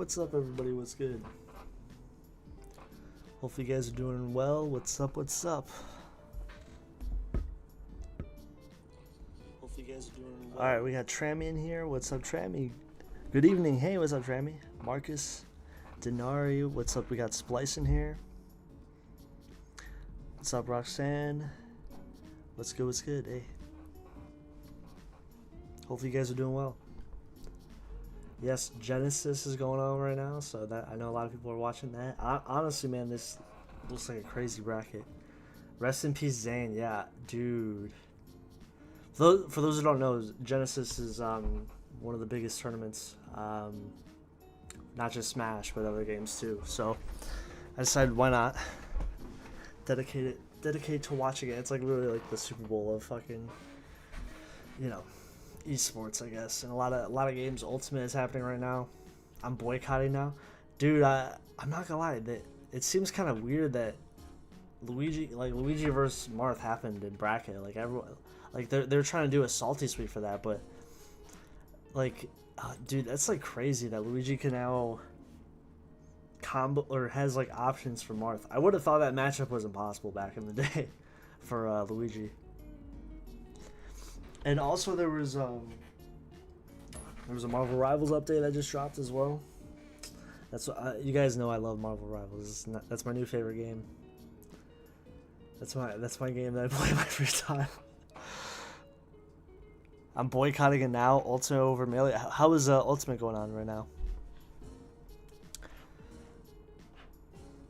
What's up, everybody? What's good? Hopefully you guys are doing well. What's up? What's up? Hopefully you guys are doing well. Alright, we got Trammy in here. What's up, Trammy? Good evening. Hey, what's up, Trammy? Marcus, Denari, what's up? We got Splice in here. What's up, Roxanne? What's good? What's good? Hey. Hopefully you guys are doing well. Yes, Genesis is going on right now, so that I know a lot of people are watching that. Honestly, man, this looks like a crazy bracket. Rest in peace, Zane. Yeah, dude. For those who don't know, Genesis is one of the biggest tournaments. Not just Smash, but other games too. So I decided, why not dedicate to watching it. It's like literally like the Super Bowl of fucking, you know, esports, I guess. And a lot of games. Ultimate is happening right now. I'm boycotting now, dude. I'm not gonna lie, that it seems kind of weird that Luigi versus Marth happened in bracket. Like everyone, like they're trying to do a salty sweep for that, but like, dude, that's like crazy that Luigi can now combo or has like options for Marth. I would have thought that matchup was impossible back in the day for Luigi. And also there was a Marvel Rivals update that just dropped as well. That's you guys know I love Marvel Rivals. That's my new favorite game. That's my game that I play my free time. I'm boycotting it now. Ultimate over Melee. How is Ultimate going on right now?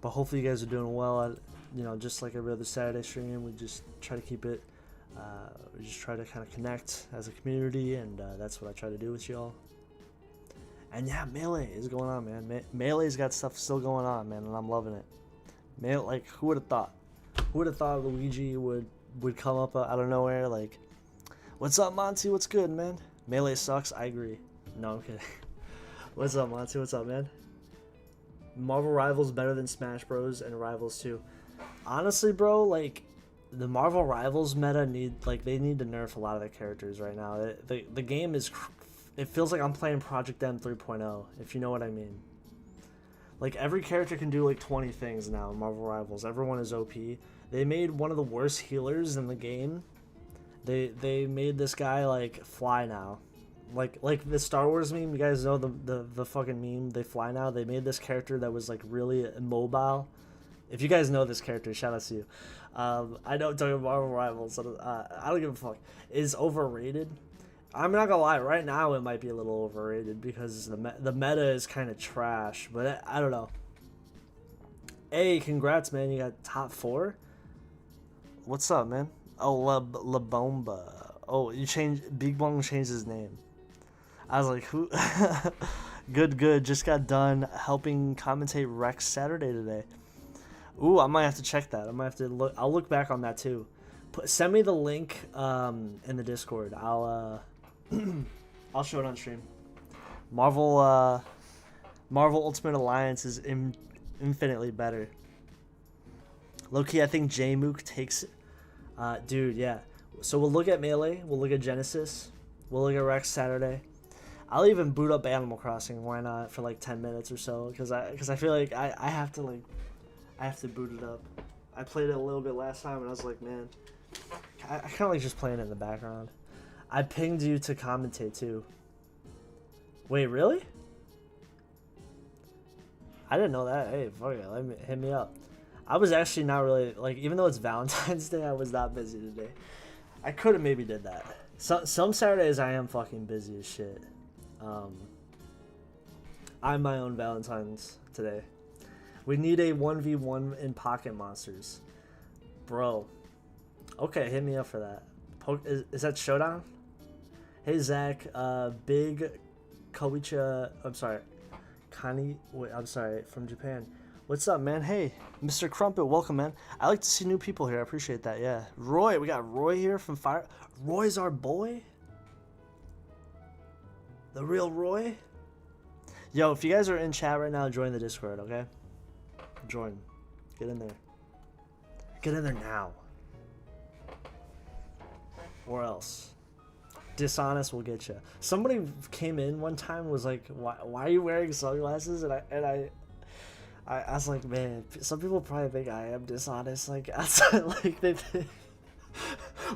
But hopefully you guys are doing well. You know, just like every other Saturday stream, we just try to keep it. We just try to kind of connect as a community, and that's what I try to do with y'all. And yeah, Melee is going on, man. Melee's got stuff still going on, man, and I'm loving it. Melee, like, who would have thought? Who would have thought Luigi would come up out of nowhere? Like, what's up, Monty? What's good, man? Melee sucks. I agree. No, I'm kidding. What's up, Monty? What's up, man? Marvel Rivals better than Smash Bros. And Rivals 2. Honestly, bro, like, the Marvel Rivals meta they need to nerf a lot of their characters right now. The game is, it feels like I'm playing Project M 3.0, if you know what I mean. Like, every character can do like 20 things now in Marvel Rivals. Everyone is OP. They made one of the worst healers in the game. They made this guy like fly now. Like the Star Wars meme, you guys know the fucking meme, they fly now. They made this character that was like really immobile. If you guys know this character, shout out to you. I know talking about Marvel Rivals, I don't give a fuck. Is overrated. I'm not gonna lie, right now it might be a little overrated because the meta is kind of trash, but I don't know. Hey, congrats, man, you got top 4? What's up, man? Oh, La Bomba. Oh, Big Bong changed his name. I was like, who? Good. Just got done helping commentate Rex Saturday today. Ooh, I might have to check that. I might have to look. I'll look back on that too. Send me the link in the Discord. I'll show it on stream. Marvel Ultimate Alliance is infinitely better. Low-key, I think J-Mook takes it. Dude, yeah. So we'll look at Melee. We'll look at Genesis. We'll look at Rex Saturday. I'll even boot up Animal Crossing. Why not, for like 10 minutes or so? Because I feel like I have to boot it up. I played it a little bit last time and I was like, man, I kind of like just playing it in the background. I pinged you to commentate too. Wait, really? I didn't know that. Hey, fuck it, hit me up. I was actually not really, like, even though it's Valentine's Day, I was not busy today. I could have maybe did that. Some Saturdays I am fucking busy as shit. I'm my own Valentine's today. We need a 1v1 in Pocket Monsters. Bro. Okay, hit me up for that. Is that Showdown? Hey, Zach. Big Koicha. I'm sorry. Kani. Wait, I'm sorry. From Japan. What's up, man? Hey, Mr. Crumpet. Welcome, man. I like to see new people here. I appreciate that. Yeah. Roy. We got Roy here from Fire. Roy's our boy? The real Roy? Yo, if you guys are in chat right now, join the Discord, okay? Join. Get in there. Get in there now. Or else. Dishonest will get you. Somebody came in one time and was like, why are you wearing sunglasses? And I was like, man, some people probably think I am dishonest. Like, like they think,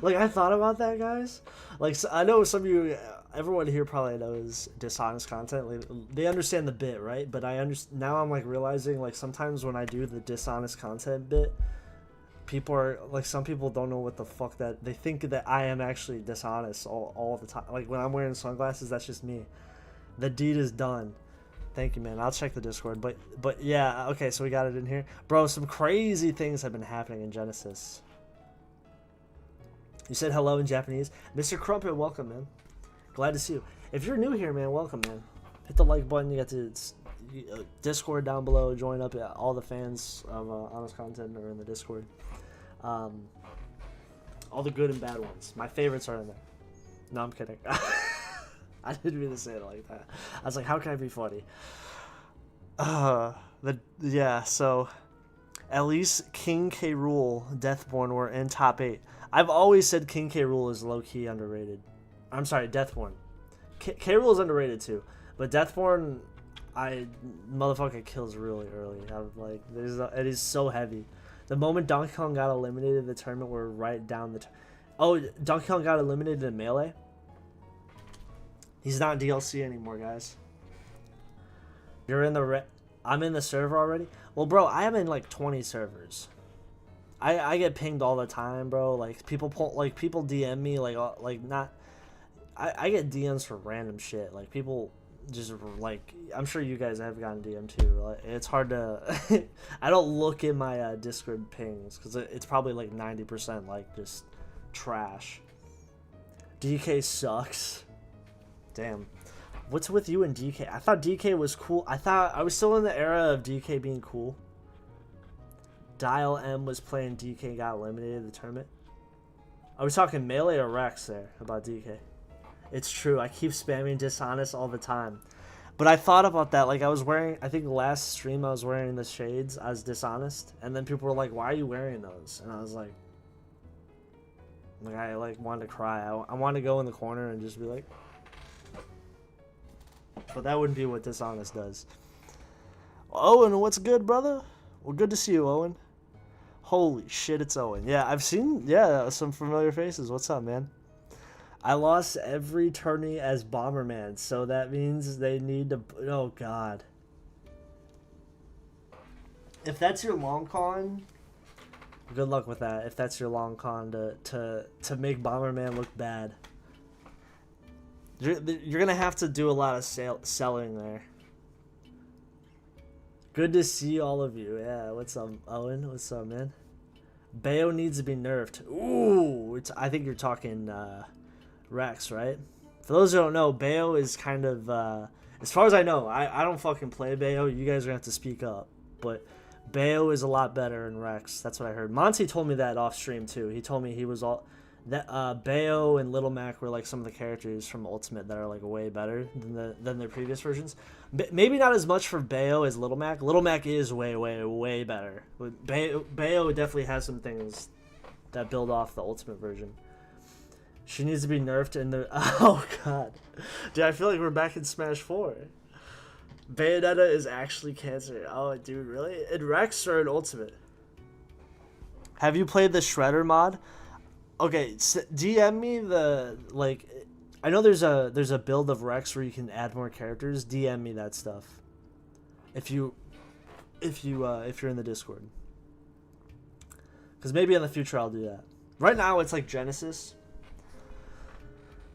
like I thought about that, guys. Like, so I know some of you, everyone here probably knows dishonest content. Like, they understand the bit, right? But now I'm like realizing, like, sometimes when I do the dishonest content bit, people are like, some people don't know what the fuck that they think that I am actually dishonest all the time. Like when I'm wearing sunglasses, that's just me. The deed is done. Thank you, man. I'll check the Discord. But yeah, okay, so we got it in here. Bro, some crazy things have been happening in Genesis. You said hello in Japanese. Mr. Crumpet, welcome, man. Glad to see you. If you're new here, man, welcome, man. Hit the like button. You got the Discord down below. Join up. All the fans of Honest Content are in the Discord. All the good and bad ones. My favorites are in there. No, I'm kidding. I didn't mean to say it like that. I was like, how can I be funny? Yeah, so at least King K. Rool, Deathborn were in top 8. I've always said King K. Rool is low-key underrated. I'm sorry, Deathborn. K. Rool is underrated too, but Deathborn, motherfucker kills really early. I'm like, it is so heavy. The moment Donkey Kong got eliminated in the tournament, we're right down the. Oh, Donkey Kong got eliminated in Melee. He's not DLC anymore, guys. You're in the I'm in the server already. Well, bro, I am in like 20 servers. I get pinged all the time, bro. Like people DM me like not. I get DMs for random shit. Like people just like, I'm sure you guys have gotten DM too. Like, it's hard to. I don't look in my Discord pings because it's probably like 90% like just trash. DK sucks. Damn. What's with you and DK? I thought DK was cool. I thought I was still in the era of DK being cool. Dial M was playing DK, got eliminated in the tournament. Are we talking Melee or Rex there about DK? It's true. I keep spamming dishonest all the time. But I thought about that. Like I was wearing, I think last stream I was wearing the shades as dishonest. And then people were like, why are you wearing those? And I was like I like wanted to cry. I wanted to go in the corner and just be like. But that wouldn't be what dishonest does. Owen, what's good, brother? Well, good to see you, Owen. Holy shit, it's Owen. Yeah, I've seen, some familiar faces. What's up, man? I lost every tourney as Bomberman, so that means they need to... Oh, God. If that's your long con, good luck with that. If that's your long con to make Bomberman look bad. You're going to have to do a lot of selling there. Good to see all of you. Yeah, what's up, Owen? What's up, man? Bayo needs to be nerfed. Ooh, I think you're talking Rex, right? For those who don't know, Bayo is kind of, as far as I know, I don't fucking play Bayo. You guys are going to have to speak up. But Bayo is a lot better than Rex. That's what I heard. Monty told me that off stream, too. He told me he was all... That Bayo and Little Mac were like some of the characters from Ultimate that are like way better than their previous versions. Maybe not as much for Bayo as Little Mac. Little Mac is way better. But Bayo definitely has some things that build off the Ultimate version. She needs to be nerfed in the... Oh, God. Dude, I feel like we're back in Smash 4. Bayonetta is actually cancer. Oh, dude, really? In Rex or in Ultimate? Have you played the Shredder mod? Okay, DM me the, like, I know there's a build of Rex where you can add more characters. DM me that stuff. If you're in the Discord. Because maybe in the future I'll do that. Right now it's like Genesis.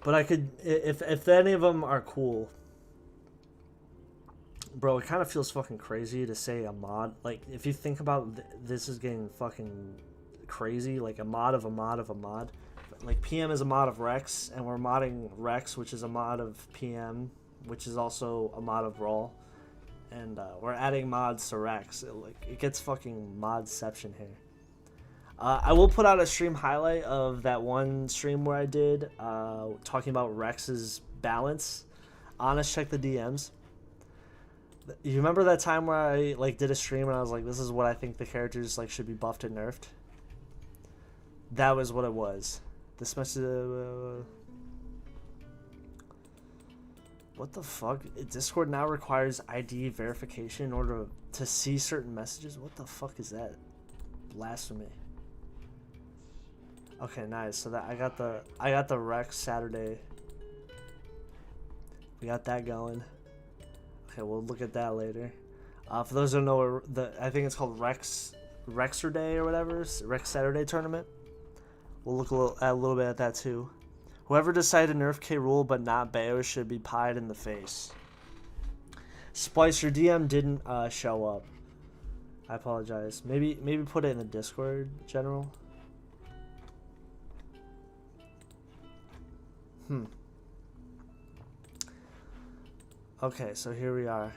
But I could, if any of them are cool. Bro, it kind of feels fucking crazy to say a mod. Like, if you think about this is getting fucking crazy, like a mod of a mod of a mod. Like PM is a mod of Rex, and we're modding Rex, which is a mod of PM, which is also a mod of Brawl, and we're adding mods to Rex. It gets fucking modception here. I will put out a stream highlight of that one stream where I did talking about Rex's balance. Honest, check the DMs. You remember that time where I like did a stream and I was like, this is what I think the characters like should be buffed and nerfed? That was what it was. This message. What the fuck? Discord now requires ID verification in order to see certain messages? What the fuck is that? Blasphemy. Okay, nice. So that I got the Rex Saturday. We got that going. Okay, we'll look at that later. For those who don't know, I think it's called Rexer Day or whatever, Rex Saturday tournament. We'll look a little bit at that too. Whoever decided to nerf K. Rool but not Bayo should be pied in the face. Splice, your DM didn't show up. I apologize. Maybe put it in the Discord, General. Okay, so here we are.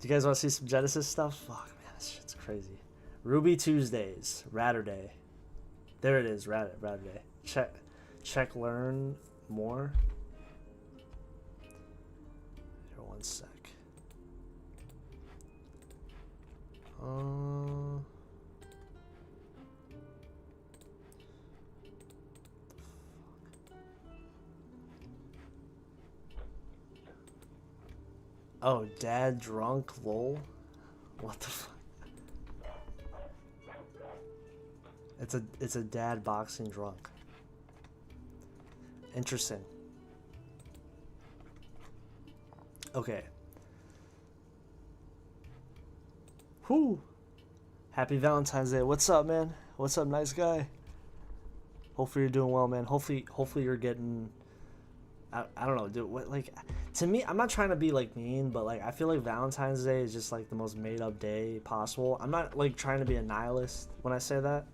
Do you guys want to see some Genesis stuff? Fuck, man, this shit's crazy. Ruby Tuesdays, Ratter Day. There it is, Ratter Day. Check, learn more. Here, one sec. Oh, dad drunk, lol. What the fuck? It's a dad boxing drunk. Interesting. Okay. Whew. Happy Valentine's Day. What's up, man? What's up, nice guy? Hopefully you're doing well, man. Hopefully you're getting. I don't know, dude. What, like, to me, I'm not trying to be like mean, but like I feel like Valentine's Day is just like the most made up day possible. I'm not like trying to be a nihilist when I say that.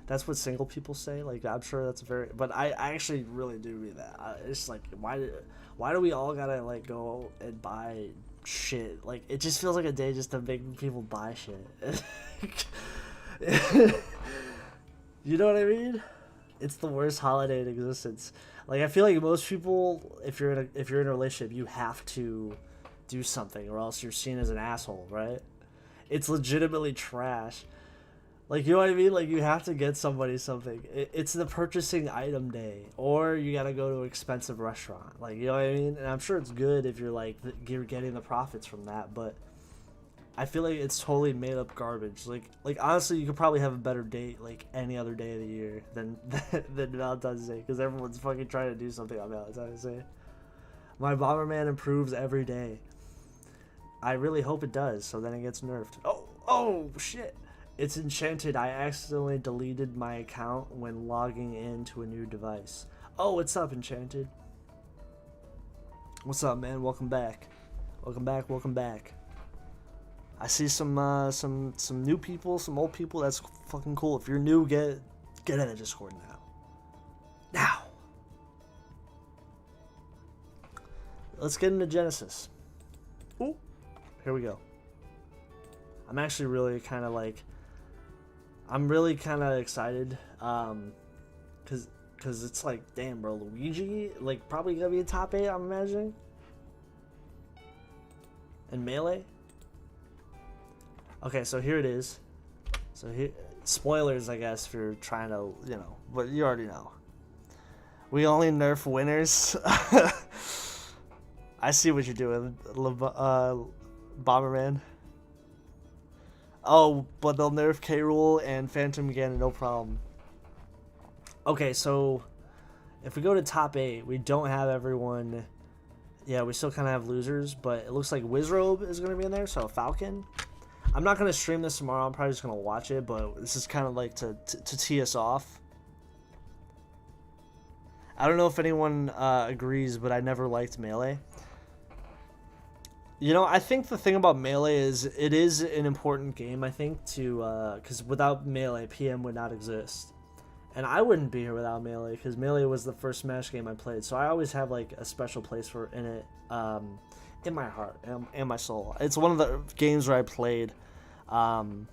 That's what single people say. Like, I'm sure that's very, but I actually really do read that. It's like, why do we all gotta like go and buy shit? Like, it just feels like a day just to make people buy shit. You know what I mean? It's the worst holiday in existence. Like, I feel like most people, if you're in a relationship, you have to do something or else you're seen as an asshole, right? It's legitimately trash. Like, you know what I mean? Like, you have to get somebody something. It's the purchasing item day, or you gotta go to an expensive restaurant. Like, you know what I mean? And I'm sure it's good if you're like you're getting the profits from that, but I feel like it's totally made up garbage. Like honestly, you could probably have a better date like any other day of the year than Valentine's Day, because everyone's fucking trying to do something on Valentine's Day. My Bomberman improves every day. I really hope it does, so then it gets nerfed. Oh shit! It's enchanted. I accidentally deleted my account when logging into a new device. Oh, what's up, Enchanted? What's up, man? Welcome back. Welcome back. I see some new people, some old people. That's fucking cool. If you're new, get in the Discord now. Let's get into Genesis. Ooh, here we go. I'm actually really kind of like, I'm really kind of excited, cause it's like, damn, bro, Luigi like probably gonna be a top 8, I'm imagining. And Melee. Okay, so here it is. So here, spoilers, I guess, if you're trying to, you know, but you already know. We only nerf winners. I see what you're doing, Bomberman. Oh, but they'll nerf K. Rool and Phantom again, no problem. Okay, so if we go to top 8, we don't have everyone. Yeah, we still kind of have losers, but it looks like Wizrobe is going to be in there, so Falcon. I'm not going to stream this tomorrow. I'm probably just going to watch it, but this is kind of like to tee us off. I don't know if anyone agrees, but I never liked Melee. You know, I think the thing about Melee is it is an important game, I think, to because without Melee, PM would not exist. And I wouldn't be here without Melee, because Melee was the first Smash game I played. So I always have like a special place for in it, in my heart and my soul. It's one of the games where I played when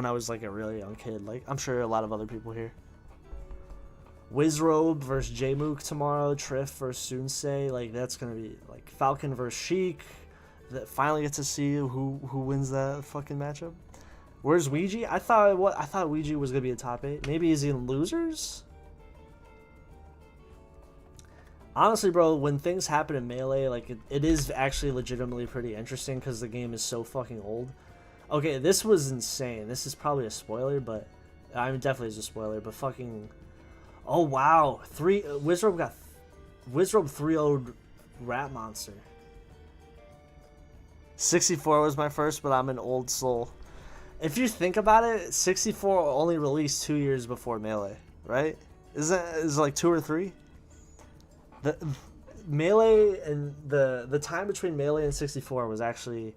I was like a really young kid. Like, I'm sure a lot of other people here. Wizrobe versus Jmook tomorrow. Triff versus Sunsei. Like, that's gonna be like Falcon versus Sheik. That finally get to see who wins that fucking matchup. Where's Ouija? I thought Ouija was gonna be a top 8. Maybe he's in losers. Honestly, bro, when things happen in Melee, like, it is actually legitimately pretty interesting because the game is so fucking old. Okay, this was insane. This is probably a spoiler, but... I mean, definitely is a spoiler, but fucking... Oh, wow. Wizrobe got... Wizrobe 3-0'd Rat Monster. 64 was my first, but I'm an old soul. If you think about it, 64 only released 2 years before Melee, right? Is it like 2 or 3? The Melee and the time between Melee and 64 was actually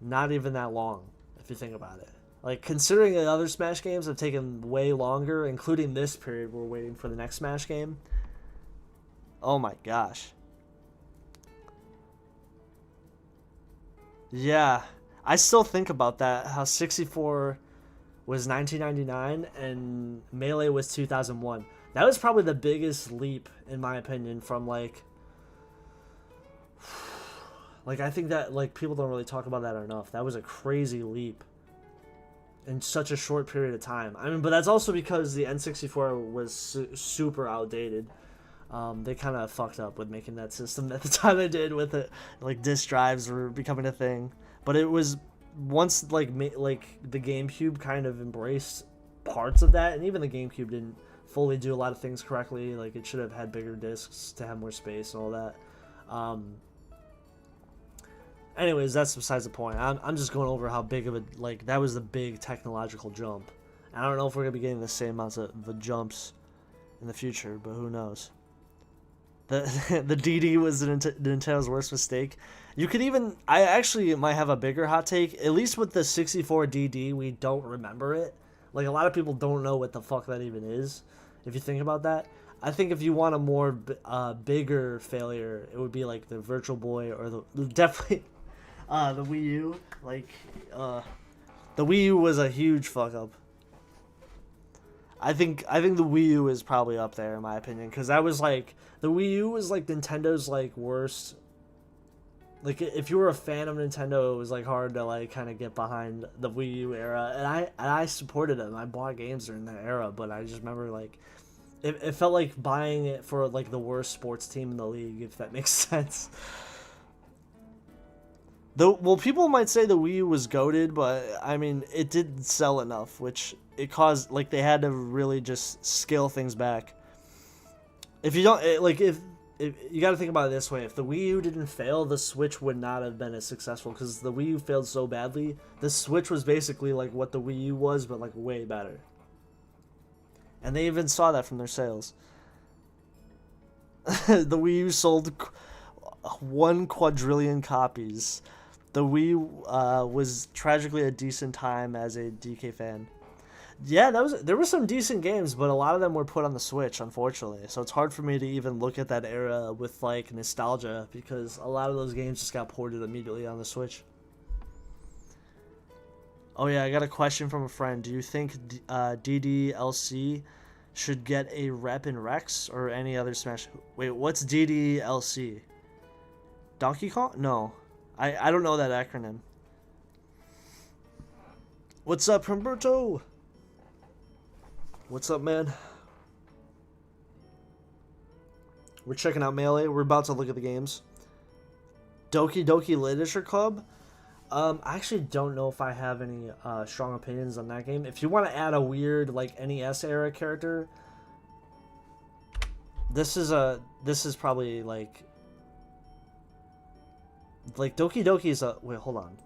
not even that long, if you think about it. Like, considering the other Smash games have taken way longer, including this period we're waiting for the next Smash game. Oh my gosh. Yeah, I still think about that, how 64 was 1999 and Melee was 2001. That was probably the biggest leap, in my opinion, from like I think that, like, people don't really talk about that enough. That was a crazy leap in such a short period of time. I mean, but that's also because the N64 was super outdated. They kind of fucked up with making that system at the time they did with it. Like, disk drives were becoming a thing. But it was, once, like the GameCube kind of embraced parts of that, and even the GameCube didn't fully do a lot of things correctly. Like, it should have had bigger discs to have more space and all that. Anyways, that's besides the point. I'm just going over how big of a, like, that was the big technological jump. I don't know if we're going to be getting the same amounts of the jumps in the future, but who knows. The DD was Nintendo's worst mistake. You could even... I actually might have a bigger hot take. At least with the 64 DD, we don't remember it. Like, a lot of people don't know what the fuck that even is, if you think about that. I think if you want a more bigger failure, it would be like the Virtual Boy or definitely the Wii U. Like, the Wii U was a huge fuck up. I think the Wii U is probably up there in my opinion, because that was like, the Wii U was like Nintendo's like worst. Like, if you were a fan of Nintendo, it was like hard to like kind of get behind the Wii U era, and I supported them. I bought games during that era, but I just remember like it felt like buying it for like the worst sports team in the league, if that makes sense. Though, well, people might say the Wii U was goated, but I mean, it did sell enough, which it caused, like, they had to really just scale things back. If you don't, like, if you got to think about it this way, if the Wii U didn't fail, the Switch would not have been as successful, because the Wii U failed so badly. The Switch was basically like what the Wii U was, but like way better. And they even saw that from their sales. The Wii U sold 1 quadrillion copies. The Wii was tragically a decent time as a DK fan. Yeah, there were some decent games, but a lot of them were put on the Switch, unfortunately. So it's hard for me to even look at that era with like nostalgia, because a lot of those games just got ported immediately on the Switch. Oh yeah, I got a question from a friend. Do you think DDLC should get a rep in Rex or any other Smash? Wait, what's DDLC? Donkey Kong? No. I don't know that acronym. What's up, Humberto? What's up, man? We're checking out Melee. We're about to look at the games. Doki Doki Literature Club. I actually don't know if I have any strong opinions on that game. If you want to add a weird like NES era character, this is probably like Doki Doki is a... Wait, hold on.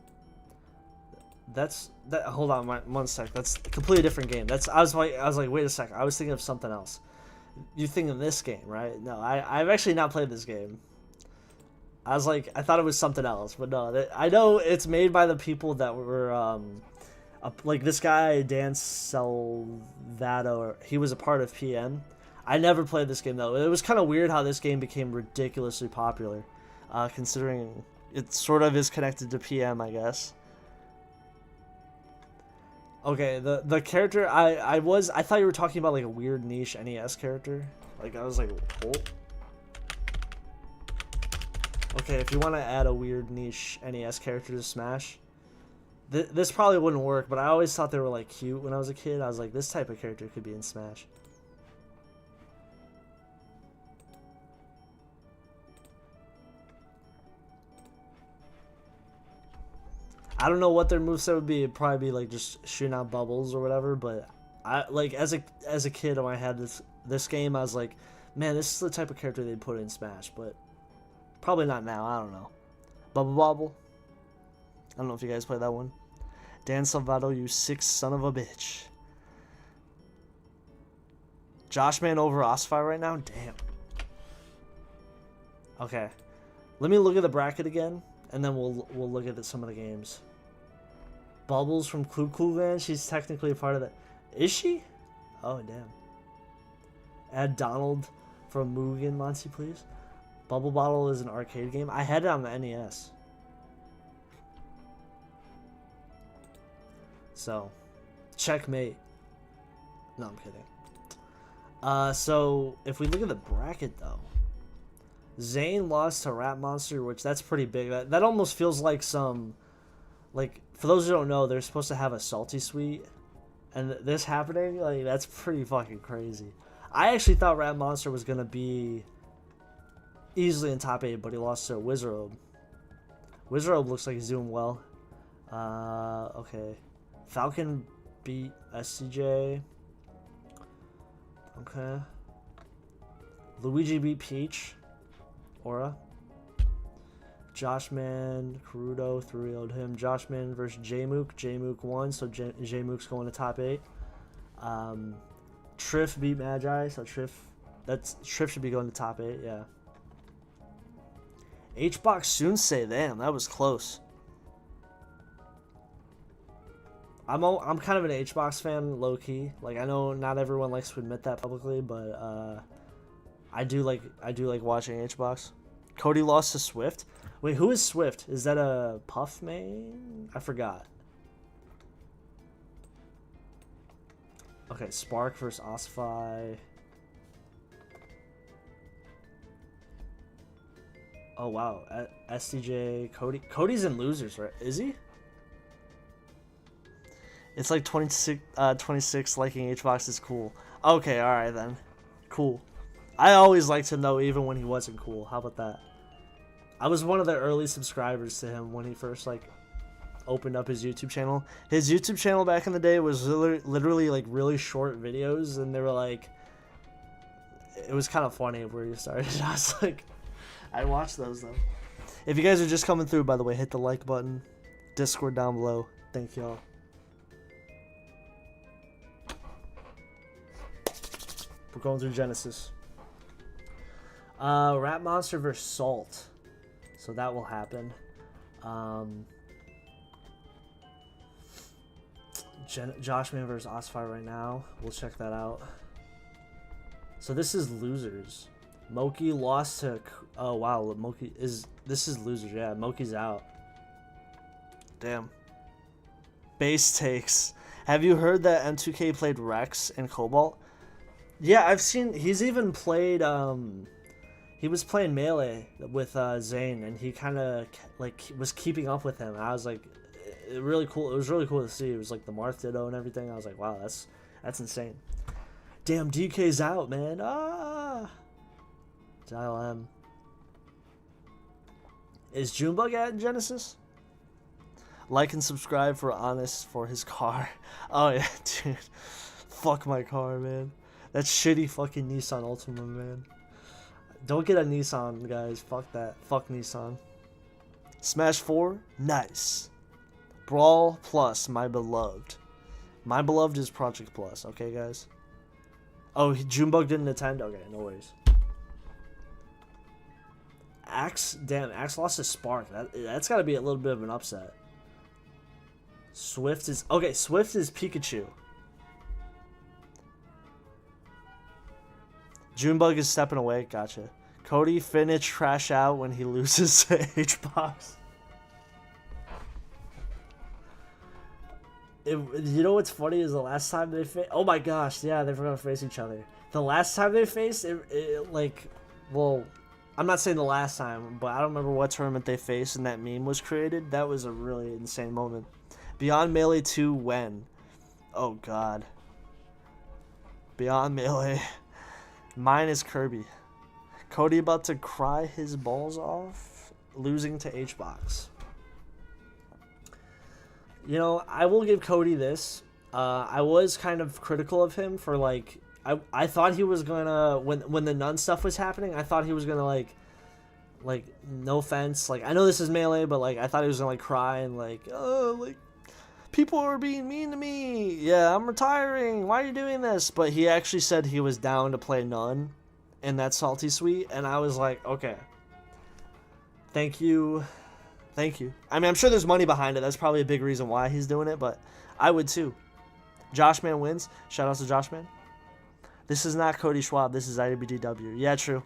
Hold on, one sec. That's a completely different game. I was like, wait a sec. I was thinking of something else. You think of this game, right? No, I've actually not played this game. I thought it was something else, but no. I know it's made by the people that were, like this guy, Dan Salvato, he was a part of PM. I never played this game, though. It was kind of weird how this game became ridiculously popular, considering it sort of is connected to PM, I guess. Okay, the character, I thought you were talking about like a weird niche NES character. Like, I was like, oh. Okay, if you want to add a weird niche NES character to Smash, this probably wouldn't work, but I always thought they were like cute when I was a kid. I was like, this type of character could be in Smash. I don't know what their moveset would be. It'd probably be like just shooting out bubbles or whatever. But I like as a kid when I had this game, I was like, man, this is the type of character they'd put in Smash. But probably not now. I don't know. Bubble Bobble. I don't know if you guys play that one. Dan Salvato, you sick son of a bitch. Josh Man over Osfire right now? Damn. Okay. Let me look at the bracket again, and then we'll look at some of the games. Bubbles from Clue Van, she's technically a part of that. Is she? Oh, damn. Add Donald from Mugen, Monty, please. Bubble Bottle is an arcade game. I had it on the NES. So, checkmate. No, I'm kidding. So, if we look at the bracket, though. Zane lost to Rat Monster, which that's pretty big. That almost feels like some... Like, for those who don't know, they're supposed to have a salty sweet. And this happening, like, that's pretty fucking crazy. I actually thought Rat Monster was going to be easily in top 8, but he lost to Wizard. Wizard looks like he's doing well. Okay. Falcon beat SCJ. Okay. Luigi beat Peach. Aura. Joshman, Karudo, 3-0'd him. Joshman versus Jmook. Jmook won, so Jmook's going to top 8. Triff beat Magi, so Triff should be going to top 8, yeah. H-Box Sunsei, damn, that was close. I'm kind of an H-Box fan, low-key. Like, I know not everyone likes to admit that publicly, but I do like watching H-Box. Cody lost to Swift. Wait, who is Swift? Is that a Puff main? I forgot. Okay, Spark versus Osify. Oh wow, STJ Cody. Cody's in losers, right? Is he? It's like 26 liking H-Box is cool. Okay, alright then. Cool. I always like to know even when he wasn't cool. How about that? I was one of the early subscribers to him when he first like opened up his YouTube channel. His YouTube channel back in the day was literally like really short videos, and they were like, it was kind of funny where he started. I was like, I watched those though. If you guys are just coming through, by the way, hit the like button. Discord down below. Thank y'all. We're going through Genesis. Rat Monster versus Salt. So that will happen. Joshman versus Osfire right now. We'll check that out. So this is losers. Moki lost to... Oh, wow. Moki is... This is losers. Yeah, Moki's out. Damn. Base takes. Have you heard that M2K played Rex and Cobalt? Yeah, I've seen... He's even played... He was playing Melee with Zane, and he kind of like was keeping up with him. And I was like, really cool. It was really cool to see. It was like the Marth Ditto and everything. I was like, wow, that's insane. Damn, DK's out, man. Ah, Dial M. Is Junebug at Genesis? Like and subscribe for Honest for his car. Oh yeah, dude. Fuck my car, man. That shitty fucking Nissan Altima, man. Don't get a Nissan, guys. Fuck that. Fuck Nissan. Smash 4? Nice. Brawl Plus, my beloved. My beloved is Project Plus, okay, guys? Oh, Junebug didn't attend? Okay, no worries. Axe? Damn, Axe lost to Spark. That's gotta be a little bit of an upset. Swift is... Okay, Swift is Pikachu. Junebug is stepping away. Gotcha. Cody Finich trash out when he loses to H-Box. You know what's funny is the last time they faced... Oh my gosh, yeah, they're going to face each other. The last time they faced, well, I'm not saying the last time, but I don't remember what tournament they faced and that meme was created. That was a really insane moment. Beyond Melee 2, when? Oh god. Beyond Melee... Mine is Kirby. Cody about to cry his balls off, losing to H-Box. You know, I will give Cody this. I was kind of critical of him for like I thought he was gonna when the nun stuff was happening. I thought he was gonna like no offense, like I know this is Melee, but like I thought he was gonna like cry and like, oh, like people are being mean to me. Yeah, I'm retiring. Why are you doing this? But he actually said he was down to play nun in that Salty Suite, and I was like, okay, thank you. Thank you. I mean, I'm sure there's money behind it. That's probably a big reason why he's doing it, but I would too. Joshman wins. Shout out to Joshman. This is not Cody Schwab. This is IWDW. Yeah, true.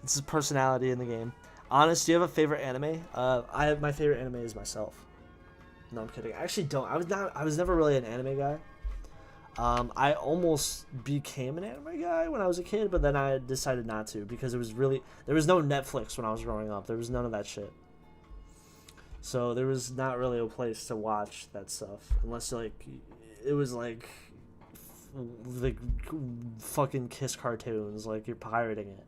This is personality in the game. Honest, do you have a favorite anime? My favorite anime is myself. No, I'm kidding. I actually don't. I was never really an anime guy. I almost became an anime guy when I was a kid, but then I decided not to because there was no Netflix when I was growing up. There was none of that shit. So there was not really a place to watch that stuff unless like it was like fucking Kiss cartoons, like you're pirating it.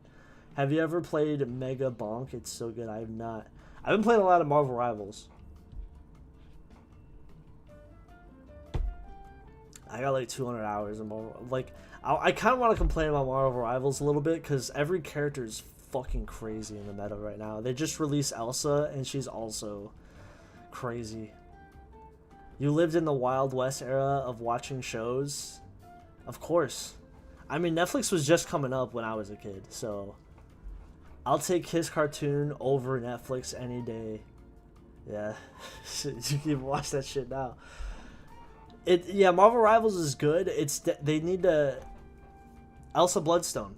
Have you ever played Mega Bonk? It's so good. I have not. I've been playing a lot of Marvel Rivals. I got like 200 hours in Marvel. Like I kind of want to complain about Marvel Rivals a little bit because every character is fucking crazy in the meta right now. They just released Elsa and she's also crazy. You lived in the Wild West era of watching shows? Of course. I mean, Netflix was just coming up when I was a kid, so I'll take Kiss Cartoon over Netflix any day. Yeah. You can watch that shit now. Yeah, Marvel Rivals is good. They need to Elsa Bloodstone.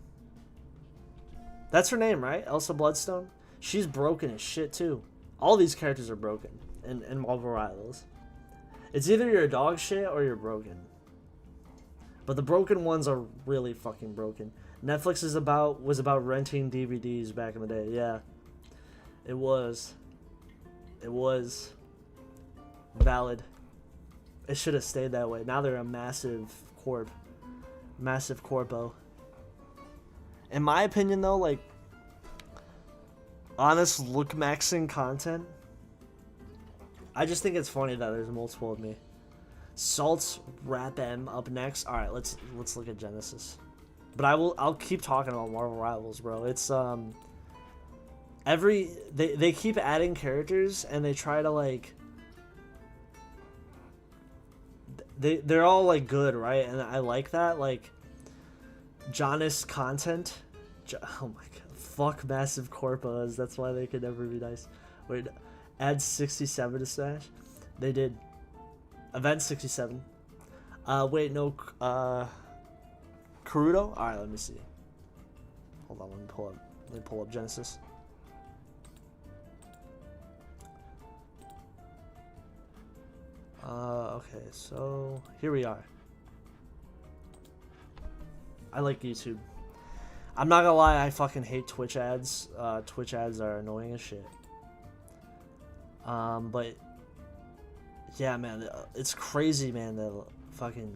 That's her name, right? Elsa Bloodstone? She's broken as shit too. All these characters are broken in Marvel Rivals. It's either you're a dog shit or you're broken. But the broken ones are really fucking broken. Netflix was about renting DVDs back in the day. Yeah. It was. It was valid. It should have stayed that way. Now they're a massive corp. Massive corpo. In my opinion though, like honest look maxing content, I just think it's funny that there's multiple of me. Salt's Rap M up next. All right, let's look at Genesis. But I'll keep talking about Marvel Rivals, bro. It's they keep adding characters and they try to like they're all like good, right? And I like that, like Jonas content. Oh my god, fuck massive corpos. That's why they could never be nice. Wait, add 67 to Smash. They did. Event 67. Wait, no. Karuto. All right, let me see. Hold on, let me pull up Genesis. Okay, so here we are. I like YouTube. I'm not gonna lie, I fucking hate Twitch ads. Twitch ads are annoying as shit. But yeah, man, it's crazy, man. The fucking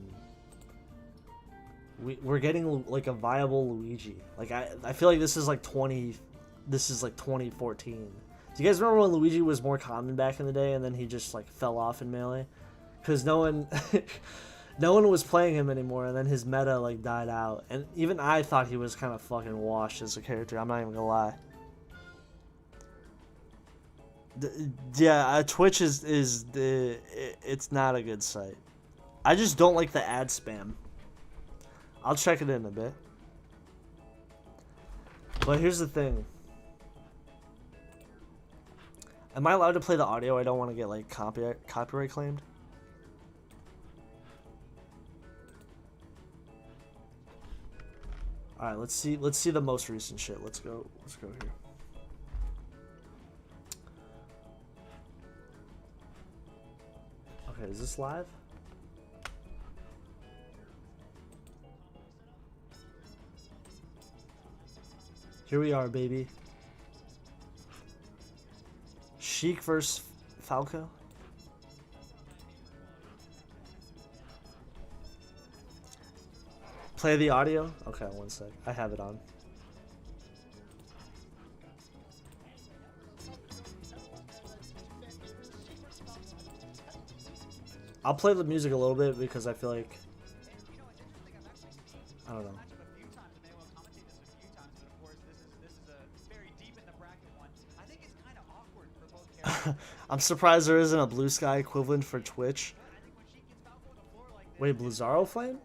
we're getting like a viable Luigi. Like I feel like this is like 2014. Do you guys remember when Luigi was more common back in the day, and then he just like fell off in Melee? Because no one was playing him anymore, and then his meta like died out. And even I thought he was kind of fucking washed as a character. I'm not even gonna lie. Yeah, Twitch it's not a good site. I just don't like the ad spam. I'll check it in a bit. But here's the thing. Am I allowed to play the audio? I don't want to get like copyright claimed. All right, let's see the most recent shit. Let's go here. Okay, is this live? Here we are, baby. Sheik versus Falco. Play the audio? Okay, one sec. I have it on. I'll play the music a little bit because I feel like, I don't know. I'm surprised there isn't a Blue Sky equivalent for Twitch. Wait, Blizzaro Flame?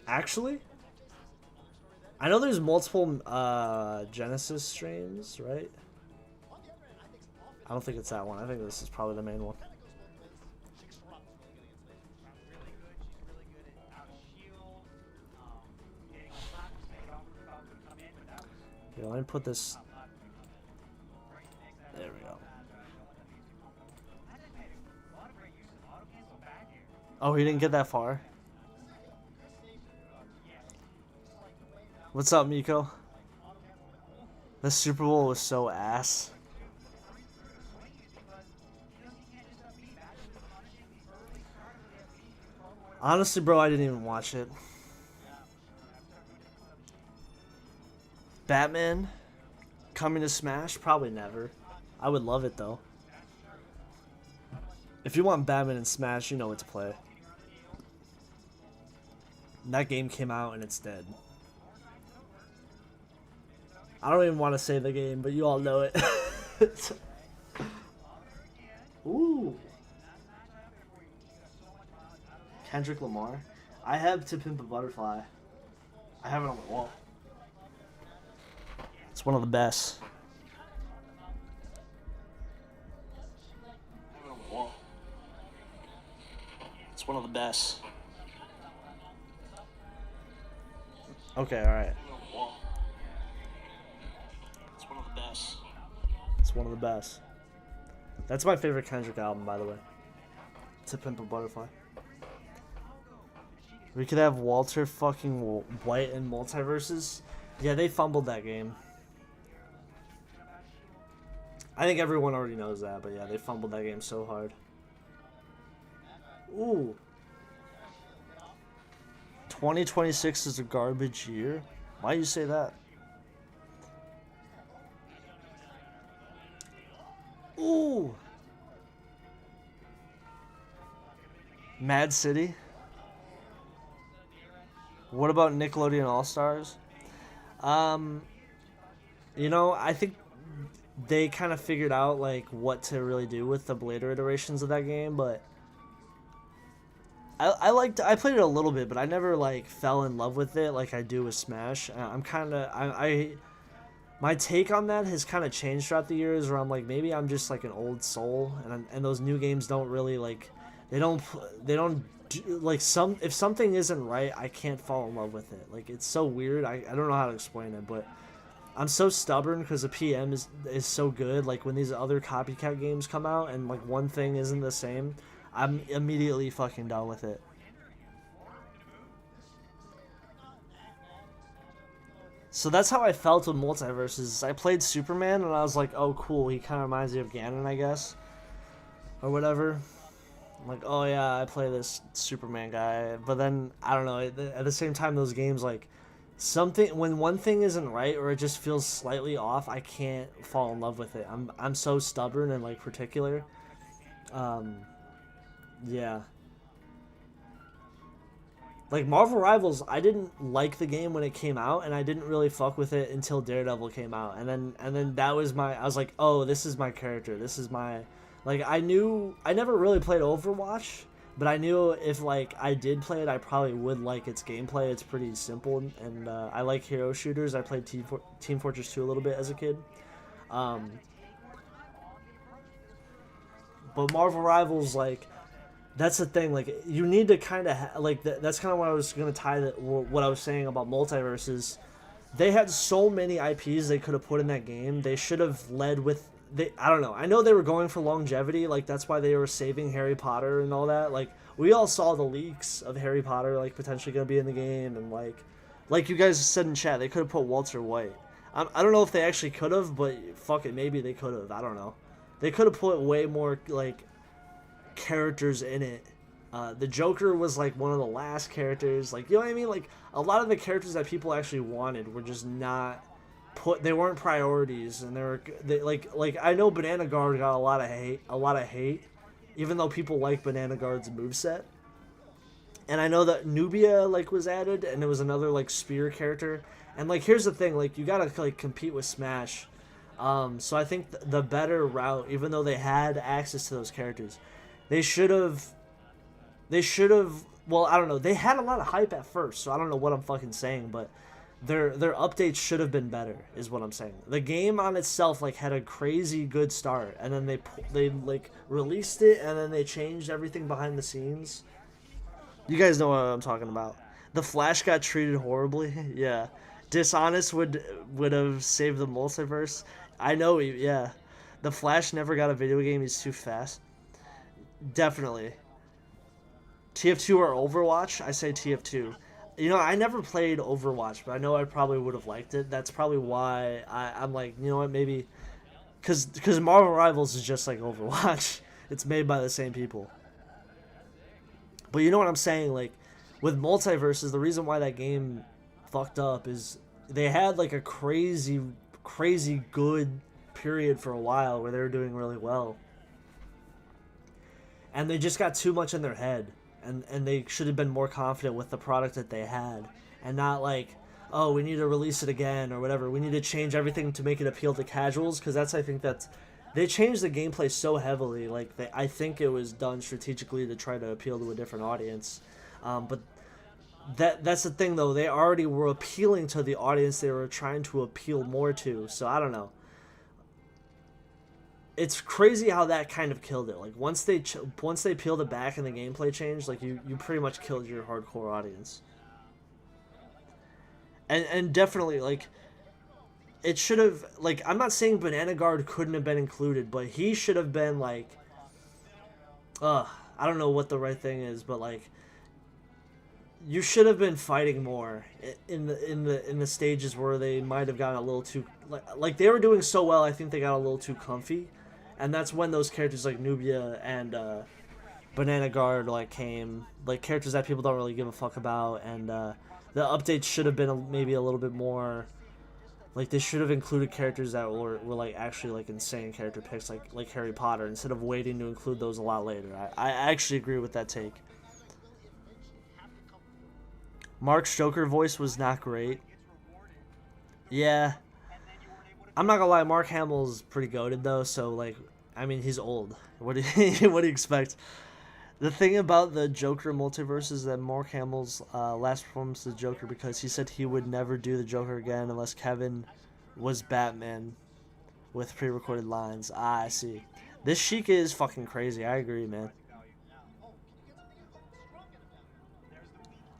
Actually? I know there's multiple Genesis streams, right? I don't think it's that one. I think this is probably the main one. Yeah, let me put this. There we go. Oh, he didn't get that far. What's up, Miko? The Super Bowl was so ass. Honestly, bro, I didn't even watch it. Batman coming to Smash? Probably never. I would love it, though. If you want Batman and Smash, you know what to play. That game came out and it's dead. I don't even want to say the game, but you all know it. Ooh. Kendrick Lamar. I have To Pimp a Butterfly. I have it on the wall. It's one of the best. I have it on the wall. It's one of the best. Okay, alright. It's one of the best. It's one of the best. That's my favorite Kendrick album, by the way. To Pimp a Butterfly. We could have Walter fucking White and Multiversus. Yeah, they fumbled that game. I think everyone already knows that, but yeah, they fumbled that game so hard. Ooh. 2026 is a garbage year? Why you say that? Ooh. Mad City? What about Nickelodeon All-Stars? You know, I think they kind of figured out like what to really do with the later iterations of that game, but I played it a little bit, but I never like fell in love with it like I do with Smash. I'm kind of my take on that has kind of changed throughout the years, where I'm like, maybe I'm just like an old soul, and those new games don't really like they don't do, like if something isn't right, I can't fall in love with it. Like, it's so weird. I don't know how to explain it, but I'm so stubborn because the PM is so good. Like, when these other copycat games come out and like one thing isn't the same, I'm immediately fucking done with it. So that's how I felt with Multiversus. I played Superman and I was like, oh cool, he kind of reminds me of Ganon, I guess, or whatever. I'm like, oh yeah, I play this Superman guy. But then, I don't know, at the same time, those games, like, when one thing isn't right or it just feels slightly off, I can't fall in love with it. I'm so stubborn and like particular. Yeah. Like, Marvel Rivals, I didn't like the game when it came out, and I didn't really fuck with it until Daredevil came out. And then that was I was like, oh, this is my character. This is my, like, I never really played Overwatch, but I knew if, like, I did play it, I probably would like its gameplay. It's pretty simple, and I like hero shooters. I played Team Fortress 2 a little bit as a kid. But Marvel Rivals, like, that's the thing. Like, you need to kind of like that's kind of what I was gonna tie what I was saying about Multiverses. They had so many IPs they could have put in that game. They should have led with I don't know. I know they were going for longevity. Like, that's why they were saving Harry Potter and all that. Like, we all saw the leaks of Harry Potter like potentially gonna be in the game, and like you guys said in chat, they could have put Walter White. I don't know if they actually could have, but fuck it, maybe they could have. I don't know. They could have put way more like characters in it. The Joker was like one of the last characters, like, you know what I mean? Like, a lot of the characters that people actually wanted were just not they weren't priorities, and they like I know Banana Guard got a lot of hate, even though people like Banana Guard's moveset. And I know that Nubia like was added, and it was another like spear character. And like here's the thing, like you gotta like compete with Smash. So I think the better route, even though they had access to those characters, they should have. Well, I don't know. They had a lot of hype at first, so I don't know what I'm fucking saying, but their updates should have been better, is what I'm saying. The game on itself like had a crazy good start, and then they like released it, and then they changed everything behind the scenes. You guys know what I'm talking about. The Flash got treated horribly. Yeah, Dishonest would have saved the multiverse. I know. Yeah, the Flash never got a video game. He's too fast. Definitely. TF2 or Overwatch? I say TF2. You know, I never played Overwatch, but I know I probably would have liked it. That's probably why I'm like, you know what, maybe... Because Marvel Rivals is just like Overwatch. It's made by the same people. But you know what I'm saying? Like, with Multiversus, the reason why that game fucked up is they had like a crazy good period for a while where they were doing really well. And they just got too much in their head. And they should have been more confident with the product that they had, and not like, oh, we need to release it again or whatever. We need to change everything to make it appeal to casuals, because I think that's they changed the gameplay so heavily. Like I think it was done strategically to try to appeal to a different audience, but that's the thing though. They already were appealing to the audience they were trying to appeal more to. So I don't know. It's crazy how that kind of killed it. Like once they peeled it back and the gameplay changed, like you pretty much killed your hardcore audience. And definitely like it should have, like, I'm not saying Banana Guard couldn't have been included, but he should have been like I don't know what the right thing is, but like you should have been fighting more in the stages where they might have gotten a little too like they were doing so well. I think they got a little too comfy. And that's when those characters like Nubia and Banana Guard like came, like characters that people don't really give a fuck about, and the updates should have been maybe a little bit more, like they should have included characters that were like actually like insane character picks, like Harry Potter, instead of waiting to include those a lot later. I actually agree with that take. Mark's Joker voice was not great. Yeah. I'm not gonna lie, Mark Hamill's pretty goated though, so like, I mean, he's old. What do you expect? The thing about the Joker multiverse is that Mark Hamill's last performance of the Joker, because he said he would never do the Joker again unless Kevin was Batman with pre-recorded lines. Ah, I see. This Sheik is fucking crazy. I agree, man.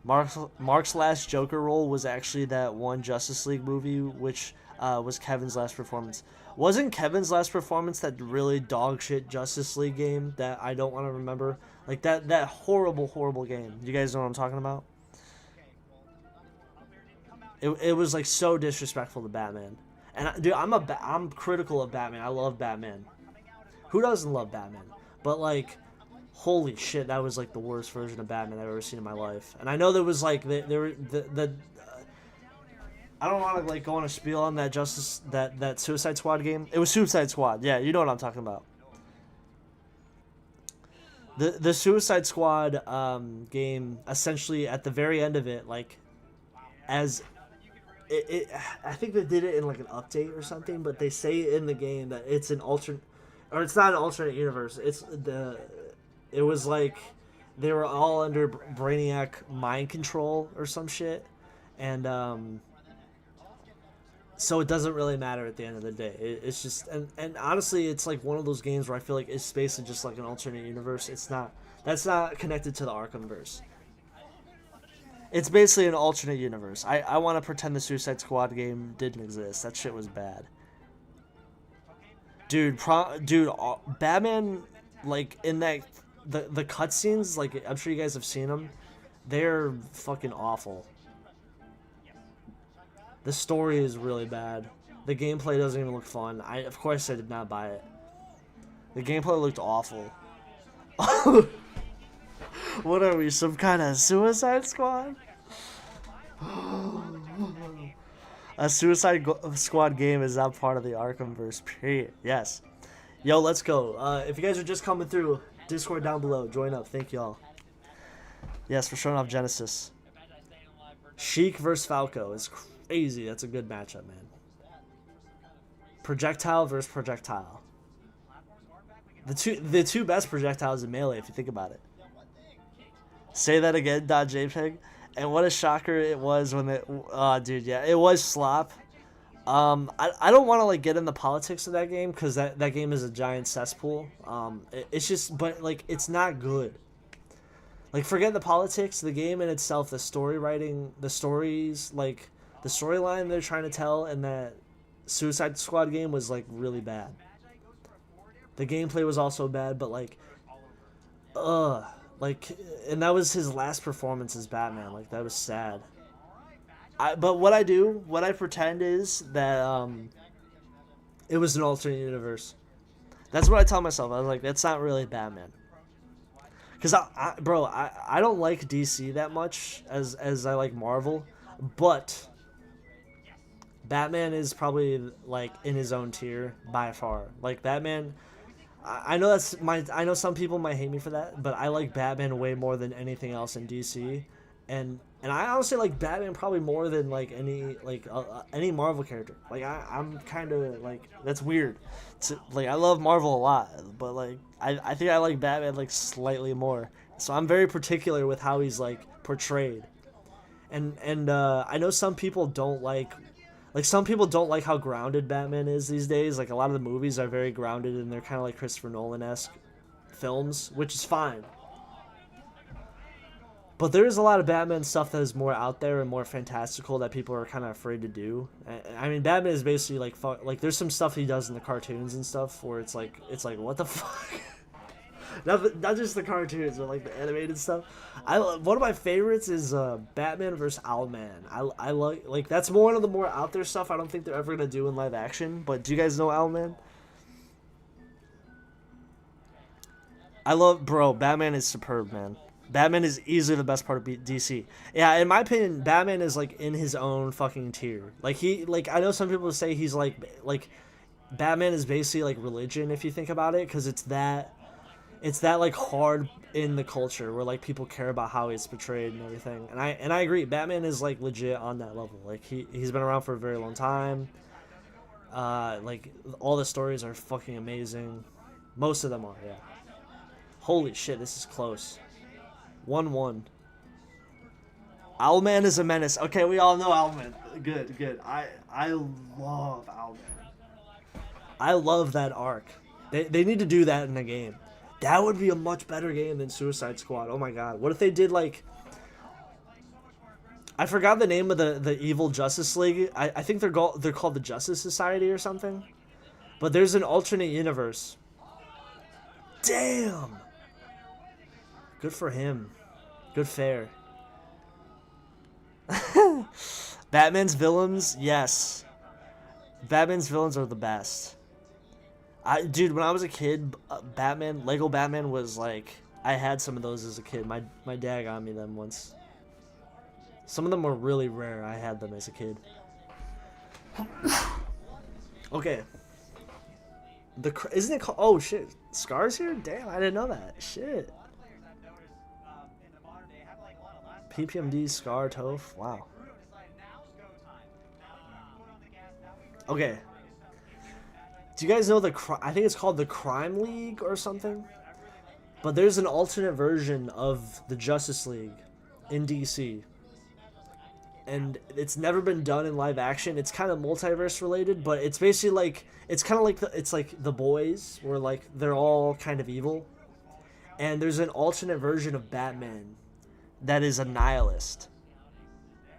Mark's last Joker role was actually that one Justice League movie, which was Kevin's last performance. Wasn't Kevin's last performance that really dog shit Justice League game that I don't want to remember? Like that horrible game. You guys know what I'm talking about? It was like so disrespectful to Batman. And dude, I'm critical of Batman. I love Batman. Who doesn't love Batman? But like, holy shit, that was like the worst version of Batman I've ever seen in my life. And I know there was like I don't want to like go on a spiel on that that Suicide Squad game. It was Suicide Squad. Yeah, you know what I'm talking about. The Suicide Squad game, essentially at the very end of it, like as I think they did it in like an update or something, but they say in the game that it's an alternate, or it's not an alternate universe. It was like they were all under Brainiac mind control or some shit, and so it doesn't really matter at the end of the day. It's just, and honestly, it's like one of those games where I feel like it's basically just like an alternate universe. That's not connected to the Arkhamverse. It's basically an alternate universe. I want to pretend the Suicide Squad game didn't exist. That shit was bad. Dude, Batman, like in that the cutscenes, like I'm sure you guys have seen them. They're fucking awful. The story is really bad. The gameplay doesn't even look fun. Of course I did not buy it. The gameplay looked awful. What are we, some kind of Suicide Squad? A Suicide Squad game is not part of the Arkhamverse, period. Yes. Yo, let's go. If you guys are just coming through, Discord down below. Join up. Thank y'all. Yes, for showing off Genesis. Sheik versus Falco is crazy. That's a good matchup, man. Projectile versus projectile. The two best projectiles in Melee, if you think about it. Say that again, .jpg. And what a shocker it was when it... Oh, dude, yeah. It was slop. I don't want to, like, get in the politics of that game, because that game is a giant cesspool. It's just... But, like, it's not good. Like, forget the politics, the game in itself, the story writing, the stories, like, the storyline they're trying to tell in that Suicide Squad game was, like, really bad. The gameplay was also bad, but, like, like, and that was his last performance as Batman. Like, that was sad. But what I pretend is that, it was an alternate universe. That's what I tell myself. I was like, that's not really Batman. Because, bro, I don't like DC that much as I like Marvel, but Batman is probably, like, in his own tier by far. Like, Batman, I know I know some people might hate me for that, but I like Batman way more than anything else in DC, and I honestly like Batman probably more than, like, any Marvel character. Like, I'm kind of, like, that's weird. Like, I love Marvel a lot, but, like, I think I like Batman, like, slightly more. So I'm very particular with how he's, like, portrayed. And I know some people don't like some people don't like how grounded Batman is these days. Like, a lot of the movies are very grounded, and they're kind of like Christopher Nolan-esque films, which is fine. But there is a lot of Batman stuff that is more out there and more fantastical that people are kind of afraid to do. I mean, Batman is basically like there's some stuff he does in the cartoons and stuff where it's like what the fuck. Not just the cartoons, but like the animated stuff. One of my favorites is Batman vs. Owlman. I like that's one of the more out there stuff. I don't think they're ever gonna do in live action. But do you guys know Owlman? Bro, Batman is superb, man. Batman is easily the best part of DC. Yeah, in my opinion, Batman is, like, in his own fucking tier. Like, I know some people say he's, like, Batman is basically, like, religion, if you think about it, because it's that, like, hard in the culture where, like, people care about how it's portrayed and everything. And I agree, Batman is, like, legit on that level. Like, he's been around for a very long time. Like, all the stories are fucking amazing. Most of them are, yeah. Holy shit, this is close. 1-1. Owlman is a menace. Okay, we all know Owlman. Good. I love Owlman. I love that arc. They need to do that in a game. That would be a much better game than Suicide Squad. Oh my god. What if they did, like... I forgot the name of the evil Justice League. I think they're called the Justice Society or something. But there's an alternate universe. Damn! Good for him. Good fare. Batman's villains, yes. Batman's villains are the best. Dude, when I was a kid, Lego Batman was like... I had some of those as a kid. My dad got me them once. Some of them were really rare. I had them as a kid. Okay. Isn't it called... Oh, shit. Scar's here? Damn, I didn't know that. Shit. PPMD, Scar, Toph. Wow. Okay. Do you guys know I think it's called the Crime League or something? But there's an alternate version of the Justice League in DC. And it's never been done in live action. It's kind of multiverse related, but it's basically like... It's kind of like it's like The Boys, where, like, they're all kind of evil. And there's an alternate version of Batman that is a nihilist.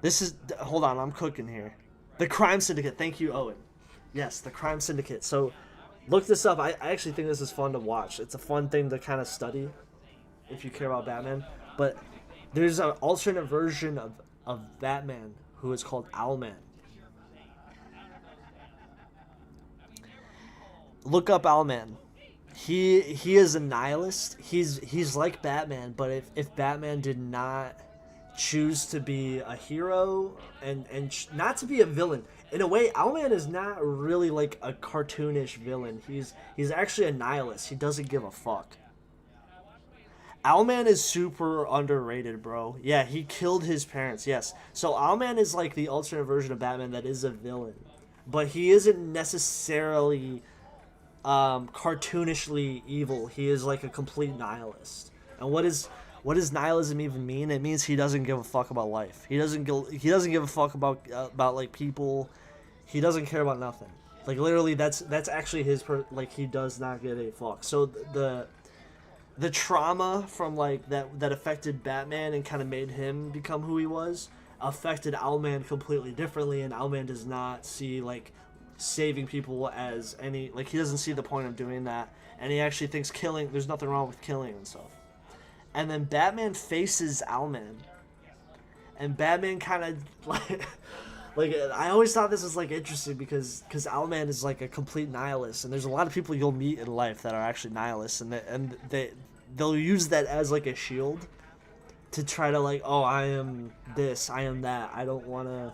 This is... Hold on, I'm cooking here. The Crime Syndicate. Thank you, Owen. Yes, the Crime Syndicate. So, look this up. I actually think this is fun to watch. It's a fun thing to kind of study if you care about Batman. But there's an alternate version of Batman who is called Owlman. Look up Owlman. He is a nihilist. He's like Batman, but if Batman did not choose to be a hero and not to be a villain, in a way, Owlman is not really like a cartoonish villain. He's actually a nihilist. He doesn't give a fuck. Owlman is super underrated, bro. Yeah, he killed his parents. Yes. So Owlman is like the alternate version of Batman that is a villain, but he isn't necessarily cartoonishly evil. He is like a complete nihilist. And what does nihilism even mean? It means he doesn't give a fuck about life. He doesn't give a fuck about like people. He doesn't care about nothing. Like literally, that's actually like he does not give a fuck. So the trauma from like that affected Batman and kind of made him become who he was affected Owlman completely differently, and Owlman does not see like saving people as any, like he doesn't see the point of doing that, and he actually thinks there's nothing wrong with killing and stuff. And then Batman faces Owlman, and Batman kind of like I always thought this was like interesting because Owlman is like a complete nihilist, and there's a lot of people you'll meet in life that are actually nihilists, and they'll use that as like a shield to try to like, oh, I am this, I am that, I don't want to.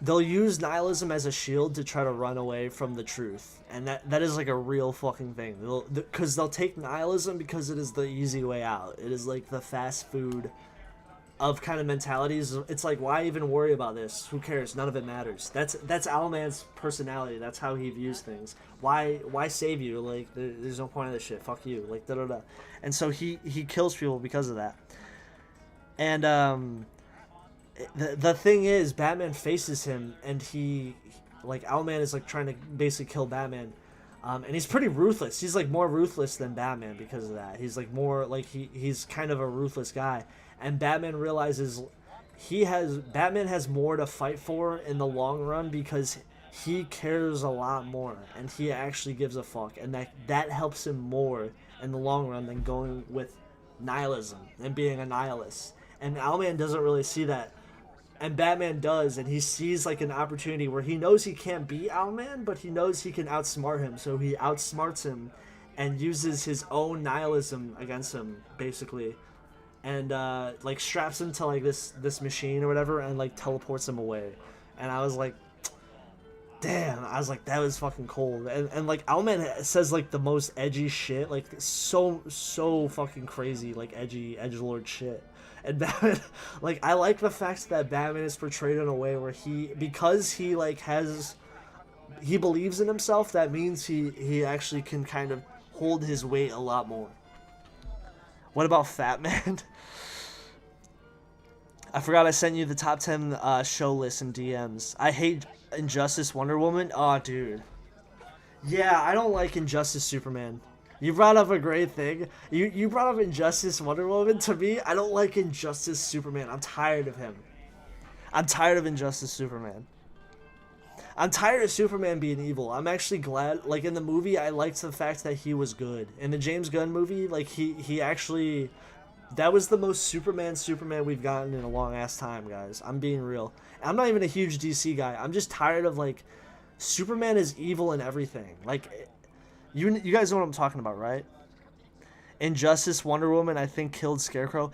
They'll use nihilism as a shield to try to run away from the truth, and that is like a real fucking thing. Because they'll take nihilism because it is the easy way out. It is like the fast food of kind of mentalities. It's like, why even worry about this? Who cares? None of it matters. That's Owlman's personality. That's how he views things. Why save you? Like there's no point in this shit. Fuck you. Like da da da. And so he kills people because of that. And the thing is, Batman faces him, and he like Owlman is like trying to basically kill Batman. And he's pretty ruthless. He's like more ruthless than Batman because of that. He's like more like he's kind of a ruthless guy. And Batman realizes Batman has more to fight for in the long run because he cares a lot more, and he actually gives a fuck, and that helps him more in the long run than going with nihilism and being a nihilist. And Owlman doesn't really see that, and Batman does, and he sees like an opportunity where he knows he can't beat Owlman, but he knows he can outsmart him, so he outsmarts him and uses his own nihilism against him, basically. And like straps him to like this machine or whatever, and like teleports him away. And I was like, damn, I was like, that was fucking cold. And like Owlman says like the most edgy shit, like so fucking crazy, like edgelord shit. And Batman, like I like the fact that Batman is portrayed in a way where because he like he believes in himself, that means he actually can kind of hold his weight a lot more. What about Fat Man? I forgot I sent you the top 10 show list in DMs. I hate Injustice Wonder Woman. Oh, dude. Yeah, I don't like Injustice Superman. You brought up a great thing. You brought up Injustice Wonder Woman. To me, I don't like Injustice Superman. I'm tired of him. I'm tired of Injustice Superman. I'm tired of Superman being evil. I'm actually glad, like in the movie, I liked the fact that he was good. In the James Gunn movie, like he actually, that was the most Superman we've gotten in a long ass time, guys. I'm being real. I'm not even a huge DC guy. I'm just tired of like, Superman is evil in everything. Like, you guys know what I'm talking about, right? Injustice Wonder Woman, I think, killed Scarecrow.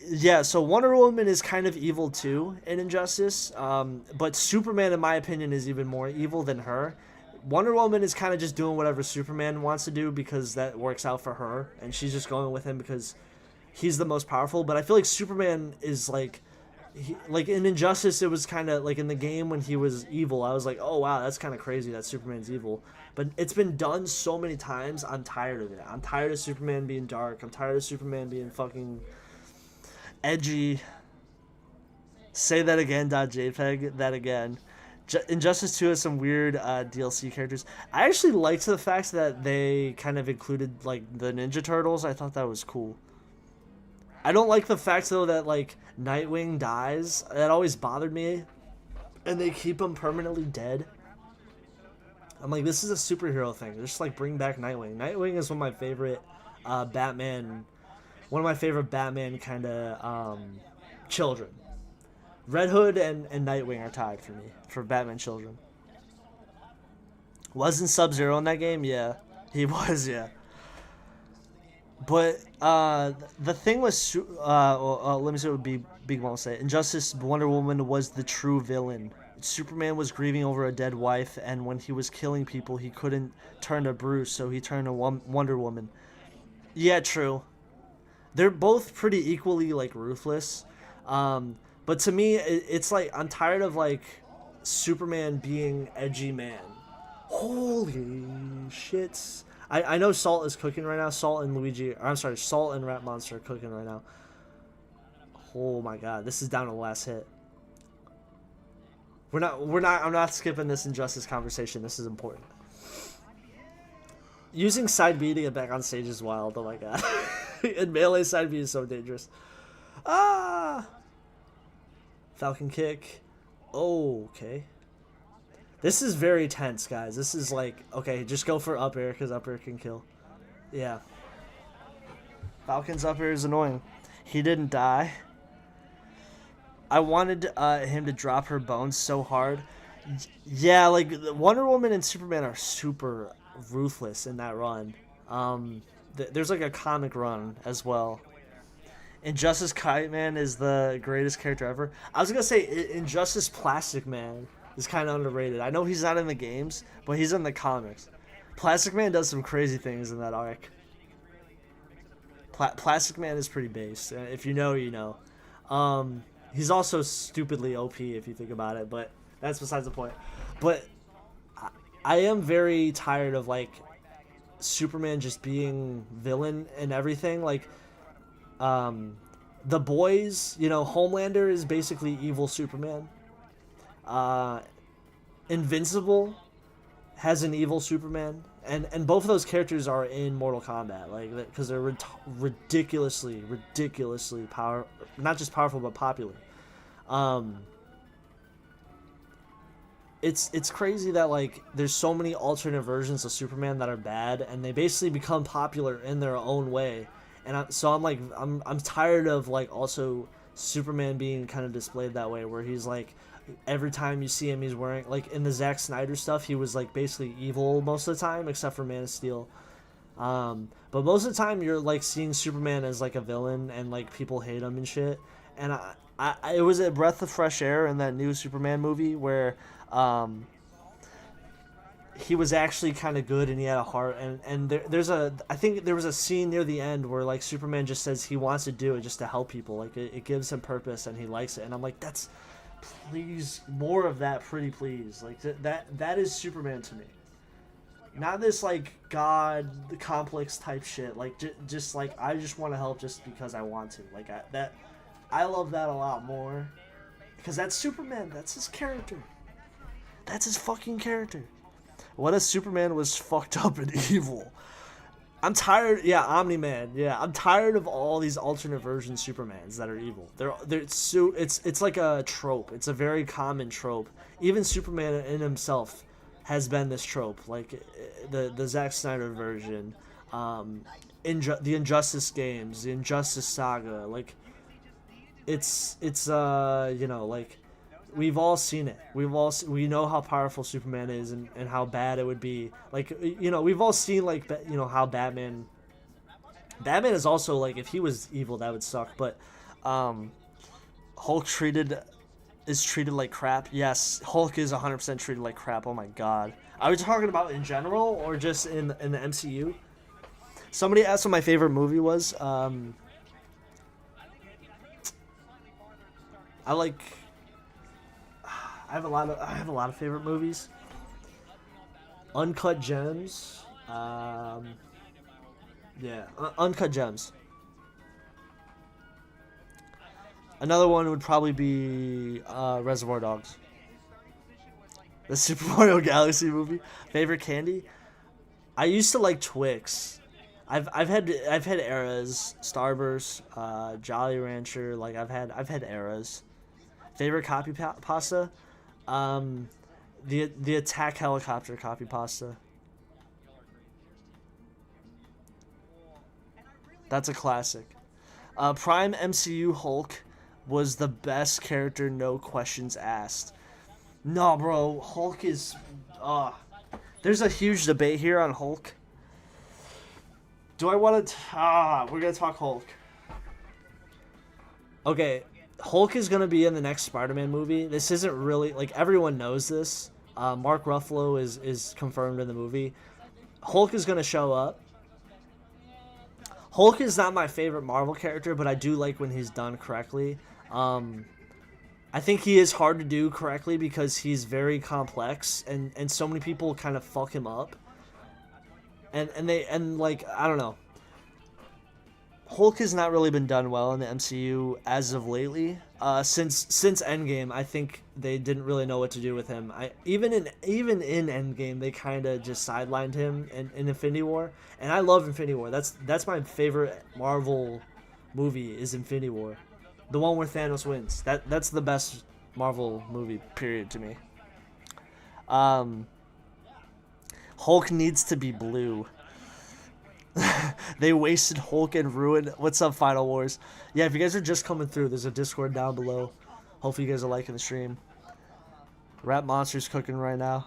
Yeah, so Wonder Woman is kind of evil too in Injustice, but Superman, in my opinion, is even more evil than her. Wonder Woman is kind of just doing whatever Superman wants to do because that works out for her, and she's just going with him because he's the most powerful. But I feel like Superman is like, like in Injustice, it was kind of like in the game when he was evil, I was like, oh wow, that's kind of crazy that Superman's evil. But it's been done so many times, I'm tired of it. I'm tired of Superman being dark. I'm tired of Superman being fucking edgy. Say that again, .jpg, that again. Injustice 2 has some weird DLC characters. I actually liked the fact that they kind of included like the Ninja Turtles. I thought that was cool. I don't like the fact though that like Nightwing dies. That always bothered me. And they keep him permanently dead. I'm like, this is a superhero thing. Just like bring back Nightwing. Nightwing is one of my favorite Batman kind of children. Red Hood and Nightwing are tied for me for Batman children. Wasn't Sub-Zero in that game? Yeah, he was. Yeah. But the thing was, let me see what Big Mom say. Injustice Wonder Woman was the true villain. Superman was grieving over a dead wife, and when he was killing people, he couldn't turn to Bruce, so he turned to Wonder Woman. Yeah, true. They're both pretty equally like ruthless. But to me, it's like I'm tired of like Superman being edgy man. Holy shit! I know Salt is cooking right now. Salt and Luigi. Or I'm sorry, Salt and Rat Monster are cooking right now. Oh my god, this is down to the last hit. I'm not skipping this Injustice conversation. This is important. Using side B to get back on stage is wild. Oh my god. And melee side B is so dangerous. Ah! Falcon kick. Oh, okay. This is very tense, guys. This is like, okay, just go for up air because up air can kill. Yeah. Falcon's up air is annoying. He didn't die. I wanted him to drop her bones so hard. Yeah, like Wonder Woman and Superman are super ruthless in that run. There's like a comic run as well. Injustice Kite Man is the greatest character ever. I was gonna say Injustice Plastic Man is kind of underrated. I know he's not in the games, but he's in the comics. Plastic Man does some crazy things in that arc. Plastic Man is pretty based. If you know, you know. He's also stupidly OP if you think about it, but that's besides the point. But I am very tired of like Superman just being villain and everything. Like, the boys, you know, Homelander is basically evil Superman. Invincible has an evil Superman, and both of those characters are in Mortal Kombat, like because they're ridiculously not just powerful but popular. It's crazy that like there's so many alternate versions of Superman that are bad, and they basically become popular in their own way. And I'm tired of like also Superman being kind of displayed that way, where he's like every time you see him he's wearing like in the Zack Snyder stuff he was like basically evil most of the time except for Man of Steel. But most of the time you're like seeing Superman as like a villain and like people hate him and shit. And it was a breath of fresh air in that new Superman movie where he was actually kind of good and he had a heart, and I think there was a scene near the end where like Superman just says he wants to do it just to help people, like it gives him purpose and he likes it, and I'm like, that's, please, more of that, pretty please. Like that is Superman to me, not this like god complex type shit, like just like I just want to help just because I want to, like I love that a lot more, because that's Superman, that's his character, that's his fucking character. What if Superman was fucked up and evil? I'm tired. Yeah, Omni-Man. Yeah, I'm tired of all these alternate version Supermans that are evil. It's like a trope. It's a very common trope. Even Superman in himself has been this trope. Like the Zack Snyder version, the Injustice games, the Injustice saga. Like it's you know, like we've all seen it. We know how powerful Superman is and how bad it would be. Like, you know, we've all seen like you know how Batman is also like, if he was evil that would suck. But Hulk is treated like crap. Yes, Hulk is 100% treated like crap. Oh my god. Are we talking about in general or just in the MCU? Somebody asked what my favorite movie was. I have a lot of favorite movies. Uncut Gems. Yeah, Uncut Gems. Another one would probably be Reservoir Dogs. The Super Mario Galaxy movie. Favorite candy? I used to like Twix. I've had eras. Starburst, Jolly Rancher. Like I've had eras. Favorite copy pasta? The Attack Helicopter copy pasta. That's a classic. Prime MCU Hulk was the best character, no questions asked. No, bro, Hulk is... there's a huge debate here on Hulk. Do I want to... we're going to talk Hulk. Okay, Hulk is going to be in the next Spider-Man movie. This isn't really... Like, everyone knows this. Mark Ruffalo is confirmed in the movie. Hulk is going to show up. Hulk is not my favorite Marvel character, but I do like when he's done correctly. I think he is hard to do correctly because he's very complex, and so many people kind of fuck him up. And like, I don't know. Hulk has not really been done well in the MCU as of lately. Since Endgame, I think they didn't really know what to do with him. Even in Endgame, they kind of just sidelined him in Infinity War, and I love Infinity War. That's my favorite Marvel movie is Infinity War, the one where Thanos wins. That's the best Marvel movie, period, to me. Hulk needs to be blue. They wasted Hulk and ruined. What's up, Final Wars? Yeah, if you guys are just coming through, there's a Discord down below. Hopefully you guys are liking the stream. Rap Monster's cooking right now.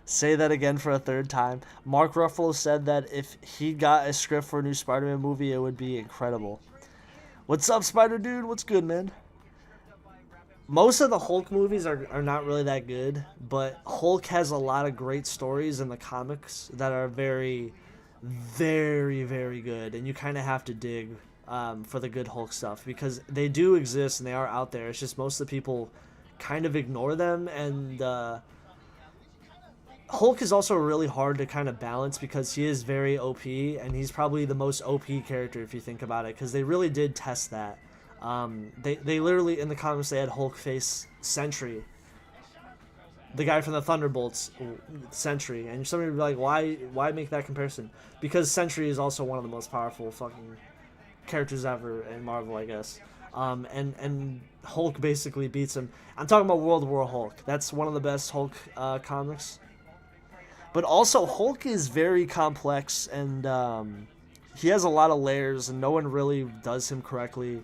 Say that again for a third time. Mark Ruffalo said that if he got a script for a new Spider-Man movie, it would be incredible. What's up, Spider Dude? What's good, man? Most of the Hulk movies are not really that good, but Hulk has a lot of great stories in the comics that are very, very, very good, and you kind of have to dig for the good Hulk stuff because they do exist and they are out there. It's just most of the people kind of ignore them, and Hulk is also really hard to kind of balance because he is very OP, and he's probably the most OP character if you think about it, because they really did test that. They literally, in the comics, they had Hulk face Sentry, the guy from the Thunderbolts, Sentry, and somebody would be like, why make that comparison? Because Sentry is also one of the most powerful fucking characters ever in Marvel, I guess. And Hulk basically beats him. I'm talking about World War Hulk. That's one of the best Hulk comics. But also, Hulk is very complex, and he has a lot of layers, and no one really does him correctly.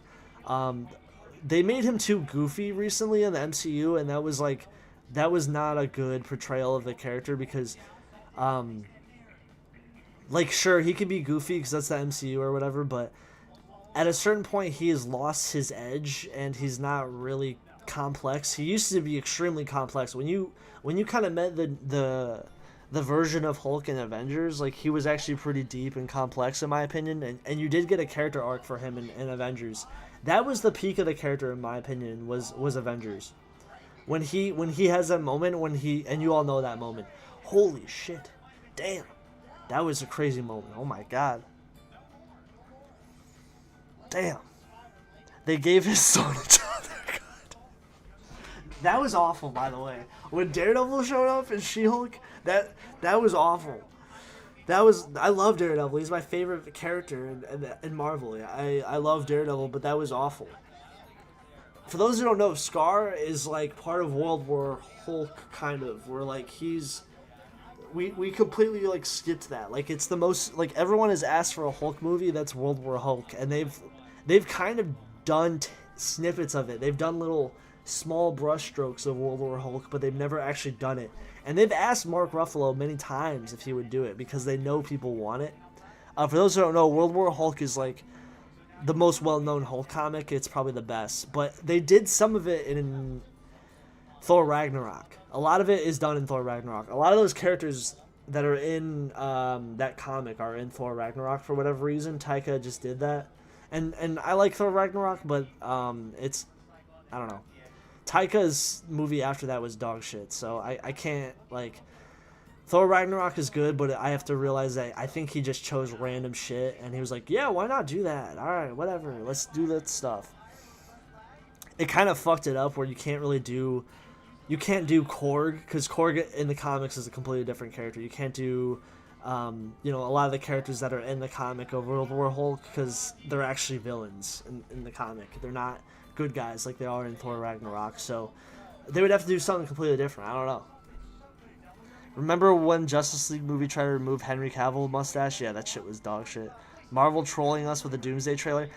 They made him too goofy recently in the MCU, and that was not a good portrayal of the character because, like, sure, he can be goofy because that's the MCU or whatever, but at a certain point, he has lost his edge, and he's not really complex. He used to be extremely complex. When you kind of met the version of Hulk in Avengers, like, he was actually pretty deep and complex in my opinion, and you did get a character arc for him in Avengers. That was the peak of the character in my opinion, was Avengers. When he has that moment, and you all know that moment. Holy shit. Damn. That was a crazy moment. Oh my god. Damn. They gave his son a child. That was awful, by the way. When Daredevil showed up in She-Hulk, that was awful. I love Daredevil. He's my favorite character in Marvel. I love Daredevil, but that was awful. For those who don't know, Scar is like part of World War Hulk, kind of, where like we completely like skipped that. Like, it's the most, like, everyone has asked for a Hulk movie that's World War Hulk, and they've kind of done snippets of it. They've done little small brushstrokes of World War Hulk, but they've never actually done it. And they've asked Mark Ruffalo many times if he would do it because they know people want it. For those who don't know, World War Hulk is like the most well-known Hulk comic. It's probably the best, but they did some of it in Thor Ragnarok. A lot of it is done in Thor Ragnarok. A lot of those characters that are in that comic are in Thor Ragnarok for whatever reason. Taika just did that, and I like Thor Ragnarok, but it's, I don't know. Taika's movie after that was dog shit, so I can't, like, Thor Ragnarok is good, but I have to realize that I think he just chose random shit, and he was like, yeah, why not do that? Alright, whatever, let's do that stuff. It kind of fucked it up where you can't do Korg, because Korg in the comics is a completely different character. You can't do, a lot of the characters that are in the comic of World War Hulk, because they're actually villains in the comic. They're not good guys like they are in Thor Ragnarok, so they would have to do something completely different. I don't know. Remember when Justice League movie tried to remove Henry Cavill mustache? Yeah, that shit was dog shit. Marvel trolling us with the Doomsday trailer.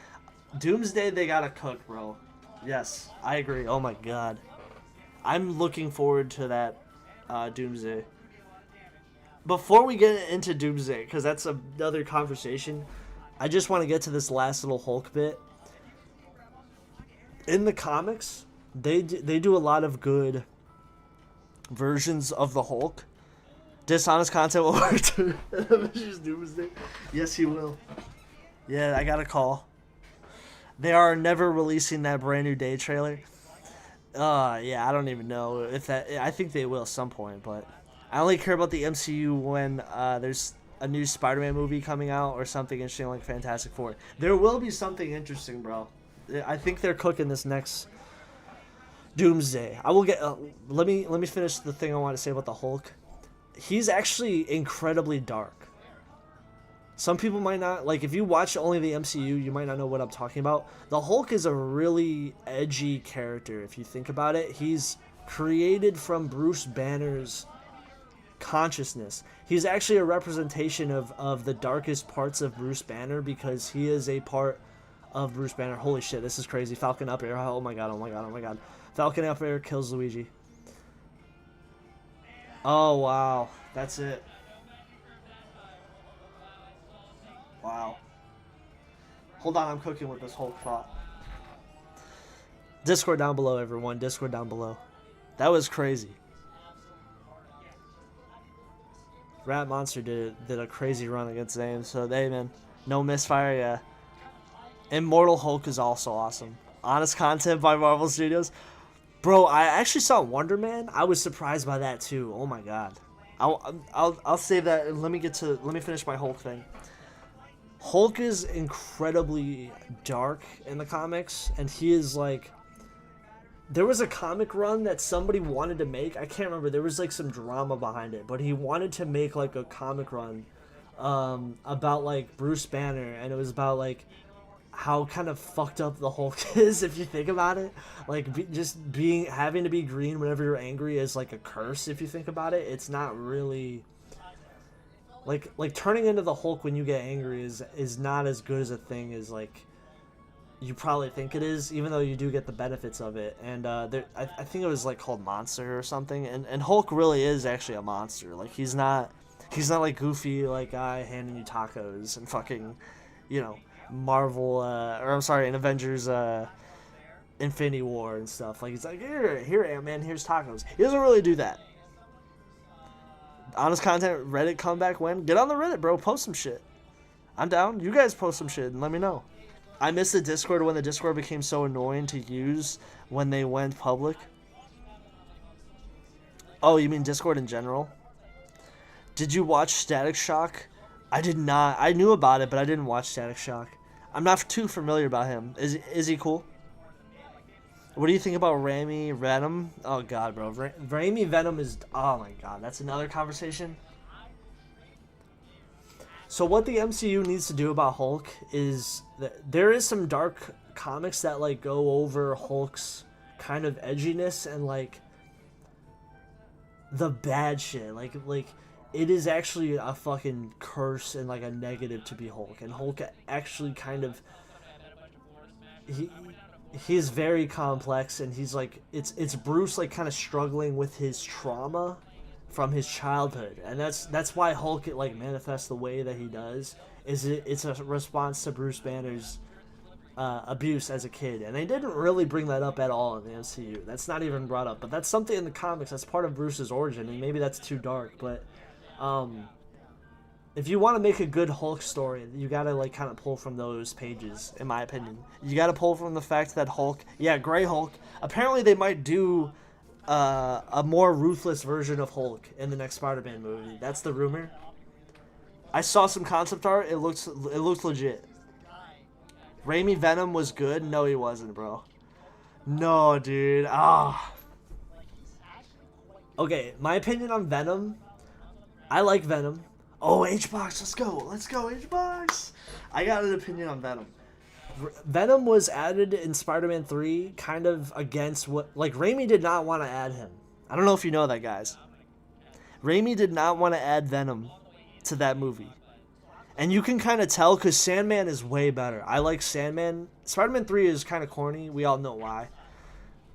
Doomsday, they gotta cook, bro. Yes, I agree. Oh my god. I'm looking forward to that Doomsday. Before we get into Doomsday, because that's another conversation, I just want to get to this last little Hulk bit. In the comics, they do a lot of good versions of the Hulk. Dishonest content will return. Doomsday. Yes, he will. Yeah, I got a call. They are never releasing that brand new Day trailer. Yeah, I don't even know if that. I think they will at some point, but I only care about the MCU when there's a new Spider-Man movie coming out or something interesting like Fantastic Four. There will be something interesting, bro. I think they're cooking this next Doomsday. I will get. Let me finish the thing I want to say about the Hulk. He's actually incredibly dark. Some people might not, like, if you watch only the MCU, you might not know what I'm talking about. The Hulk is a really edgy character, if you think about it. He's created from Bruce Banner's consciousness. He's actually a representation of the darkest parts of Bruce Banner because he is a part of Bruce Banner. Holy shit, this is crazy. Falcon up air. Oh my god, oh my god, oh my god. Falcon up air kills Luigi. Oh, wow. That's it. Wow. Hold on, I'm cooking with this Hulk thought. Discord down below, everyone. Discord down below. That was crazy. Rat Monster did a crazy run against Zane, so they, man. No misfire, yeah. Immortal Hulk is also awesome. Honest content by Marvel Studios. Bro, I actually saw Wonder Man. I was surprised by that too. Oh my god. I'll save that and let me finish my Hulk thing. Hulk is incredibly dark in the comics, and he is like, there was a comic run that somebody wanted to make. I can't remember. There was like some drama behind it, but he wanted to make like a comic run about like Bruce Banner, and it was about like how kind of fucked up the Hulk is if you think about it. Like having to be green whenever you're angry is like a curse if you think about it. It's not really like turning into the Hulk when you get angry is not as good as a thing as like you probably think it is, even though you do get the benefits of it. And I think it was like called Monster or something. And Hulk really is actually a monster. Like he's not like goofy like guy handing you tacos and fucking, you know, Marvel or I'm sorry, in Avengers Infinity War and stuff. Like he's like here Ant-Man, here's tacos. He doesn't really do that. Honest content Reddit comeback when? Get on the Reddit, bro. Post some shit. I'm down. You guys post some shit and let me know. I missed the Discord when the Discord became so annoying to use when they went public. Oh, you mean Discord in general? Did you watch Static Shock? I did not. I knew about it, but I didn't watch Static Shock. I'm not too familiar about him. Is he cool? What do you think about Raimi Venom? Oh god, bro. Raimi Venom is... Oh my god, that's another conversation. So what the MCU needs to do about Hulk is that there is some dark comics that like go over Hulk's kind of edginess and like the bad shit. Like it is actually a fucking curse and like a negative to be Hulk. And Hulk actually kind of he's very complex, and he's like it's Bruce like kind of struggling with his trauma from his childhood, and that's why Hulk like manifests the way that he does. It's a response to Bruce Banner's abuse as a kid, and they didn't really bring that up at all in the MCU. That's not even brought up, but that's something in the comics. That's part of Bruce's origin, and maybe that's too dark, but if you want to make a good Hulk story, you gotta like kind of pull from those pages, in my opinion. You gotta pull from the fact that Hulk, yeah, Gray Hulk. Apparently, they might do a more ruthless version of Hulk in the next Spider-Man movie. That's the rumor. I saw some concept art. It looks legit. Raimi Venom was good. No, he wasn't, bro. No, dude. Ah. Okay, my opinion on Venom. I like Venom. Oh, H-Box, let's go. Let's go, H-Box. I got an opinion on Venom. Venom was added in Spider-Man 3 kind of against what... Like, Raimi did not want to add him. I don't know if you know that, guys. Raimi did not want to add Venom to that movie. And you can kind of tell because Sandman is way better. I like Sandman. Spider-Man 3 is kind of corny. We all know why.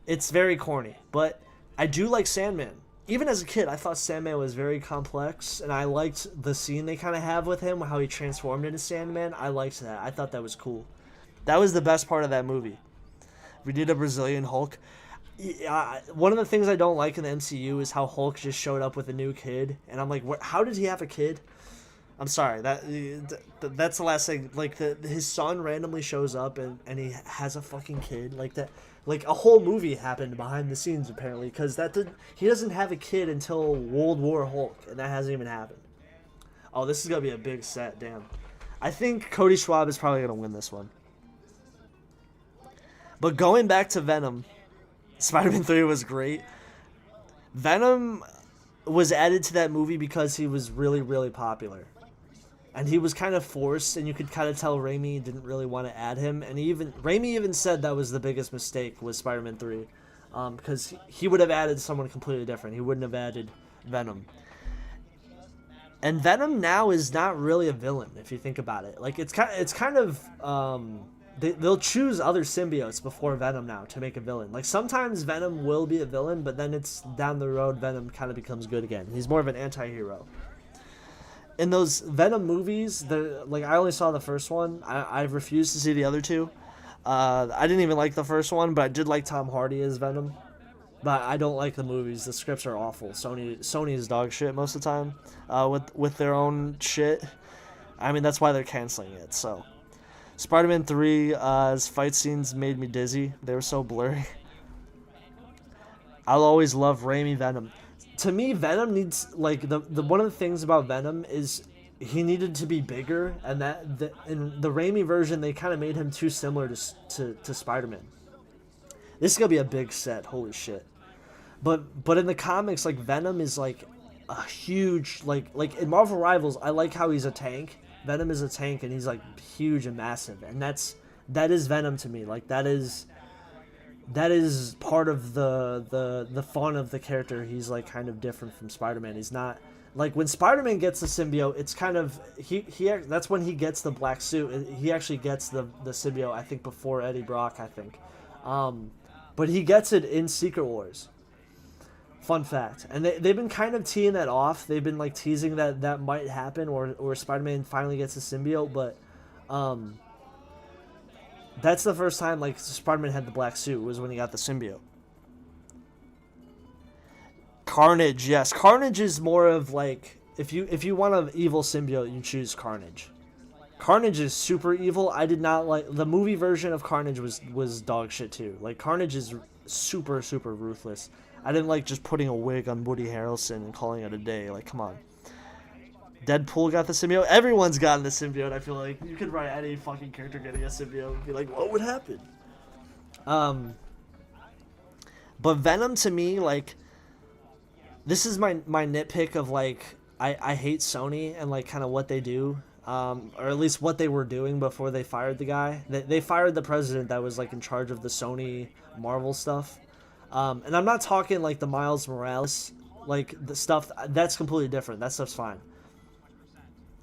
It's very corny. But I do like Sandman. Even as a kid, I thought Sandman was very complex, and I liked the scene they kind of have with him, how he transformed into Sandman. I liked that. I thought that was cool. That was the best part of that movie. We did a Brazilian Hulk. One of the things I don't like in the MCU is how Hulk just showed up with a new kid, and I'm like, how did he have a kid? I'm sorry. That's the last thing. Like his son randomly shows up and he has a fucking kid like that. Like a whole movie happened behind the scenes apparently because he doesn't have a kid until World War Hulk and that hasn't even happened. Oh, this is gonna be a big set. Damn. I think Cody Schwab is probably gonna win this one. But going back to Venom, Spider-Man 3 was great. Venom was added to that movie because he was really, really popular. And he was kind of forced, and you could kind of tell Raimi didn't really want to add him. And Raimi even said that was the biggest mistake with Spider-Man 3. Because he would have added someone completely different. He wouldn't have added Venom. And Venom now is not really a villain, if you think about it. Like, it's kind of they'll choose other symbiotes before Venom now to make a villain. Like, sometimes Venom will be a villain, but then it's down the road, Venom kind of becomes good again. He's more of an anti-hero. In those Venom movies, I only saw the first one. I refused to see the other two. I didn't even like the first one, but I did like Tom Hardy as Venom. But I don't like the movies. The scripts are awful. Sony is dog shit most of the time with their own shit. I mean, that's why they're canceling it. So, Spider-Man 3's fight scenes made me dizzy. They were so blurry. I'll always love Raimi Venom. To me, Venom needs, like, the one of the things about Venom is he needed to be bigger, and in the Raimi version, they kind of made him too similar to Spider-Man. This is gonna be a big set, holy shit. But in the comics, like, Venom is like a huge, like in Marvel Rivals, I like how he's a tank. Venom is a tank, and he's like huge and massive, and that is Venom to me. Like, that is part of the fun of the character. He's like kind of different from Spider-Man. He's not like when Spider-Man gets the symbiote, it's kind of he that's when he gets the black suit. He actually gets the symbiote, I think, before Eddie Brock, I think. But he gets it in Secret Wars. Fun fact. And they've been kind of teeing that off. They've been like teasing that might happen or Spider-Man finally gets a symbiote, but that's the first time like Spider-Man had the black suit was when he got the symbiote. Carnage, yes. Carnage is more of like if you want an evil symbiote, you choose Carnage. Carnage is super evil. I did not like the movie version of Carnage was dog shit too. Like, Carnage is super, super ruthless. I didn't like just putting a wig on Woody Harrelson and calling it a day. Like, come on. Deadpool got the symbiote. Everyone's gotten the symbiote. I feel like you could write any fucking character getting a symbiote and be like, what would happen? But Venom to me, like, this is my nitpick of like I hate Sony and like kind of what they do. Or at least what they were doing before they fired the guy. They fired the president that was like in charge of the Sony Marvel stuff. And I'm not talking like the Miles Morales, like the stuff that's completely different. That stuff's fine.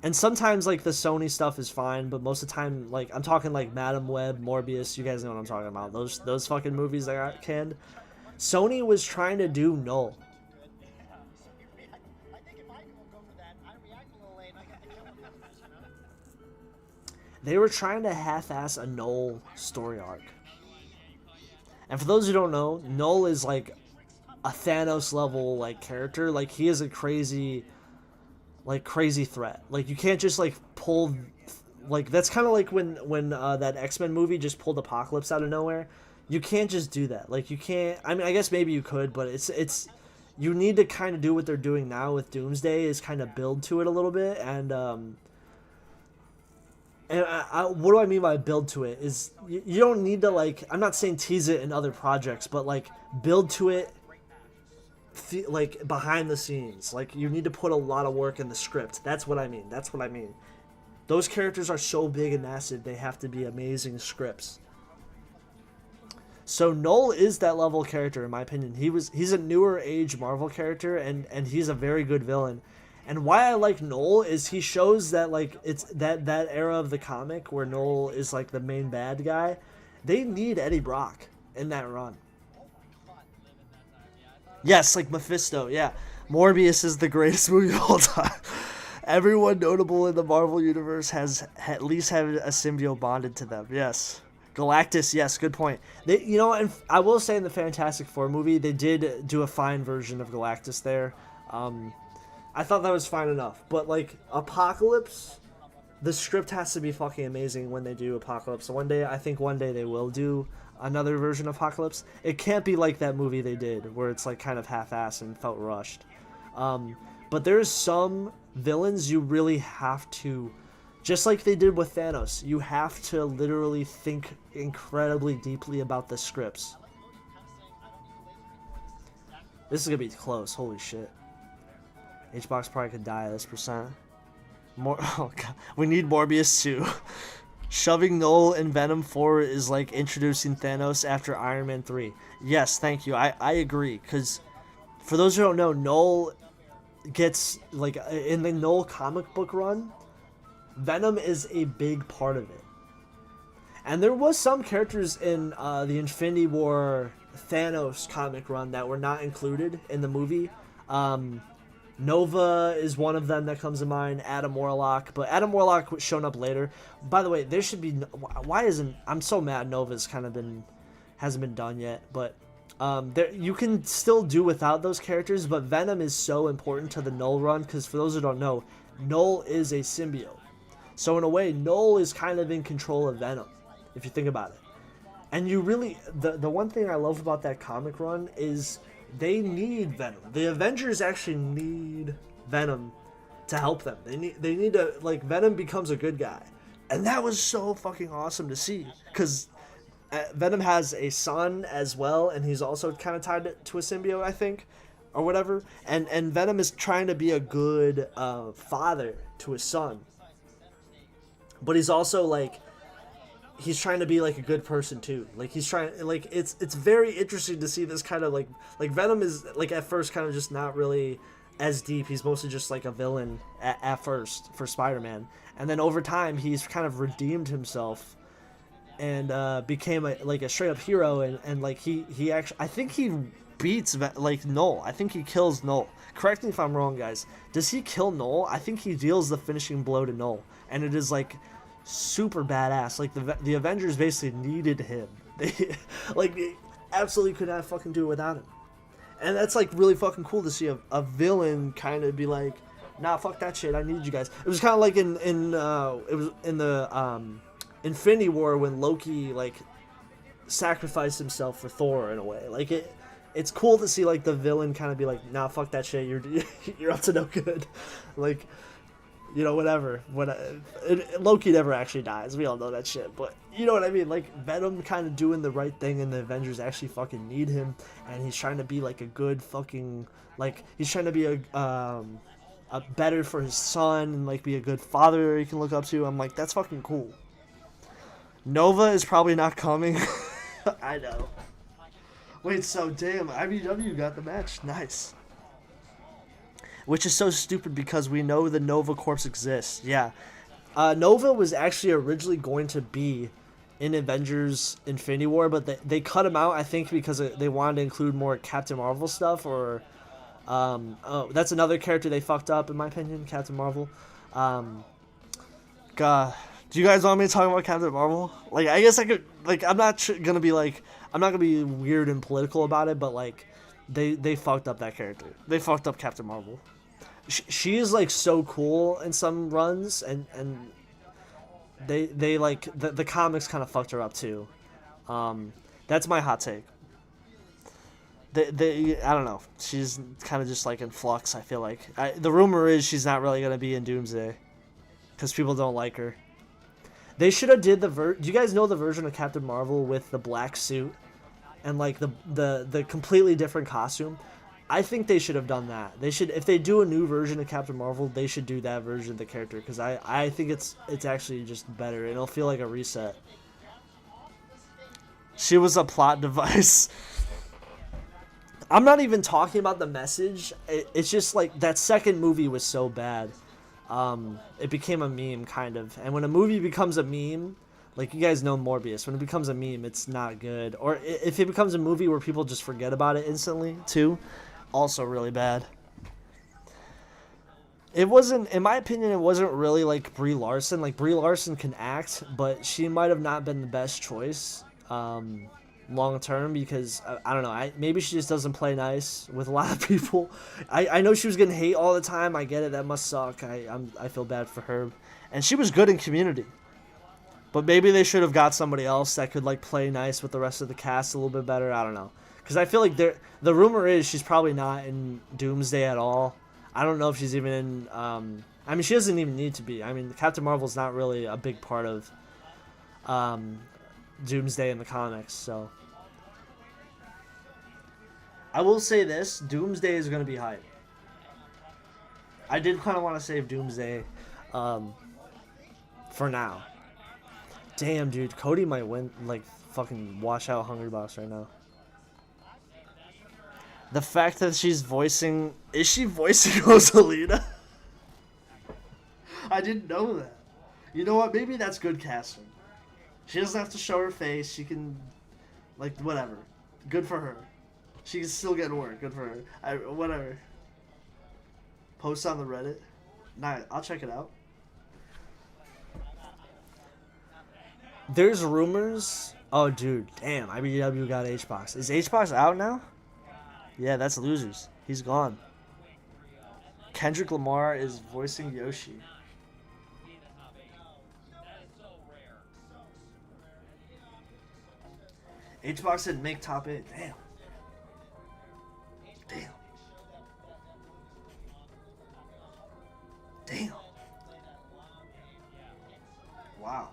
And sometimes like the Sony stuff is fine, but most of the time, like I'm talking like Madam Web, Morbius. You guys know what I'm talking about. Those fucking movies that got canned. Sony was trying to do Null. They were trying to half-ass a Null story arc. And for those who don't know, Null is like a Thanos level like character. Like, he is a crazy threat. Like, you can't just like pull, like, that's kind of like when that X-Men movie just pulled Apocalypse out of nowhere. You can't just do that. Like, you can't. I mean, I guess maybe you could, but it's you need to kind of do what they're doing now with Doomsday, is kind of build to it a little bit. And what do I mean by build to it? Is you don't need to, like, I'm not saying tease it in other projects, but like build to it like behind the scenes. Like, you need to put a lot of work in the script. That's what I mean. Those characters are so big and massive, they have to be amazing scripts. So Null is that level character, in my opinion. He's a newer age Marvel character, and he's a very good villain. And why I like Null is he shows that, like, it's that era of the comic where Null is like the main bad guy. They need Eddie Brock in that run. Yes, like Mephisto, yeah. Morbius is the greatest movie of all time. Everyone notable in the Marvel Universe has at least had a symbiote bonded to them, yes. Galactus, yes, good point. They, and I will say in the Fantastic Four movie, they did do a fine version of Galactus there. I I thought that was fine enough. But like Apocalypse, the script has to be fucking amazing when they do Apocalypse. So I think one day they will do another version of Apocalypse. It can't be like that movie they did where it's like kind of half-assed and felt rushed. But there's some villains you really have to, just like they did with Thanos, you have to literally think incredibly deeply about the scripts. This is gonna be close. Holy shit. Hbox probably could die at this percent. Oh god, we need Morbius too. Shoving Null and Venom forward is like introducing Thanos after Iron Man 3. Yes, thank you. I agree, because for those who don't know, Null gets, like, in the Null comic book run, Venom is a big part of it. And there was some characters in the Infinity War Thanos comic run that were not included in the movie. Nova is one of them that comes to mind. Adam Warlock, but Adam Warlock was shown up later. By the way, there should be. Why isn't? I'm so mad. Nova's kind of hasn't been done yet. But you can still do without those characters. But Venom is so important to the Null run, because for those who don't know, Null is a symbiote. So in a way, Null is kind of in control of Venom, if you think about it. And you really, the one thing I love about that comic run is they need Venom. The Avengers actually need Venom to help them. They need to, like, Venom becomes a good guy. And that was so fucking awesome to see, because Venom has a son as well, and he's also kind of tied to a symbiote, I think, or whatever. And Venom is trying to be a good father to his son. But he's also, like, he's trying to be, like, a good person too. Like, he's trying, like, it's very interesting to see this kind of, like Venom is, like, at first kind of just not really as deep. He's mostly just like a villain at first for Spider-Man, and then over time he's kind of redeemed himself and became a straight up hero, and like he actually, I think he beats like Null. I think he kills Null. Correct me if I'm wrong, guys. Does he kill Null? I think he deals the finishing blow to Null, and it is like super badass. Like the Avengers basically needed him. They absolutely could not fucking do it without him. And that's like really fucking cool to see a villain kind of be like, nah, fuck that shit, I need you guys. It was kind of like it was in the Infinity War when Loki like sacrificed himself for Thor in a way. Like it's cool to see like the villain kind of be like, nah, fuck that shit, you're up to no good. Like, you know, whatever. Loki never actually dies. We all know that shit. But you know what I mean? Like, Venom kind of doing the right thing, and the Avengers actually fucking need him. And he's trying to be like a good fucking, like, he's trying to be a better for his son, and like be a good father he can look up to. I'm like, that's fucking cool. Nova is probably not coming. I know. Wait, so damn, IBW got the match. Nice. Which is so stupid because we know the Nova Corps exists. Yeah. Nova was actually originally going to be in Avengers Infinity War, but they cut him out, I think, because they wanted to include more Captain Marvel stuff, or that's another character they fucked up, in my opinion, Captain Marvel. God, do you guys want me to talk about Captain Marvel? Like, I guess I could, like, I'm not gonna be weird and political about it, but like, they fucked up that character. They fucked up Captain Marvel. She is like so cool in some runs, and they like the comics kind of fucked her up too. That's my hot take. I don't know. She's kind of just like in flux. I feel like the rumor is she's not really gonna be in Doomsday because people don't like her. They should have did do you guys know the version of Captain Marvel with the black suit and like the completely different costume? I think they should have done that. They should, if they do a new version of Captain Marvel, they should do that version of the character, because I think it's actually just better. It'll feel like a reset. She was a plot device. I'm not even talking about the message. It's just like that second movie was so bad. It became a meme, kind of. And when a movie becomes a meme, like you guys know Morbius, when it becomes a meme, it's not good. Or if it becomes a movie where people just forget about it instantly, too, also really bad. It wasn't, in my opinion, it wasn't really like Brie Larson. Like, Brie Larson can act, but she might have not been the best choice. long term because I don't know. Maybe she just doesn't play nice with a lot of people. I know she was getting hate all the time. I get it. That must suck. I feel bad for her, and she was good in Community. But maybe they should have got somebody else that could like play nice with the rest of the cast a little bit better. I don't know, because I feel like the rumor is she's probably not in Doomsday at all. I don't know if she's even in. I mean, she doesn't even need to be. I mean, Captain Marvel's not really a big part of Doomsday in the comics, so. I will say this: Doomsday is going to be hype. I did kind of want to save Doomsday for now. Damn, dude, Cody might win, like, fucking wash out Hungry Box right now. The fact that she's voicing... Is she voicing Rosalina? I didn't know that. You know what? Maybe that's good casting. She doesn't have to show her face. She can... Like, whatever. Good for her. She can still get work. Good for her. Whatever. Post on the Reddit. Nah, I'll check it out. There's rumors. Oh, dude. Damn. IBW got HBox. Is HBox out now? Yeah, that's losers. He's gone. Kendrick Lamar is voicing Yoshi. HBox didn't make top 8. Damn. Damn. Damn. Wow.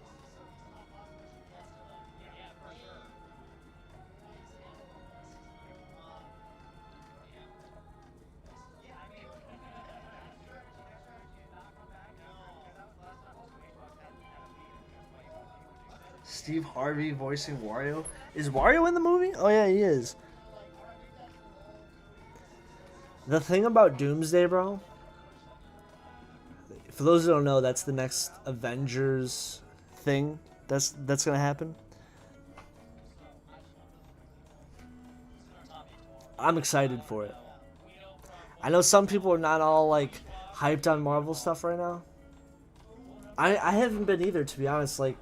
Steve Harvey voicing Wario. Is Wario in the movie? Oh yeah, he is. The thing about Doomsday, bro. For those who don't know, that's the next Avengers thing that's gonna happen. I'm excited for it. I know some people are not all like hyped on Marvel stuff right now. I haven't been either, to be honest. Like,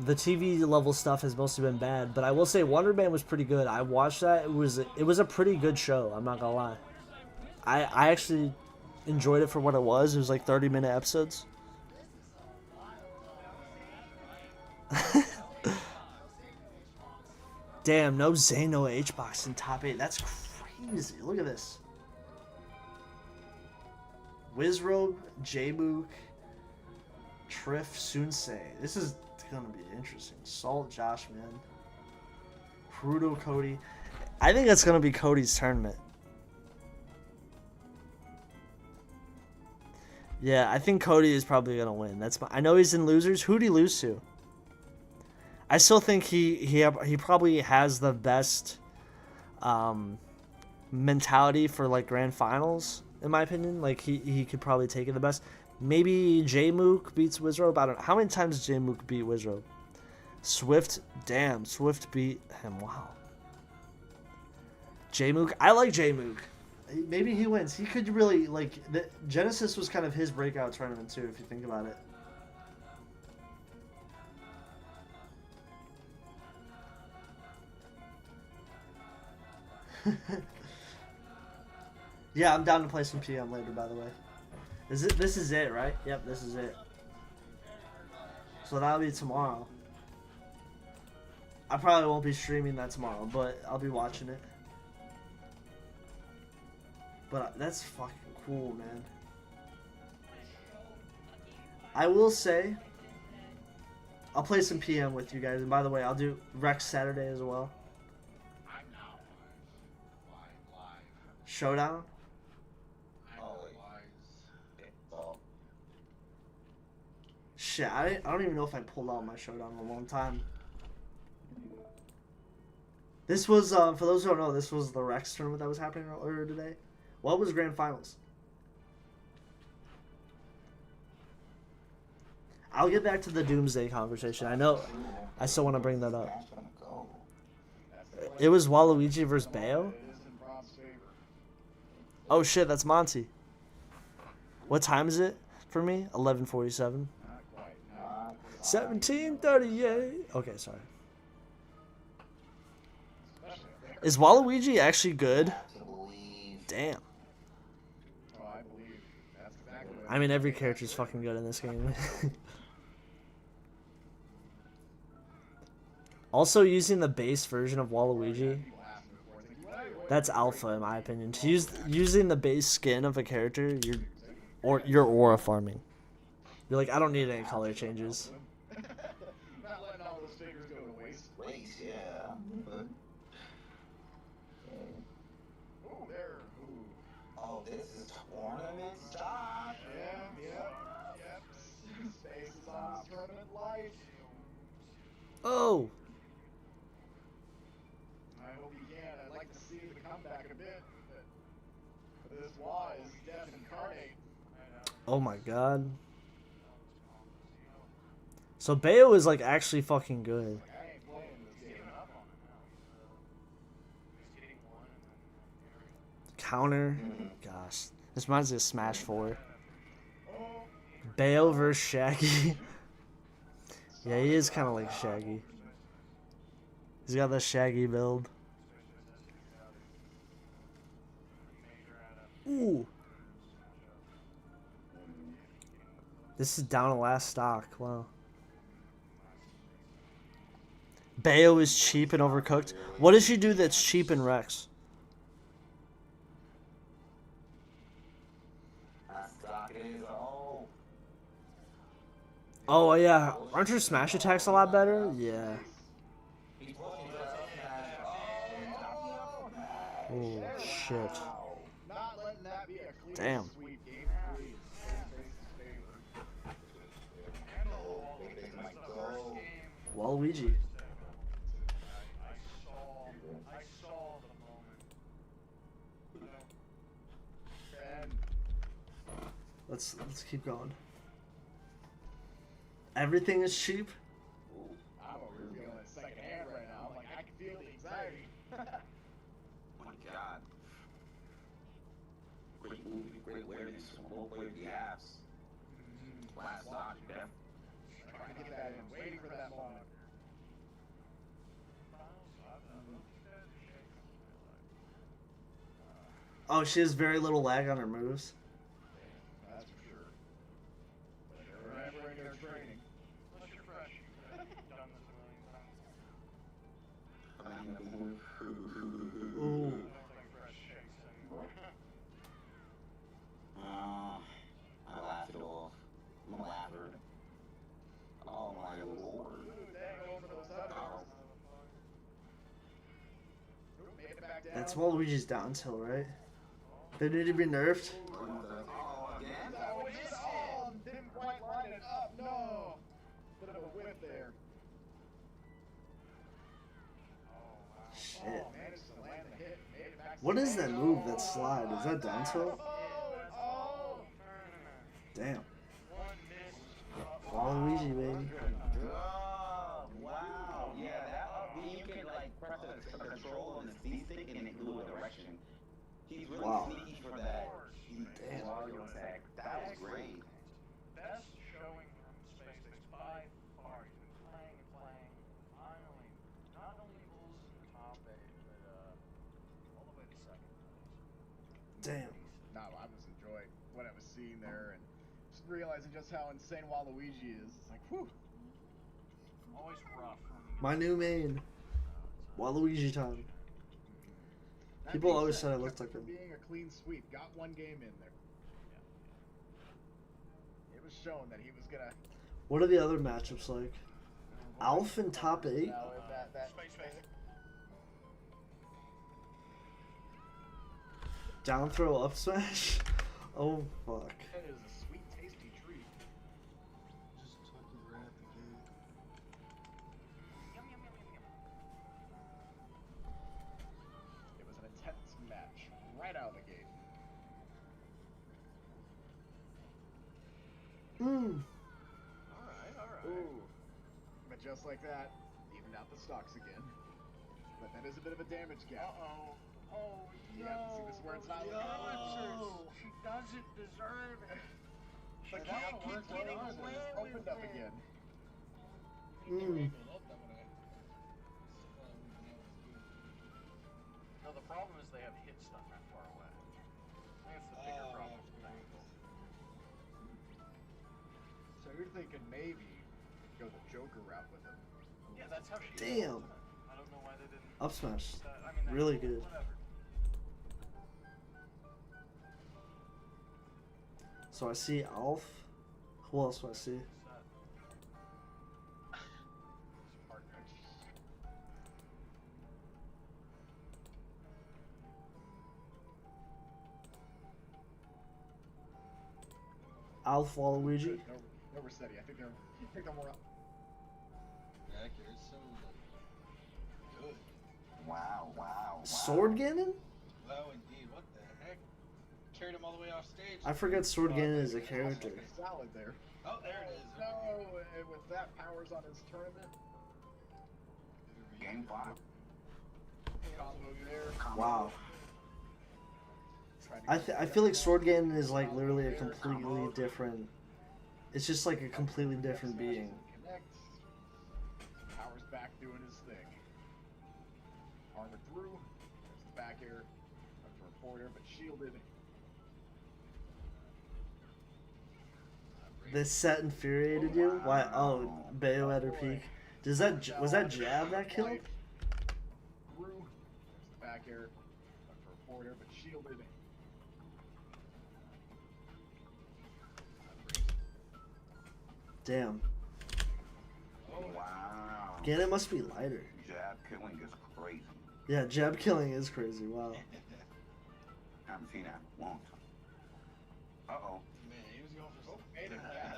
the TV level stuff has mostly been bad, but I will say Wonder Man was pretty good. I watched that. It was a pretty good show. I'm not gonna lie. I actually enjoyed it for what it was. It was like 30-minute episodes. Damn, no Zeno HBox in top 8. That's crazy. Look at this. Wizrobe, J-Mook, Triff, Sunsei. This is gonna be interesting. Salt, Josh, man. Prudo, Cody. I think that's gonna be Cody's tournament. Yeah, I think Cody is probably gonna win. I know he's in losers. Who'd he lose to? I still think he probably has the best mentality for like grand finals, in my opinion. Like he could probably take it the best. Maybe J-Mook beats Wizrobe. I don't know. How many times does J-Mook beat Wizrobe? Swift, damn, Swift beat him. Wow. J-Mook, I like J-Mook. Maybe he wins. He could really, like, Genesis was kind of his breakout tournament too, if you think about it. Yeah, I'm down to play some PM later, by the way. This is it, right? Yep, this is it. So that'll be tomorrow. I probably won't be streaming that tomorrow, but I'll be watching it. But that's fucking cool, man. I will say, I'll play some PM with you guys. And by the way, I'll do Rex Saturday as well. Showdown? Shit, I don't even know if I pulled out my Showdown in a long time. This was, for those who don't know, this was the Rex tournament that was happening earlier today. What was Grand Finals? I'll get back to the Doomsday conversation. I know I still want to bring that up. It was Waluigi versus Bayo? Oh shit, that's Monty. What time is it for me? 11:47. 17:38. Okay, sorry. Is Waluigi actually good? To believe. Damn. Oh, I believe. That's exactly what I mean, every character's fucking good in this game. Also, using the base version of Waluigi, that's alpha in my opinion. To using the base skin of a character, you're aura farming. You're like, I don't need any color changes. Not letting all those figures go to waste. Waste, yeah. Ooh, there. Ooh. Oh, this is tournament stock. Yep. Space is on this tournament life. Oh, I hope you can. I'd like to see the comeback a bit. But this law is death incarnate. oh my god. So Bayo is like actually fucking good. I ain't playing this game. Counter. Gosh, this reminds me of Smash 4. Bayo versus Shaggy. Yeah, he is kind of like Shaggy. He's got the Shaggy build. Ooh. This is down to last stock. Wow. Bayo is cheap and overcooked. What does she do that's cheap in Rex? Oh yeah, aren't her smash attacks a lot better? Yeah. Oh shit. Damn. Waluigi. Let's keep going. Everything is cheap. I'm over here feeling it secondhand right now. I'm like, I can feel the anxiety. Oh my god. Great movie, great awareness, both way the apps. Last stock, yeah. Trying to get that in, waiting for that moment. Oh, she has very little lag on her moves. That's for sure. But they're remembering their training. Unless you're fresh. Done this a million times. Ooh. I laughed it off. I'm a laugher. Oh my lord. That's Waluigi's down tilt, right? They need to be nerfed. Oh, again? Oh, didn't quite line it up. No. Bit of a whiff there. Shit. Managed to land the hit. Made it back. What is that move, that slide? Is that down tilt? Damn. Waluigi, baby. Oh, wow. Yeah, that up B, you can like press the control on the C stick and it blew a direction. He's really sneaky for that. Damn. Mario attack. That was great. Best showing from SpaceX by far. He's been playing and playing. Finally, not only pulls in the top 8, but all the way to second. Damn. No, I was enjoying what I was seeing there and just realizing just how insane Waluigi is. It's like, whew. Always rough. My new main. Waluigi time. That People being always said, said I looked kept like it him. from being a clean sweep, got one game in there. It was shown that he was gonna. What are the other matchups like? Alf in top 8? Down throw up smash? Oh fuck. That is a sweet, tasty treat. Just took you right at the gate. Yum, yum, yum, yum, yum. It was an intense match right out of the gate. Mmm. Alright. Ooh. But just like that, evened out the stocks again. But that is a bit of a damage gap. Uh-oh. Oh, You no. have to see this where it's not looking No. She doesn't deserve it. But That can't keep worked getting out. away It's with opened up it. again. No, the problem is they have hit stun that far away. I think it's the bigger problem with Bangle. So you're thinking maybe go the Joker route with him. Yeah, that's how she Damn. does it. I don't know why they didn't. Up smash. I mean, that's Really cool, good. Whatever. So I see Alf. Who else do I see? Alf Waluigi. No Rossetti. I think they're more up. Accurate, so good. Wow. Sword Ganon? Wow, indeed. What the heck? Carried him all the way off stage. I forget Sword Ganon is a character. Salad there. Oh, there it is. No, and with that powers on his tournament. Game 5. Combo there. Wow. Trying to I feel like Sword Ganon is like literally a completely different. It's just like a completely different being. Connects. Powers back doing his thing. Armor through. There's the back air. Up to reporter, but shielded. This set infuriated you? Why? Oh, Bayo at her peak. Was that jab that killed? Through. There's the back air. Up to reporter, but shielded. Damn. Wow. Ganon must be lighter. Jab killing is crazy. Yeah, jab killing is crazy. Wow. Haven't seen that in a long time. Uh-oh. Man, he was going for something. Made it back.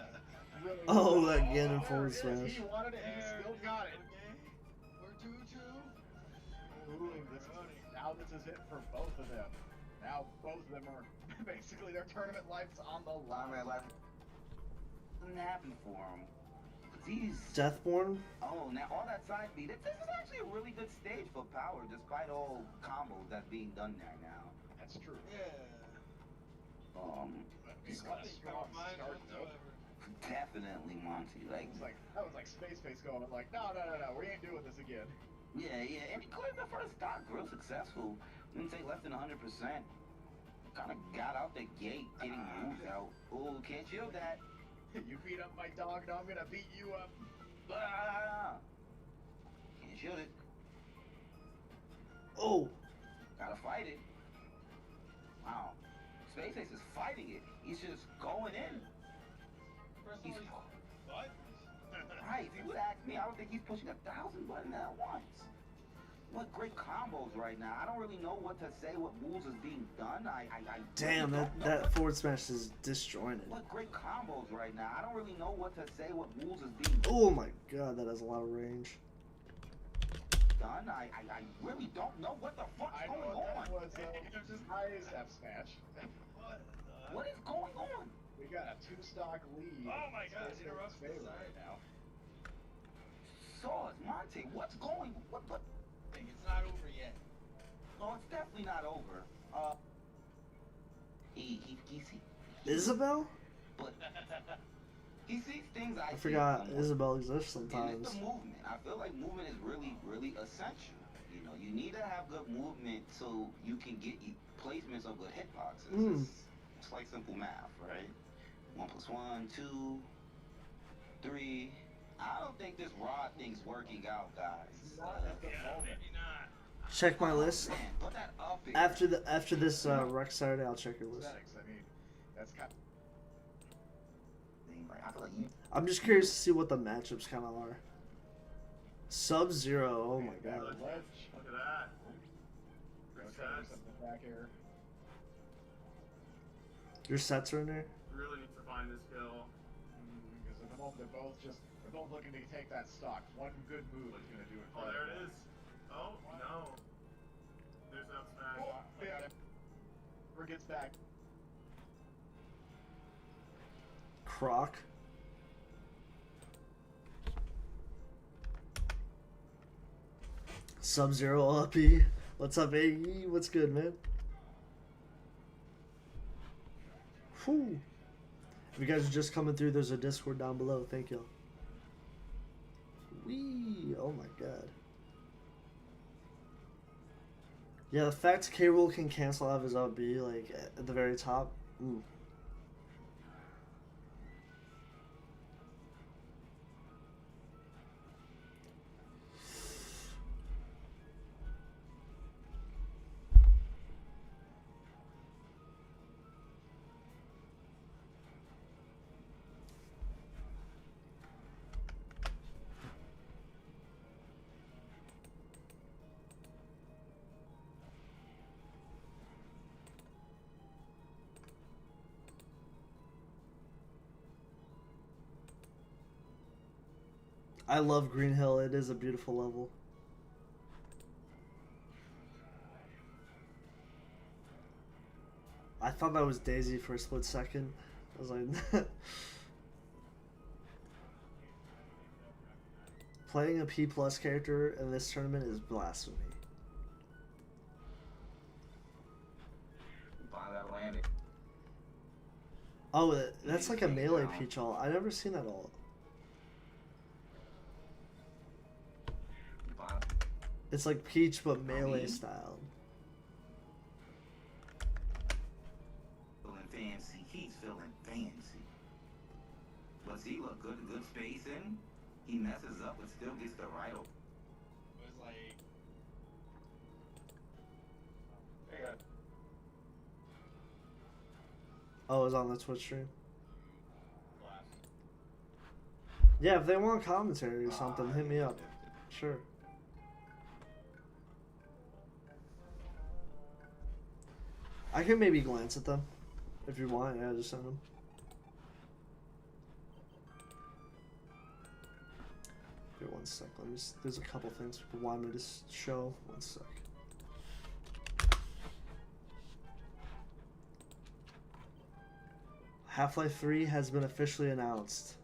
Really Oh, well. that Ganon There forward it is. smash. He wanted it, and he still got it. Okay. We're 2-2. Ooh, now this is it for both of them. Now both of them are basically their tournament life's on the line. Doesn't happen for him. He's Deathborn? now all that side beat. This is actually a really good stage for power, despite all combos that's being done there now. That's true. Yeah. He's got a strong start though. Definitely Monty. Like, That was like Space Face going like, no, we ain't doing this again. yeah, and he cleared the first stock real successful. Didn't take less than 100%. Kind of got out the gate, getting moves out. Oh, can't shield that. You beat up my dog, now I'm gonna beat you up. Ah! Can't shield it. Oh. Gotta fight it. Wow. Space Ace is fighting it. He's just going in. He's What? right. If you would ask me, I don't think he's pushing 1,000 buttons at once. What great combos right now. I don't really know what to say, what moves is being done. I Damn, really don't know that what- forward smash is disjointed. What great combos right now. I don't really know what to say, what moves is being Oh my god, that has a lot of range. done. I really don't know what the fuck's I know going what on. that was just highest F smash. What is going on? We got a 2-stock lead. Oh my god, Space Face's interrupt favor design. right now. Swords, Monte, what's going? What? I think it's not over yet. No, it's definitely not over. He Isabel? but he sees things I I see forgot somewhat. Isabel exists And sometimes. it's the movement. I feel like movement is really, really essential. You know, you need to have good movement so you can get placements of good hitboxes. Mm. It's like simple math, right? 1 + 1, 2, 3. I don't think this rod thing's working out, guys. Not at the moment. Maybe not. Check my list. Man, put that up here. After this Rec Saturday, I'll check your list. Aesthetics, I mean, that's kind of... I feel like you. I'm just curious to see what the matchups kind of are. Sub-Zero, oh my Back god. ledge. Look at that. Gonna try to do something back air. Your sets are in there? Really need to find this kill. Because at the moment they're both looking to take that stock. One good move is gonna do it. Oh, there it is. Oh, no. There's that smash. Oh, yeah. Or gets back. Croc. Sub-Zero LP. What's up, AE? What's good, man? Whew. If you guys are just coming through, there's a Discord down below. Thank you. Wee. Oh my god. Yeah, the fact K. Rool can cancel out of his up B, like, at the very top. Ooh. I love Green Hill. It is a beautiful level. I thought that was Daisy for a split second. I was like, playing a P plus character in this tournament is blasphemy. Find that landing. Oh, that's like a melee Peach all. I never seen that all. It's like Peach but melee style. Feeling fancy. He's feeling fancy. But see, look, good space in. He messes up but still gets the right. It was like, Oh, it was on the Twitch stream. Yeah, if they want commentary or something, hit me up. Sure. I can maybe glance at them. If you want, yeah, just send them. Here, one sec. Let me. There's a couple things people want me to show. One sec. Half-Life 3 has been officially announced.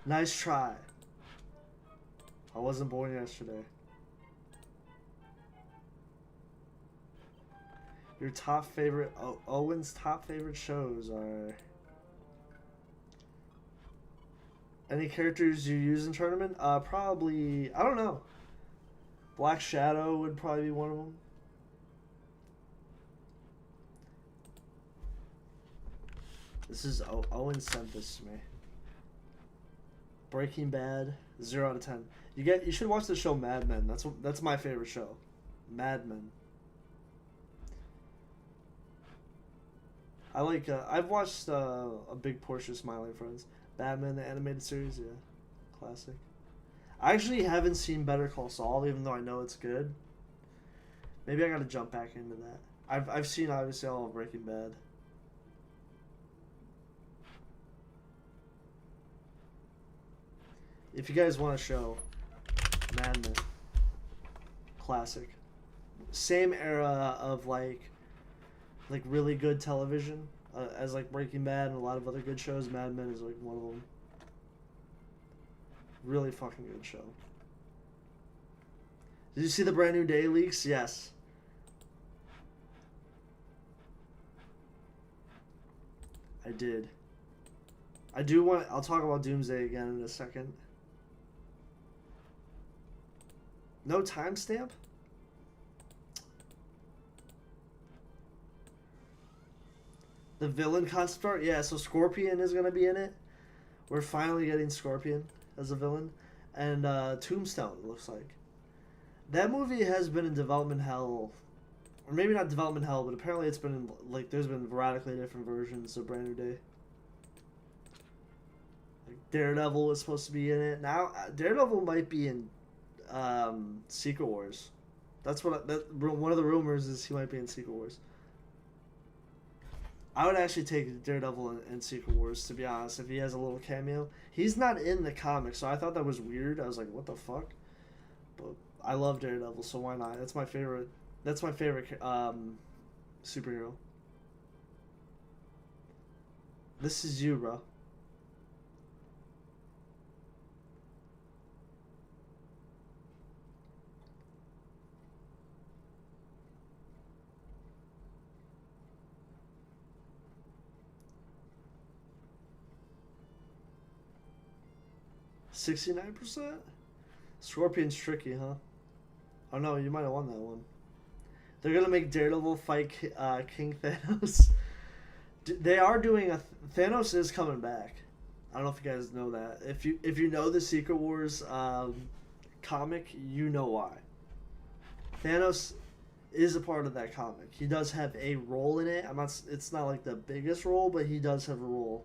Nice try. I wasn't born yesterday. Your top favorite, Owen's top favorite shows are... Any characters you use in tournament? Probably, I don't know. Black Shadow would probably be one of them. This is, Owen sent this to me. Breaking Bad, 0 out of 10. You should watch the show Mad Men. That's my favorite show. Mad Men. I like, I've watched a big portion of Smiling Friends. Batman, the animated series, yeah. Classic. I actually haven't seen Better Call Saul, even though I know it's good. Maybe I gotta jump back into that. I've seen, obviously, all of Breaking Bad. If you guys want a show, Mad Men. Classic. Same era of, like really good television. As like Breaking Bad and a lot of other good shows, Mad Men is like one of them. Really fucking good show. Did you see the brand new day leaks? Yes. I did. I'll talk about Doomsday again in a second. No timestamp? The villain concept art? Yeah, so Scorpion is going to be in it. We're finally getting Scorpion as a villain. And Tombstone, it looks like. That movie has been in development hell. Or maybe not development hell, but apparently it's been in, like, there's been radically different versions of Brand New Day. Like, Daredevil is supposed to be in it. Now, Daredevil might be in Secret Wars. That's one of the rumors is he might be in Secret Wars. I would actually take Daredevil in Secret Wars, to be honest, if he has a little cameo. He's not in the comics, so I thought that was weird. I was like, what the fuck? But I love Daredevil, so why not? That's my favorite superhero. This is you, bro. 69%? Scorpion's tricky, huh? Oh no, you might have won that one. They're gonna make Daredevil fight King Thanos. They are doing Thanos is coming back. I don't know if you guys know that. If you know the Secret Wars comic, you know why. Thanos is a part of that comic. He does have a role in it. It's not like the biggest role, but he does have a role.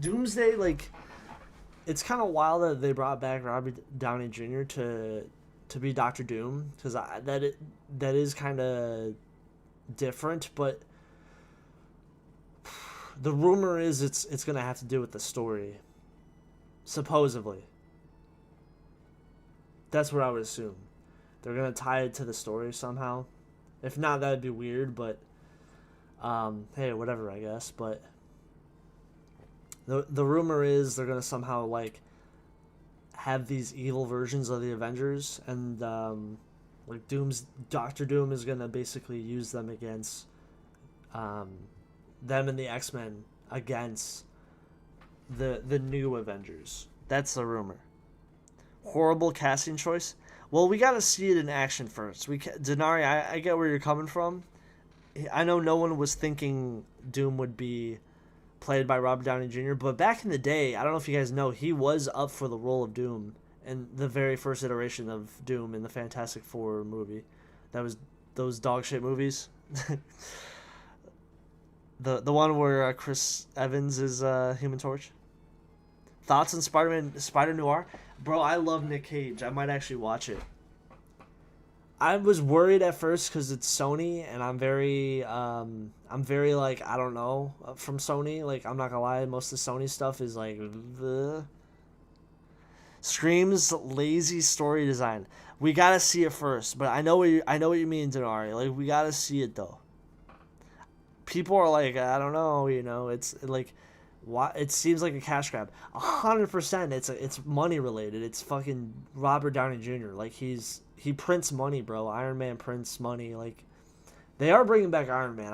Doomsday, like, it's kind of wild that they brought back Robert Downey Jr. to be Doctor Doom, because that is kind of different, but the rumor is it's gonna have to do with the story, supposedly. That's what I would assume. They're gonna tie it to the story somehow. If not, that'd be weird, but hey, whatever, I guess. But the rumor is they're gonna somehow like have these evil versions of the Avengers, and like Doctor Doom is gonna basically use them against them and the X-Men against the new Avengers. That's the rumor. Horrible casting choice. Well, we gotta see it in action first. Denari, I get where you're coming from. I know no one was thinking Doom would be played by Robert Downey Jr., but back in the day, I don't know if you guys know, he was up for the role of Doom in the very first iteration of Doom in the Fantastic Four movie. That was those dog shit movies. The one where Chris Evans is Human Torch. Thoughts on Spider Noir? Bro, I love Nick Cage. I might actually watch it. I was worried at first because it's Sony, and I'm very like, I don't know, from Sony. Like, I'm not gonna lie, most of the Sony stuff is like, screams lazy story design. We gotta see it first, but I know what you mean, Denari. Like, we gotta see it though. People are like, I don't know, it's like, why? It seems like a cash grab. 100%. It's money related. It's fucking Robert Downey Jr. Like, he prints money, bro. Iron Man prints money. Like, they are bringing back Iron Man.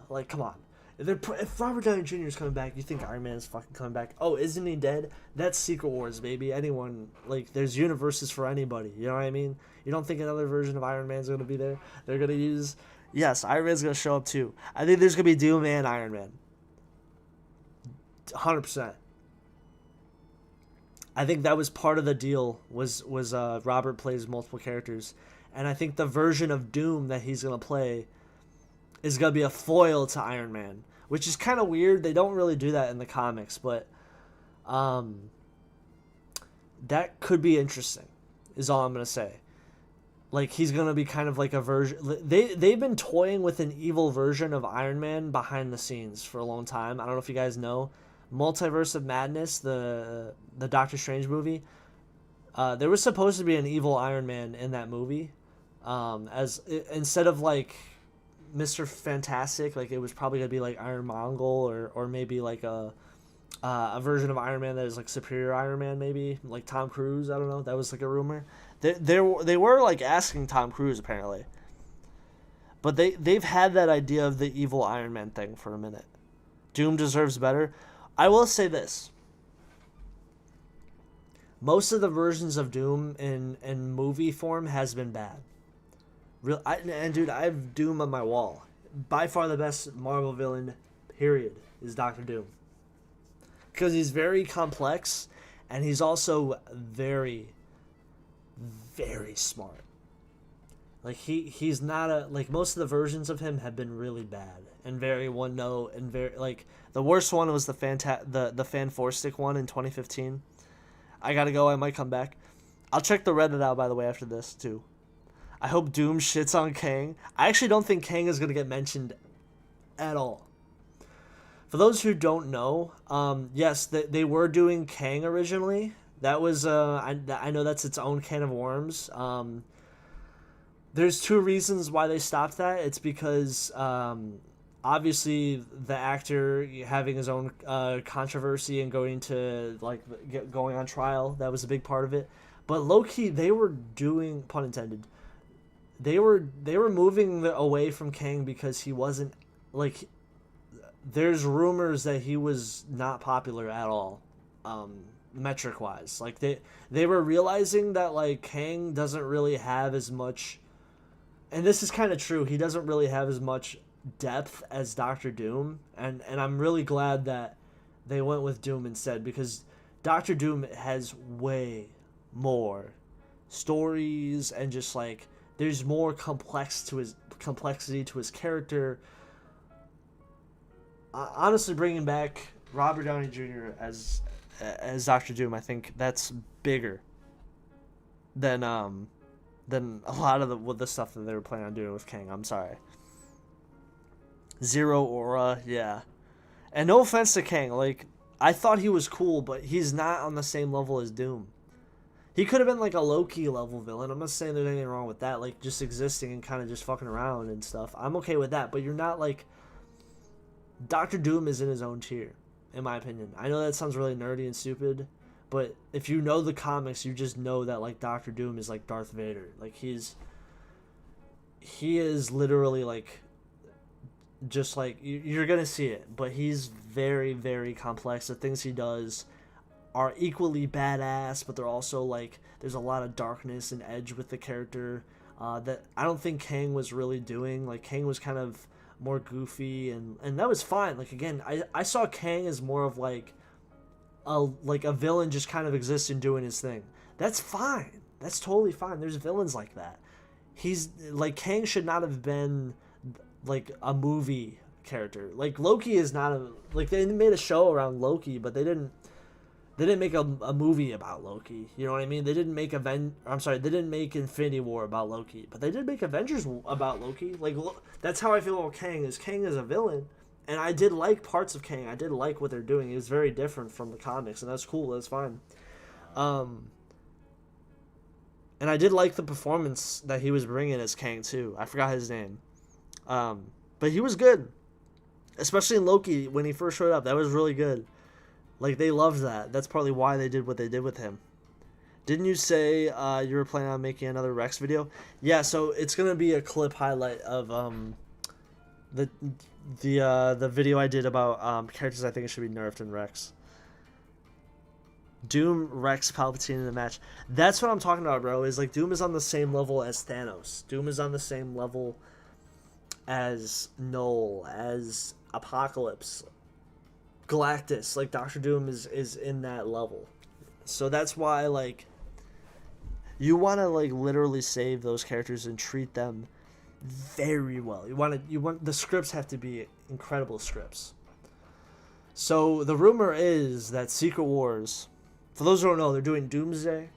Like, come on. If Robert Downey Jr. is coming back, you think Iron Man is fucking coming back? Oh, isn't he dead? That's Secret Wars, baby. Anyone, like, there's universes for anybody. You know what I mean? You don't think another version of Iron Man's going to be there? They're going to use... Yes, Iron Man's going to show up too. I think there's going to be Doom and Iron Man. 100%. I think that was part of the deal, was Robert plays multiple characters. And I think the version of Doom that he's going to play is going to be a foil to Iron Man, which is kind of weird. They don't really do that in the comics, but that could be interesting, is all I'm going to say. Like, he's going to be kind of like a version... They've been toying with an evil version of Iron Man behind the scenes for a long time. I don't know if you guys know. Multiverse of Madness, the Doctor Strange movie, there was supposed to be an evil Iron Man in that movie. Instead of, like, Mr. Fantastic, like, it was probably going to be, like, Iron Mongol, or maybe, like, a version of Iron Man that is, like, Superior Iron Man, maybe. Like, Tom Cruise, I don't know. That was, like, a rumor. They were, like, asking Tom Cruise, apparently. But they've had that idea of the evil Iron Man thing for a minute. Doom deserves better. I will say this. Most of the versions of Doom in movie form has been bad. Dude, I have Doom on my wall. By far the best Marvel villain, period, is Doctor Doom. Because he's very complex, and he's also very, very smart. Like, he's not like, most of the versions of him have been really bad and very one note, and very, like, the worst one was the Fan Four Stick one in 2015. I gotta go. I might come back. I'll check the Reddit out, by the way, after this too. I hope Doom shits on Kang. I actually don't think Kang is gonna get mentioned at all. For those who don't know, yes, they were doing Kang originally. That was I know that's its own can of worms. There's two reasons why they stopped that. It's because obviously the actor having his own controversy and going on trial, that was a big part of it. But low-key, they were doing, pun intended, they were moving away from Kang because he wasn't, like, there's rumors that he was not popular at all, metric wise. Like they were realizing that like Kang doesn't really have as much, and this is kind of true. He doesn't really have as much depth as Doctor Doom, and I'm really glad that they went with Doom instead, because Doctor Doom has way more stories and just like there's more complexity to his character. Honestly, bringing back Robert Downey Jr. as Doctor Doom, I think that's bigger than a lot of the stuff that they were planning on doing with Kang. I'm sorry. Zero aura, yeah. And no offense to Kang, like I thought he was cool, but he's not on the same level as Doom. He could have been like a Loki level villain. I'm not saying there's anything wrong with that, like just existing and kind of just fucking around and stuff. I'm okay with that, but you're not like Doctor Doom is in his own tier, in my opinion. I know that sounds really nerdy and stupid, but if you know the comics, you just know that like Doctor Doom is like Darth Vader. Like he is literally like just like you're gonna see it, but he's very, very complex. The things he does are equally badass, but they're also like there's a lot of darkness and edge with the character that I don't think Kang was really doing. Like Kang was kind of more goofy, and that was fine. Like again, I saw Kang as more of like a villain just kind of existing doing his thing. That's fine. That's totally fine. There's villains like that. He's like Kang should not have been like a movie character. Like Loki is not a like they made a show around Loki, but they didn't make a movie about Loki. You know what I mean? They didn't make they didn't make Infinity War about Loki, but they did make Avengers about Loki. Like that's how I feel about Kang. Kang is a villain, and I did like parts of Kang. I did like what they're doing. It was very different from the comics, and that's cool. That's fine. And I did like the performance that he was bringing as Kang too. I forgot his name. But he was good, especially in Loki when he first showed up. That was really good. Like they loved that. That's probably why they did what they did with him. Didn't you say you were planning on making another Rex video? Yeah, so it's gonna be a clip highlight of the video I did about characters I think should be nerfed in Rex. Doom, Rex, Palpatine in the match. That's what I'm talking about, bro. Is like Doom is on the same level as Thanos. Doom is on the same level as Null, as Apocalypse, Galactus. Like Doctor Doom is in that level. So that's why like you want to like literally save those characters and treat them very well. You want the scripts have to be incredible scripts. So the rumor is that Secret Wars, for those who don't know, they're doing Doomsday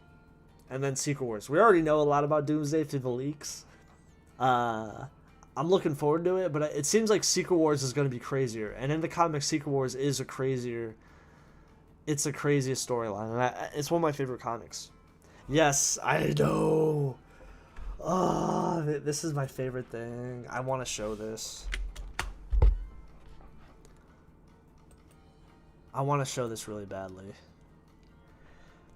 and then Secret Wars. We already know a lot about Doomsday through the leaks. I'm looking forward to it, but it seems like Secret Wars is going to be crazier. And in the comics, Secret Wars is a craziest storyline. And it's one of my favorite comics. Yes, I know. Oh, this is my favorite thing. I want to show this. I want to show this really badly.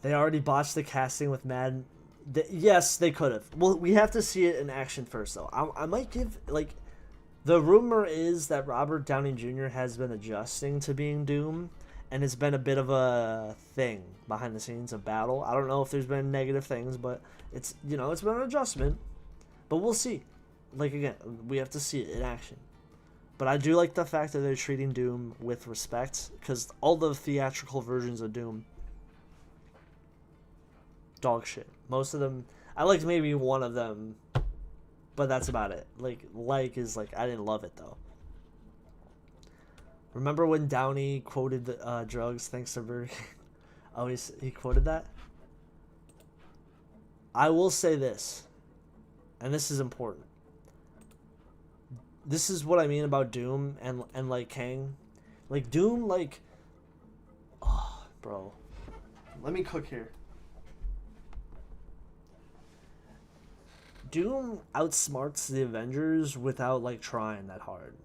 They already botched the casting with Mad. Yes, they could have. Well, we have to see it in action first, though. I might give, like, the rumor is that Robert Downey Jr. has been adjusting to being Doom, and it's been a bit of a thing behind the scenes, a battle. I don't know if there's been negative things, but it's been an adjustment. But we'll see. Like, again, we have to see it in action. But I do like the fact that they're treating Doom with respect, because all the theatrical versions of Doom, dog shit. Most of them, I liked maybe one of them, but that's about it. Like is like, I didn't love it though. Remember when Downey quoted the drugs thanks to Burger King? Oh, he quoted that? I will say this, and this is important. This is what I mean about Doom and like Kang. Like Doom, like, oh, bro. Let me cook here. Doom outsmarts the Avengers without like trying that hard,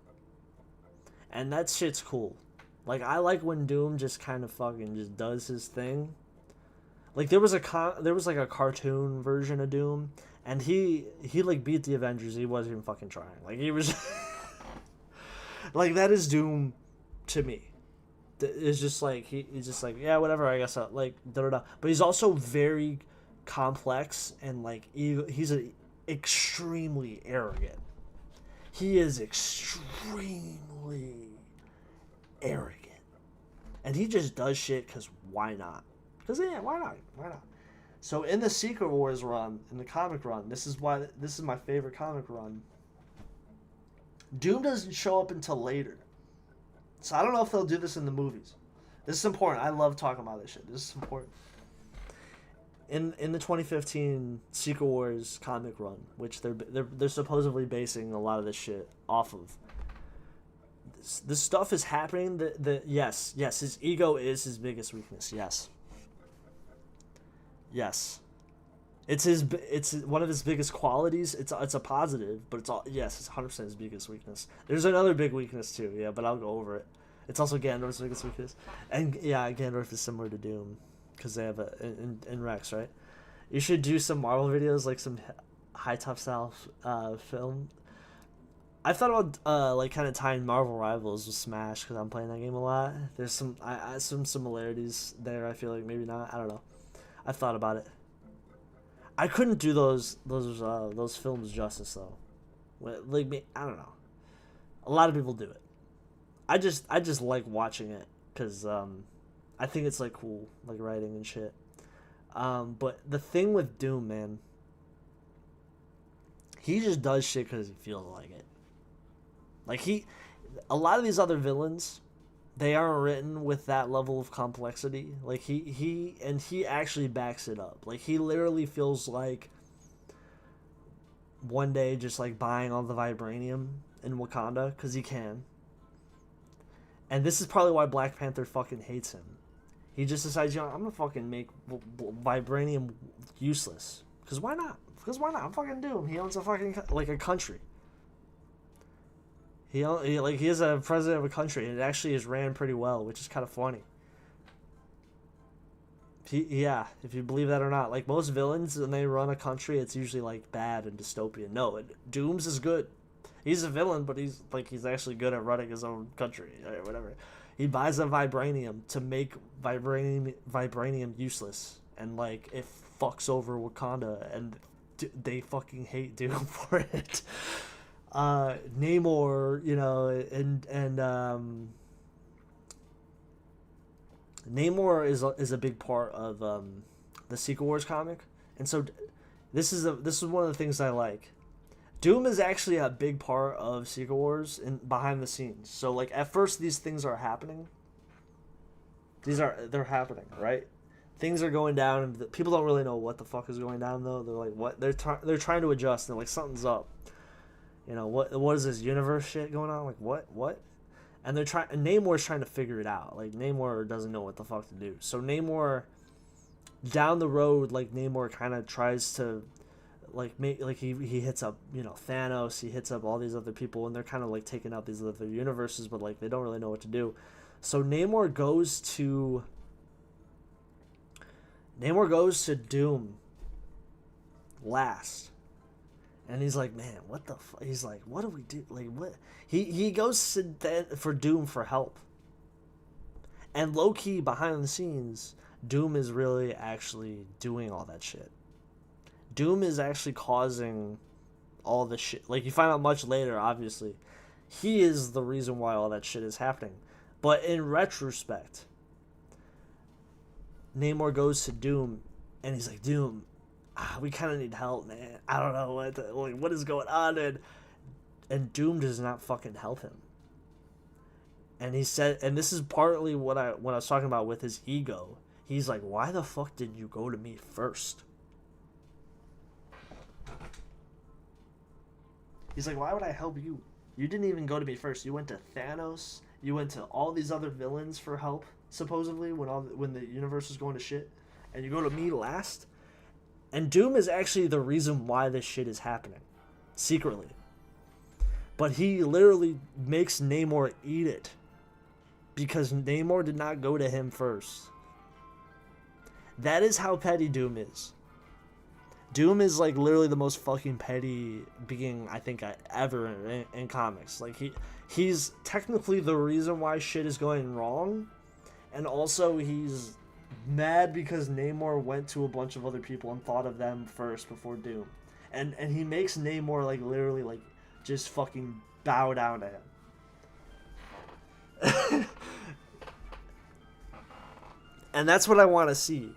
and that shit's cool. Like I like when Doom just kind of fucking just does his thing. Like there was like a cartoon version of Doom, and he like beat the Avengers. He wasn't even fucking trying. Like he was like that is Doom to me. It's just like he's just like, yeah, whatever, I guess like da da da. But he's also very complex and like he's extremely arrogant. He is extremely arrogant. And he just does shit because why not? Because yeah, why not? Why not? So in the Secret Wars run, in the comic run, this is my favorite comic run. Doom doesn't show up until later. So I don't know if they'll do this in the movies. This is important. I love talking about this shit. This is important. In the 2015 Secret Wars comic run, which they're supposedly basing a lot of this shit off of. This stuff is happening. Yes, his ego is his biggest weakness. Yes. It's one of his biggest qualities. It's a positive, but it's 100% his biggest weakness. There's another big weakness too, yeah, but I'll go over it. It's also Ganondorf's biggest weakness, and yeah, Ganondorf is similar to Doom, because they have in Rex, right? You should do some Marvel videos, like some high top style film. I've thought about like kind of tying Marvel Rivals with Smash because I'm playing that game a lot. There's some some similarities there. I feel like maybe not. I don't know. I've thought about it. I couldn't do those films justice though. Like me, I don't know. A lot of people do it. I just like watching it because I think it's like cool, like writing and shit. But the thing with Doom, man, he just does shit because he feels like it. Like a lot of these other villains, they aren't written with that level of complexity. Like he actually backs it up. Like he literally feels like one day just like buying all the vibranium in Wakanda because he can. And this is probably why Black Panther fucking hates him. He just decides, I'm gonna fucking make vibranium useless. Because why not? I'm fucking Doom. He owns a fucking like a country. He is a president of a country, and it actually is ran pretty well, which is kind of funny. If you believe that or not. Like, most villains, when they run a country, it's usually, like, bad and dystopian. No, Doom's is good. He's a villain, but he's actually good at running his own country, or whatever. He buys a vibranium to make vibranium useless, and, like, it fucks over Wakanda, and they fucking hate Doom for it. Namor, Namor is a big part of the Secret Wars comic, and so this is one of the things I like. Doom is actually a big part of Secret Wars and behind the scenes. So like at first these things are happening. They're happening, right? Things are going down, and people don't really know what the fuck is going down though. They're like, what? They're trying to adjust. And they're like, something's up. What is this universe shit going on? Like what? And Namor's trying to figure it out. Like Namor doesn't know what the fuck to do. So Namor, down the road, like Namor kind of tries to, he hits up Thanos. He hits up all these other people, and they're kind of like taking out these other universes, but like they don't really know what to do. So Namor goes to Doom last. And he's like, man, what the fuck? He's like, what do we do? Like, what? He goes for Doom for help. And low-key, behind the scenes, Doom is really actually doing all that shit. Doom is actually causing all the shit. Like, you find out much later, obviously. He is the reason why all that shit is happening. But in retrospect, Namor goes to Doom, and he's like, Doom, we kind of need help, man. I don't know what is going on, and Doom does not fucking help him. And he said, and this is partly what I was talking about with his ego. He's like, why the fuck did you go to me first? He's like, why would I help you? You didn't even go to me first. You went to Thanos. You went to all these other villains for help, supposedly, when the universe is going to shit. And you go to me last? And Doom is actually the reason why this shit is happening. Secretly. But he literally makes Namor eat it. Because Namor did not go to him first. That is how petty Doom is. Doom is like literally the most fucking petty being I think ever in comics. Like he's technically the reason why shit is going wrong, and also he's mad because Namor went to a bunch of other people and thought of them first before Doom, and he makes Namor like literally like just fucking bow down to him. And that's what I want to see.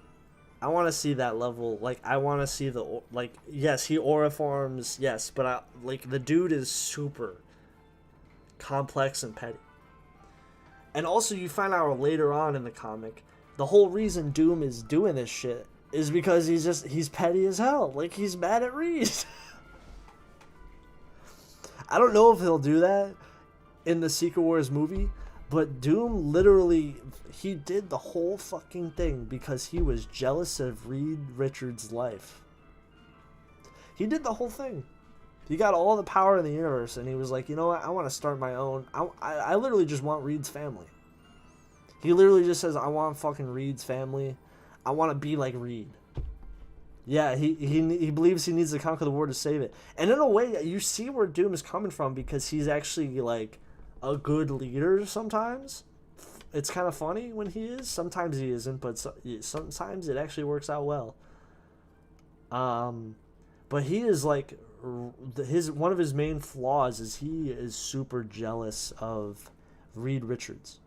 I want to see that level. Like, I want to see the, like, yes, he aura forms, yes, but like the dude is super complex and petty. And also, you find out later on in the comic, the whole reason Doom is doing this shit is because he's petty as hell. Like, he's mad at Reed. I don't know if he'll do that in the Secret Wars movie, but Doom literally, he did the whole fucking thing because he was jealous of Reed Richards' life. He did the whole thing. He got all the power in the universe, and he was like, you know what, I want to start my own. I literally just want Reed's family. He literally just says, I want fucking Reed's family. I want to be like Reed. Yeah, he believes he needs to conquer the world to save it. And in a way, you see where Doom is coming from because he's actually, like, a good leader sometimes. It's kind of funny when he is. Sometimes he isn't, but sometimes it actually works out well. But he is, like, one of his main flaws is he is super jealous of Reed Richards.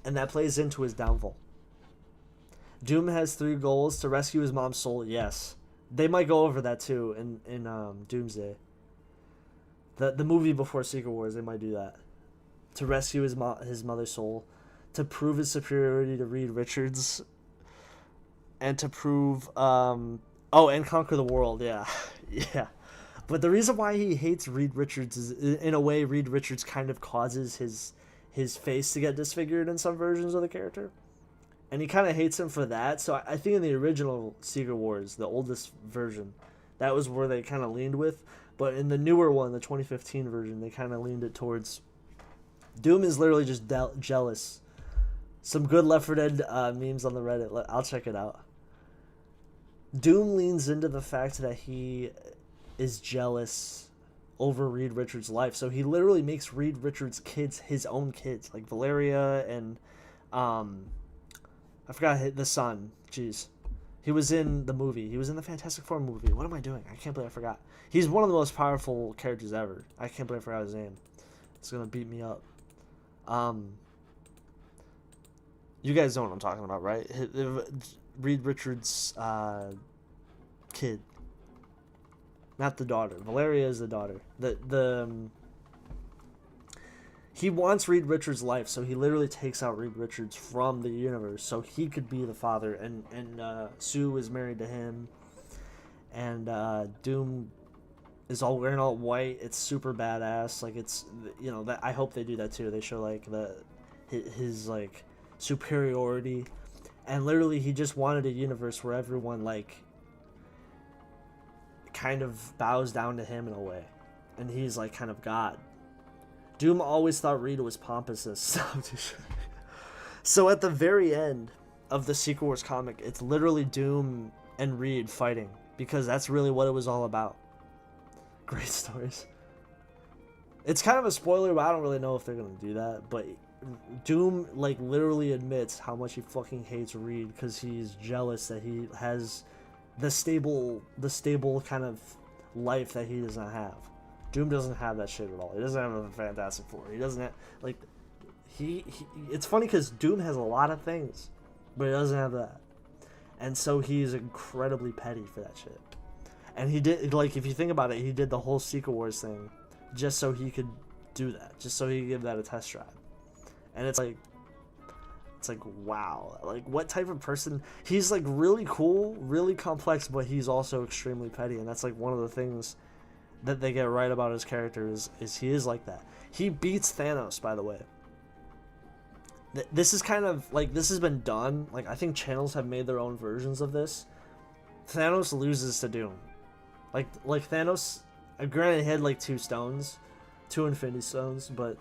And that plays into his downfall. Doom has 3 goals: to rescue his mom's soul. Yes, they might go over that too in Doomsday. The movie before Secret Wars, they might do that. To rescue his mother's soul, to prove his superiority to Reed Richards, and to prove and conquer the world. Yeah, yeah. But the reason why he hates Reed Richards is, in a way, Reed Richards kind of causes his face to get disfigured in some versions of the character. And he kind of hates him for that. So I think in the original Secret Wars, the oldest version, that was where they kind of leaned with. But in the newer one, the 2015 version, they kind of leaned it towards... Doom is literally just jealous. Some good Left 4 Dead memes on the Reddit. I'll check it out. Doom leans into the fact that he is jealous over Reed Richards' life. So he literally makes Reed Richards' kids his own kids. Like Valeria and... I forgot the son. Jeez. He was in the movie. He was in the Fantastic Four movie. What am I doing? I can't believe I forgot. He's one of the most powerful characters ever. I can't believe I forgot his name. It's going to beat me up. You guys know what I'm talking about, right? Reed Richards' kid. Not the daughter. Valeria is the daughter. He wants Reed Richards' life, so he literally takes out Reed Richards from the universe so he could be the father. And Sue is married to him. And Doom is all wearing all white. It's super badass. Like, it's, you know, that I hope they do that too. They show like his like superiority. And literally he just wanted a universe where everyone like kind of bows down to him in a way. And he's like kind of God. Doom always thought Reed was pompous as stuff. So at the very end of the Secret Wars comic, it's literally Doom and Reed fighting, because that's really what it was all about. Great stories. It's kind of a spoiler, but I don't really know if they're going to do that. But Doom like literally admits how much he fucking hates Reed because he's jealous that he has the stable kind of life that he does not have. Doom doesn't have that shit at all. He doesn't have a Fantastic Four. He doesn't have, like, he it's funny because Doom has a lot of things, but he doesn't have that. And so he's incredibly petty for that shit. And he did, like, if you think about it, he did the whole Secret Wars thing just so he could do that. Just so he could give that a test drive. And it's like, wow. Like, what type of person? He's, like, really cool, really complex, but he's also extremely petty. And that's, like, one of the things that they get right about his character is he is like that. He beats Thanos, by the way. This is kind of like, this has been done. Like, I think channels have made their own versions of this. Thanos loses to Doom. Like Thanos, granted, he had like 2 Infinity Stones, but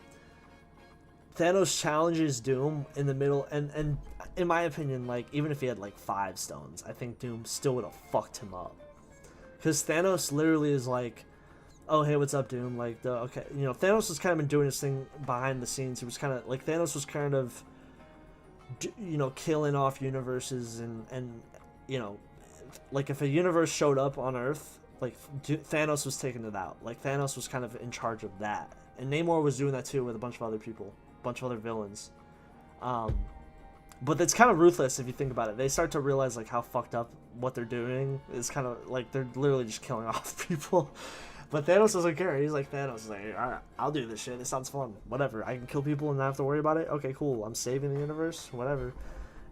Thanos challenges Doom in the middle, and in my opinion, like, even if he had like 5 stones, I think Doom still would have fucked him up. Because Thanos literally is like, oh, hey, what's up, Doom? Like, okay, you know, Thanos was kind of been doing his thing behind the scenes. He was kind of, like, Thanos was kind of, you know, killing off universes and, you know, like, if a universe showed up on Earth, like, Thanos was taking it out. Like, Thanos was kind of in charge of that. And Namor was doing that, too, with a bunch of other people, a bunch of other villains. But it's kind of ruthless if you think about it. They start to realize, like, how fucked up what they're doing is kind of, like, they're literally just killing off people. But Thanos doesn't care. He's like, Thanos is like, alright, I'll do this shit. It sounds fun. Whatever. I can kill people and not have to worry about it. Okay, cool. I'm saving the universe. Whatever.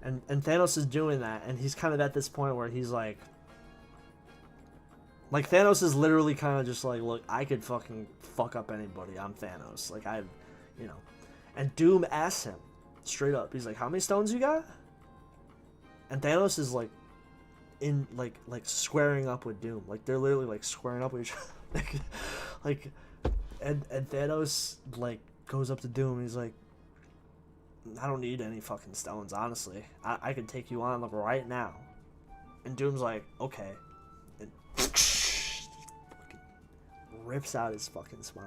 And Thanos is doing that. And he's kind of at this point where he's like Thanos is literally kind of just like, look, I could fucking fuck up anybody. I'm Thanos. Like, you know. And Doom asks him straight up. He's like, how many stones you got? And Thanos is like, in like squaring up with Doom. Like, they're literally like squaring up with each other. And Thanos like goes up to Doom and he's like, I don't need any fucking stones, honestly. I can take you on like right now. And Doom's like, okay. And fucking rips out his fucking spine.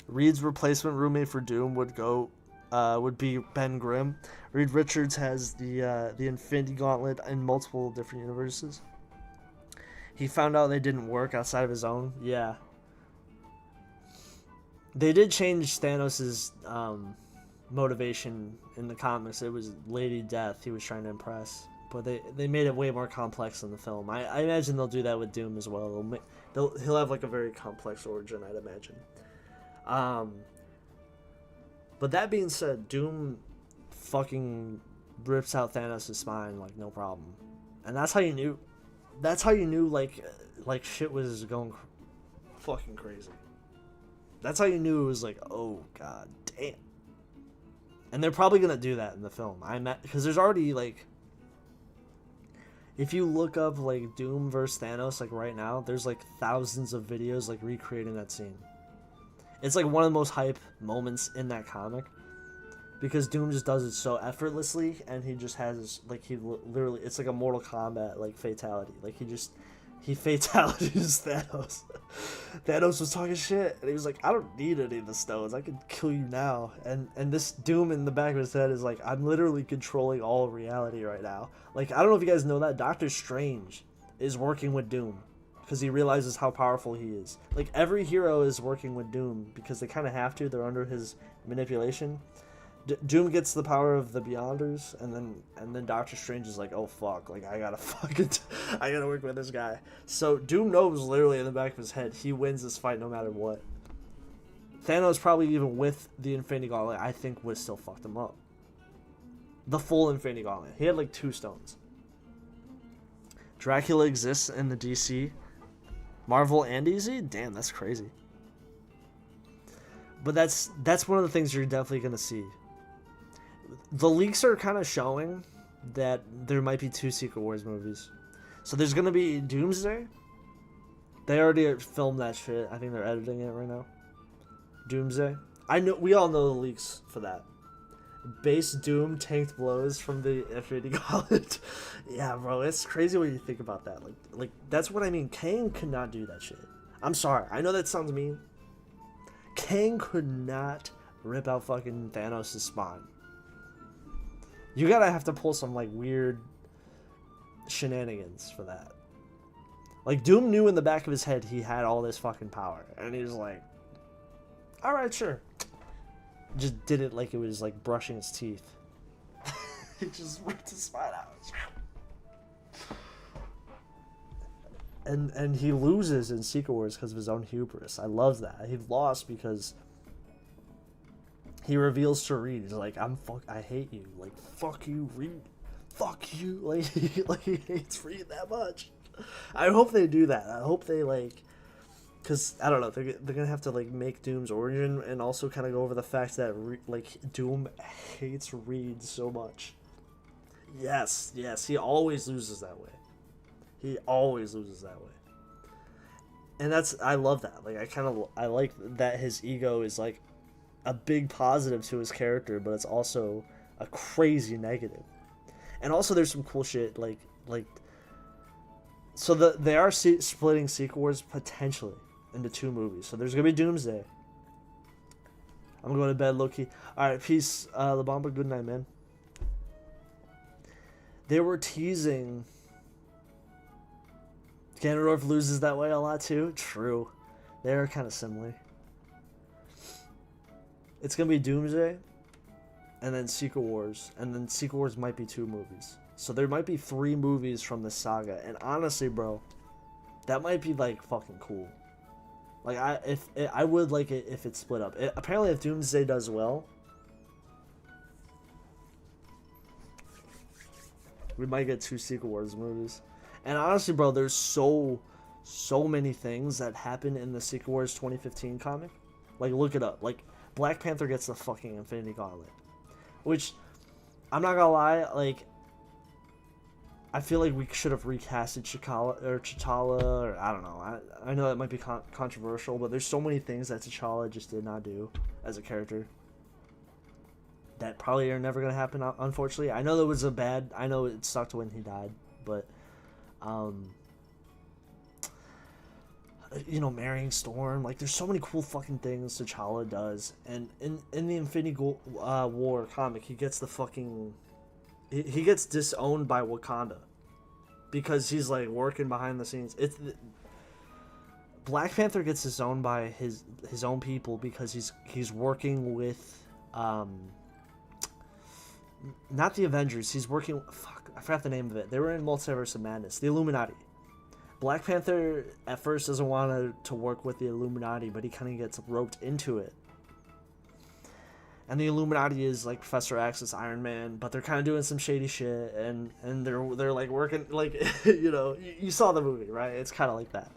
Reed's replacement roommate for Doom would be Ben Grimm. Reed Richards has the Infinity Gauntlet in multiple different universes. He found out they didn't work outside of his own. Yeah. They did change Thanos' motivation in the comics. It was Lady Death he was trying to impress. But they made it way more complex in the film. I imagine they'll do that with Doom as well. He'll have like a very complex origin, I'd imagine. But that being said, Doom fucking rips out Thanos' spine like no problem, and that's how you knew. That's how you knew like shit was going fucking crazy. That's how you knew it was like, oh god damn. And they're probably gonna do that in the film. Because there's already like, if you look up like Doom versus Thanos like right now, there's like thousands of videos like recreating that scene. It's like one of the most hype moments in that comic, because Doom just does it so effortlessly, and he just has like, he literally, it's like a Mortal Kombat like fatality. Like he fatalities Thanos. Thanos was talking shit, and he was like, I don't need any of the stones. I can kill you now. And this Doom in the back of his head is like, I'm literally controlling all of reality right now. Like, I don't know if you guys know that Doctor Strange is working with Doom, because he realizes how powerful he is. Like, every hero is working with Doom because they kind of have to. They're under his manipulation. Doom gets the power of the Beyonders, and then Doctor Strange is like, oh fuck, like I gotta work with this guy. So Doom knows literally in the back of his head he wins this fight no matter what. Thanos, probably even with the Infinity Gauntlet, I think would still fucked him up. The full Infinity Gauntlet. He had like 2 stones. Dracula exists in the DC, Marvel, and DC? Damn, that's crazy. But that's one of the things you're definitely going to see. The leaks are kind of showing that there might be 2 Secret Wars movies. So there's going to be Doomsday. They already filmed that shit. I think they're editing it right now. Doomsday. We all know the leaks for that. Base Doom tanked blows from the Infinity Gauntlet. Yeah, bro, it's crazy when you think about that. Like that's what I mean. Kang could not do that shit. I'm sorry. I know that sounds mean. Kang could not rip out fucking Thanos' spine. You gotta have to pull some like weird shenanigans for that. Like, Doom knew in the back of his head he had all this fucking power, and he was like, alright, sure. Just did it like it was like brushing his teeth. He just ripped his spine out. And he loses in Secret Wars because of his own hubris. I love that. He lost because he reveals to Reed, he's like, I hate you. Like, fuck you, Reed. Fuck you. Like he hates Reed that much. I hope they do that. I hope they like, because I don't know, they're gonna have to like make Doom's origin and also kind of go over the fact that Doom hates Reed so much. Yes, he always loses that way. He always loses that way. And I love that. Like, I like that his ego is like, a big positive to his character, but it's also a crazy negative. And also there's some cool shit like so they are splitting Secret Wars potentially into 2 movies. So there's gonna be Doomsday. I'm going to bed, low-key. Alright, peace, La Bamba, good night, man. They were teasing Ganondorf loses that way a lot too. True. They are kind of similar. It's going to be Doomsday, and then Secret Wars, and then Secret Wars might be 2 movies. So there might be 3 movies from the saga, and honestly, bro, that might be, like, fucking cool. Like, I would like it if it's split up. Apparently, if Doomsday does well, we might get 2 Secret Wars movies. And honestly, bro, there's so many things that happen in the Secret Wars 2015 comic. Like, look it up. Like, Black Panther gets the fucking Infinity Gauntlet. Which, I'm not gonna lie, like, I feel like we should have recasted T'Challa, or I don't know. I know that might be controversial, but there's so many things that T'Challa just did not do as a character that probably are never going to happen, unfortunately. I know that was I know it sucked when he died, but, you know, marrying Storm, like, there's so many cool fucking things T'Challa does, and in the Infinity War comic, he gets the fucking... He gets disowned by Wakanda because he's like working behind the scenes. Black Panther gets disowned by his own people because he's working with not the Avengers. He's working. Fuck, I forgot the name of it. They were in Multiversus of Madness. The Illuminati. Black Panther at first doesn't want to work with the Illuminati, but he kind of gets roped into it. And the Illuminati is like Professor X, it's Iron Man, but they're kind of doing some shady shit, and they're like working, like, you know, you saw the movie, right? It's kind of like that.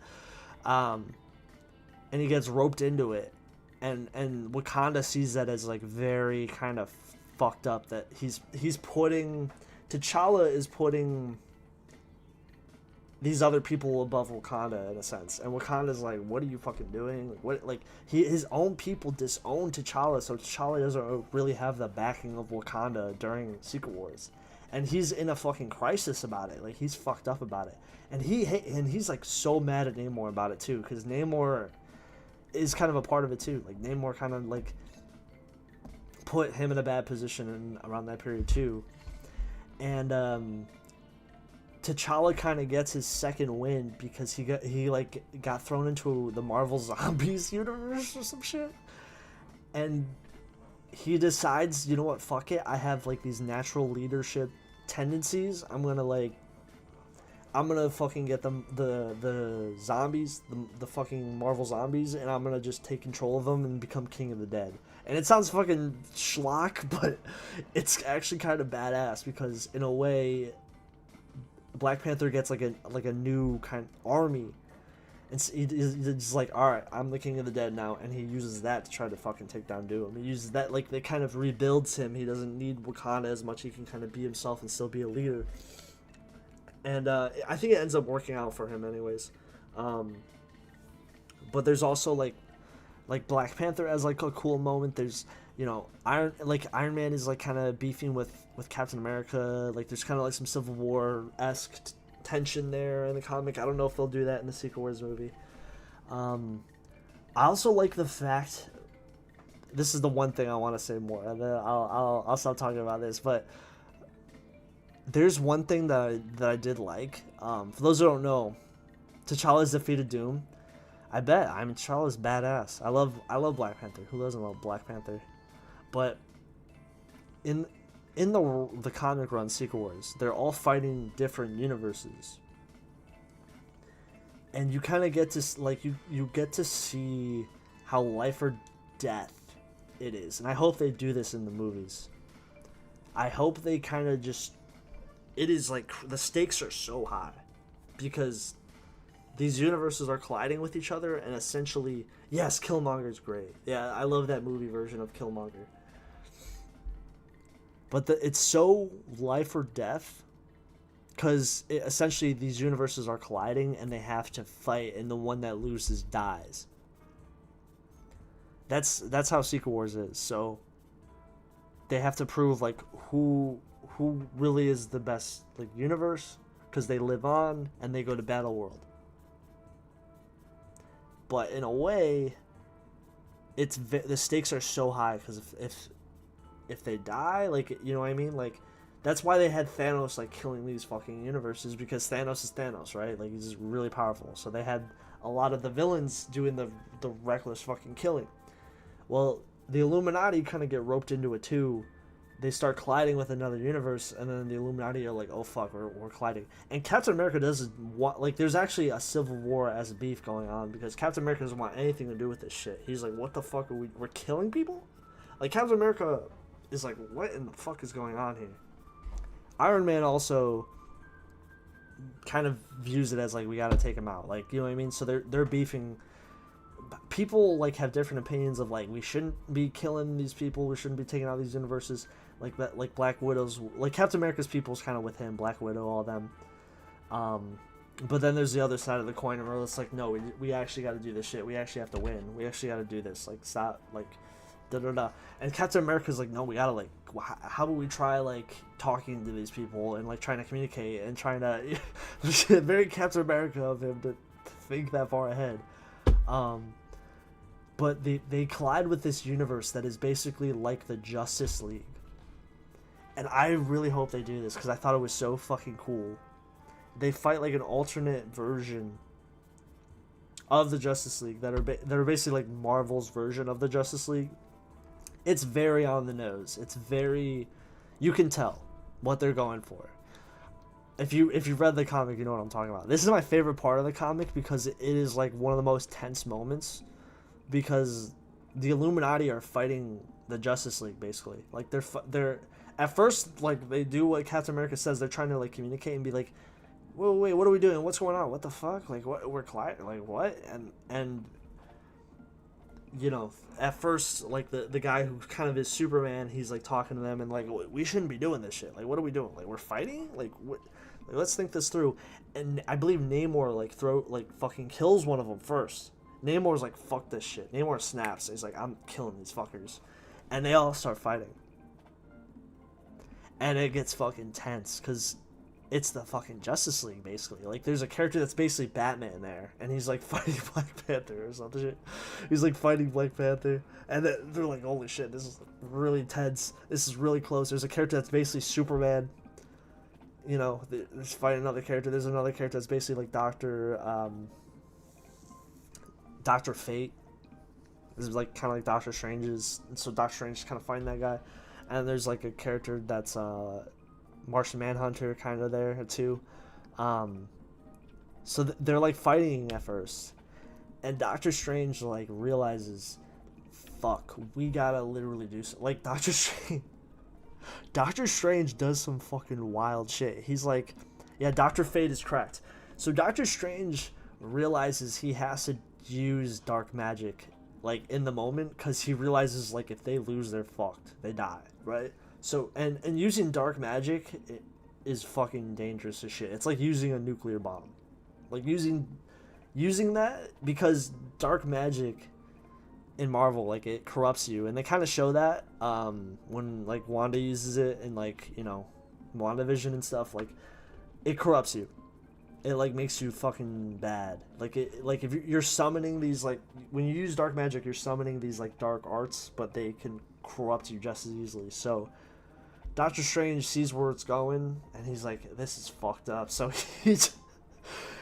And he gets roped into it, and Wakanda sees that as like very kind of fucked up, that he's putting, T'Challa is putting these other people above Wakanda in a sense, and Wakanda's like, what are you fucking doing? Like, what, like, his own people disown T'Challa, so T'Challa doesn't really have the backing of Wakanda during Secret Wars, and he's in a fucking crisis about it. Like, he's fucked up about it, and he's like so mad at Namor about it too, because Namor is kind of a part of it too. Like, Namor kind of like put him in a bad position around that period too, and T'Challa kind of gets his second win because he got thrown into the Marvel Zombies universe or some shit, and he decides, you know what, fuck it, I have like these natural leadership tendencies. I'm gonna fucking get the zombies, the fucking Marvel Zombies, and I'm gonna just take control of them and become King of the Dead. And it sounds fucking schlock, but it's actually kind of badass because in a way, Black Panther gets like a new kind of army, and he's like, all right, I'm the King of the Dead now, and he uses that to try to fucking take down Doom. He uses that, like, it kind of rebuilds him. He doesn't need Wakanda as much. He can kind of be himself and still be a leader. And I think it ends up working out for him anyways. But there's also like Black Panther as like a cool moment. There's, you know, Iron Man is like kind of beefing with Captain America. Like, there's kind of like some Civil War-esque tension there in the comic. I don't know if they'll do that in the Secret Wars movie. I also like the fact, this is the one thing I want to say more, and then I'll stop talking about this, but there's one thing that I did like. For those who don't know, T'Challa's defeated Doom. T'Challa's badass. I love Black Panther. Who doesn't love Black Panther? But in the comic run Secret Wars, they're all fighting different universes, and you kind of get to like you get to see how life or death it is. And I hope they do this in the movies. I hope they kind of just, it is like the stakes are so high because these universes are colliding with each other, and essentially, yes, Killmonger's great. Yeah, I love that movie version of Killmonger. But it's so life or death because essentially these universes are colliding and they have to fight, and the one that loses dies. That's how Secret Wars is. So they have to prove like who really is the best like universe, because they live on and they go to Battle World. But in a way, the stakes are so high, because if they die, like, you know what I mean, like, that's why they had Thanos like killing these fucking universes, because Thanos is Thanos, right? Like, he's really powerful. So they had a lot of the villains doing the reckless fucking killing. Well, the Illuminati kind of get roped into it too. They start colliding with another universe, and then the Illuminati are like, oh fuck, we're colliding. And Captain America doesn't want, like, there's actually a civil war as a beef going on, because Captain America doesn't want anything to do with this shit. He's like, what the fuck are we're killing people? Like, Captain America is like, what in the fuck is going on here? Iron Man also kind of views it as like, we gotta take him out, like, you know what I mean? So they're beefing. People like have different opinions of like, we shouldn't be killing these people, we shouldn't be taking out these universes, like that, like Black Widow's, like Captain America's people's kind of with him, Black Widow, all them. But then there's the other side of the coin where it's like, no, we actually got to do this shit, we actually have to win, we actually got to do this, like, stop, like, da da da. And Captain America's like, no, we gotta, like, how do we try like talking to these people and like trying to communicate and trying to very Captain America of him to think that far ahead. But they collide with this universe that is basically like the Justice League. And I really hope they do this, because I thought it was so fucking cool. They fight like an alternate version of the Justice League that are basically like Marvel's version of the Justice League. It's very on the nose. It's very, you can tell what they're going for. If you've read the comic, you know what I'm talking about. This is my favorite part of the comic, because it is like one of the most tense moments, because the Illuminati are fighting the Justice League basically. Like they're at first, like, they do what Captain America says. They're trying to like communicate and be like, wait, what are we doing? What's going on? What the fuck? Like, what, we're colliding? Like, what? And you know, at first, like, the guy who kind of is Superman, he's like talking to them and like, we shouldn't be doing this shit. Like, what are we doing? Like, we're fighting? Like, what? Like, let's think this through. And I believe Namor like fucking kills one of them first. Namor's like, fuck this shit. Namor snaps. He's like, I'm killing these fuckers. And they all start fighting. And it gets fucking tense, because it's the fucking Justice League, basically. Like, there's a character that's basically Batman there, and he's like fighting Black Panther or something shit. He's like fighting Black Panther, and they're like, holy shit, this is really tense. This is really close. There's a character that's basically Superman. You know, there's fighting another character. There's another character that's basically like Dr. Fate. This is like kind of like Doctor Strange's, and so Doctor Strange is kind of fighting that guy. And there's like a character that's Martian Manhunter kind of there too. So they're like fighting at first, and Doctor Strange like realizes, fuck, we gotta literally do something. Like, Doctor Strange does some fucking wild shit. He's like, yeah, Dr. Fate is correct. So Doctor Strange realizes he has to use dark magic, like, in the moment, because he realizes, like, if they lose, they're fucked. They die, right? So, and using dark magic is fucking dangerous as shit. It's like using a nuclear bomb. Like, using that, because dark magic in Marvel, like, it corrupts you, and they kind of show that when, like, Wanda uses it in, like, you know, WandaVision and stuff. Like, it corrupts you. It like makes you fucking bad. Like, it, like, if you're summoning these, like, when you use dark magic, you're summoning these like dark arts, but they can corrupt you just as easily. So Doctor Strange sees where it's going, and he's like, this is fucked up. So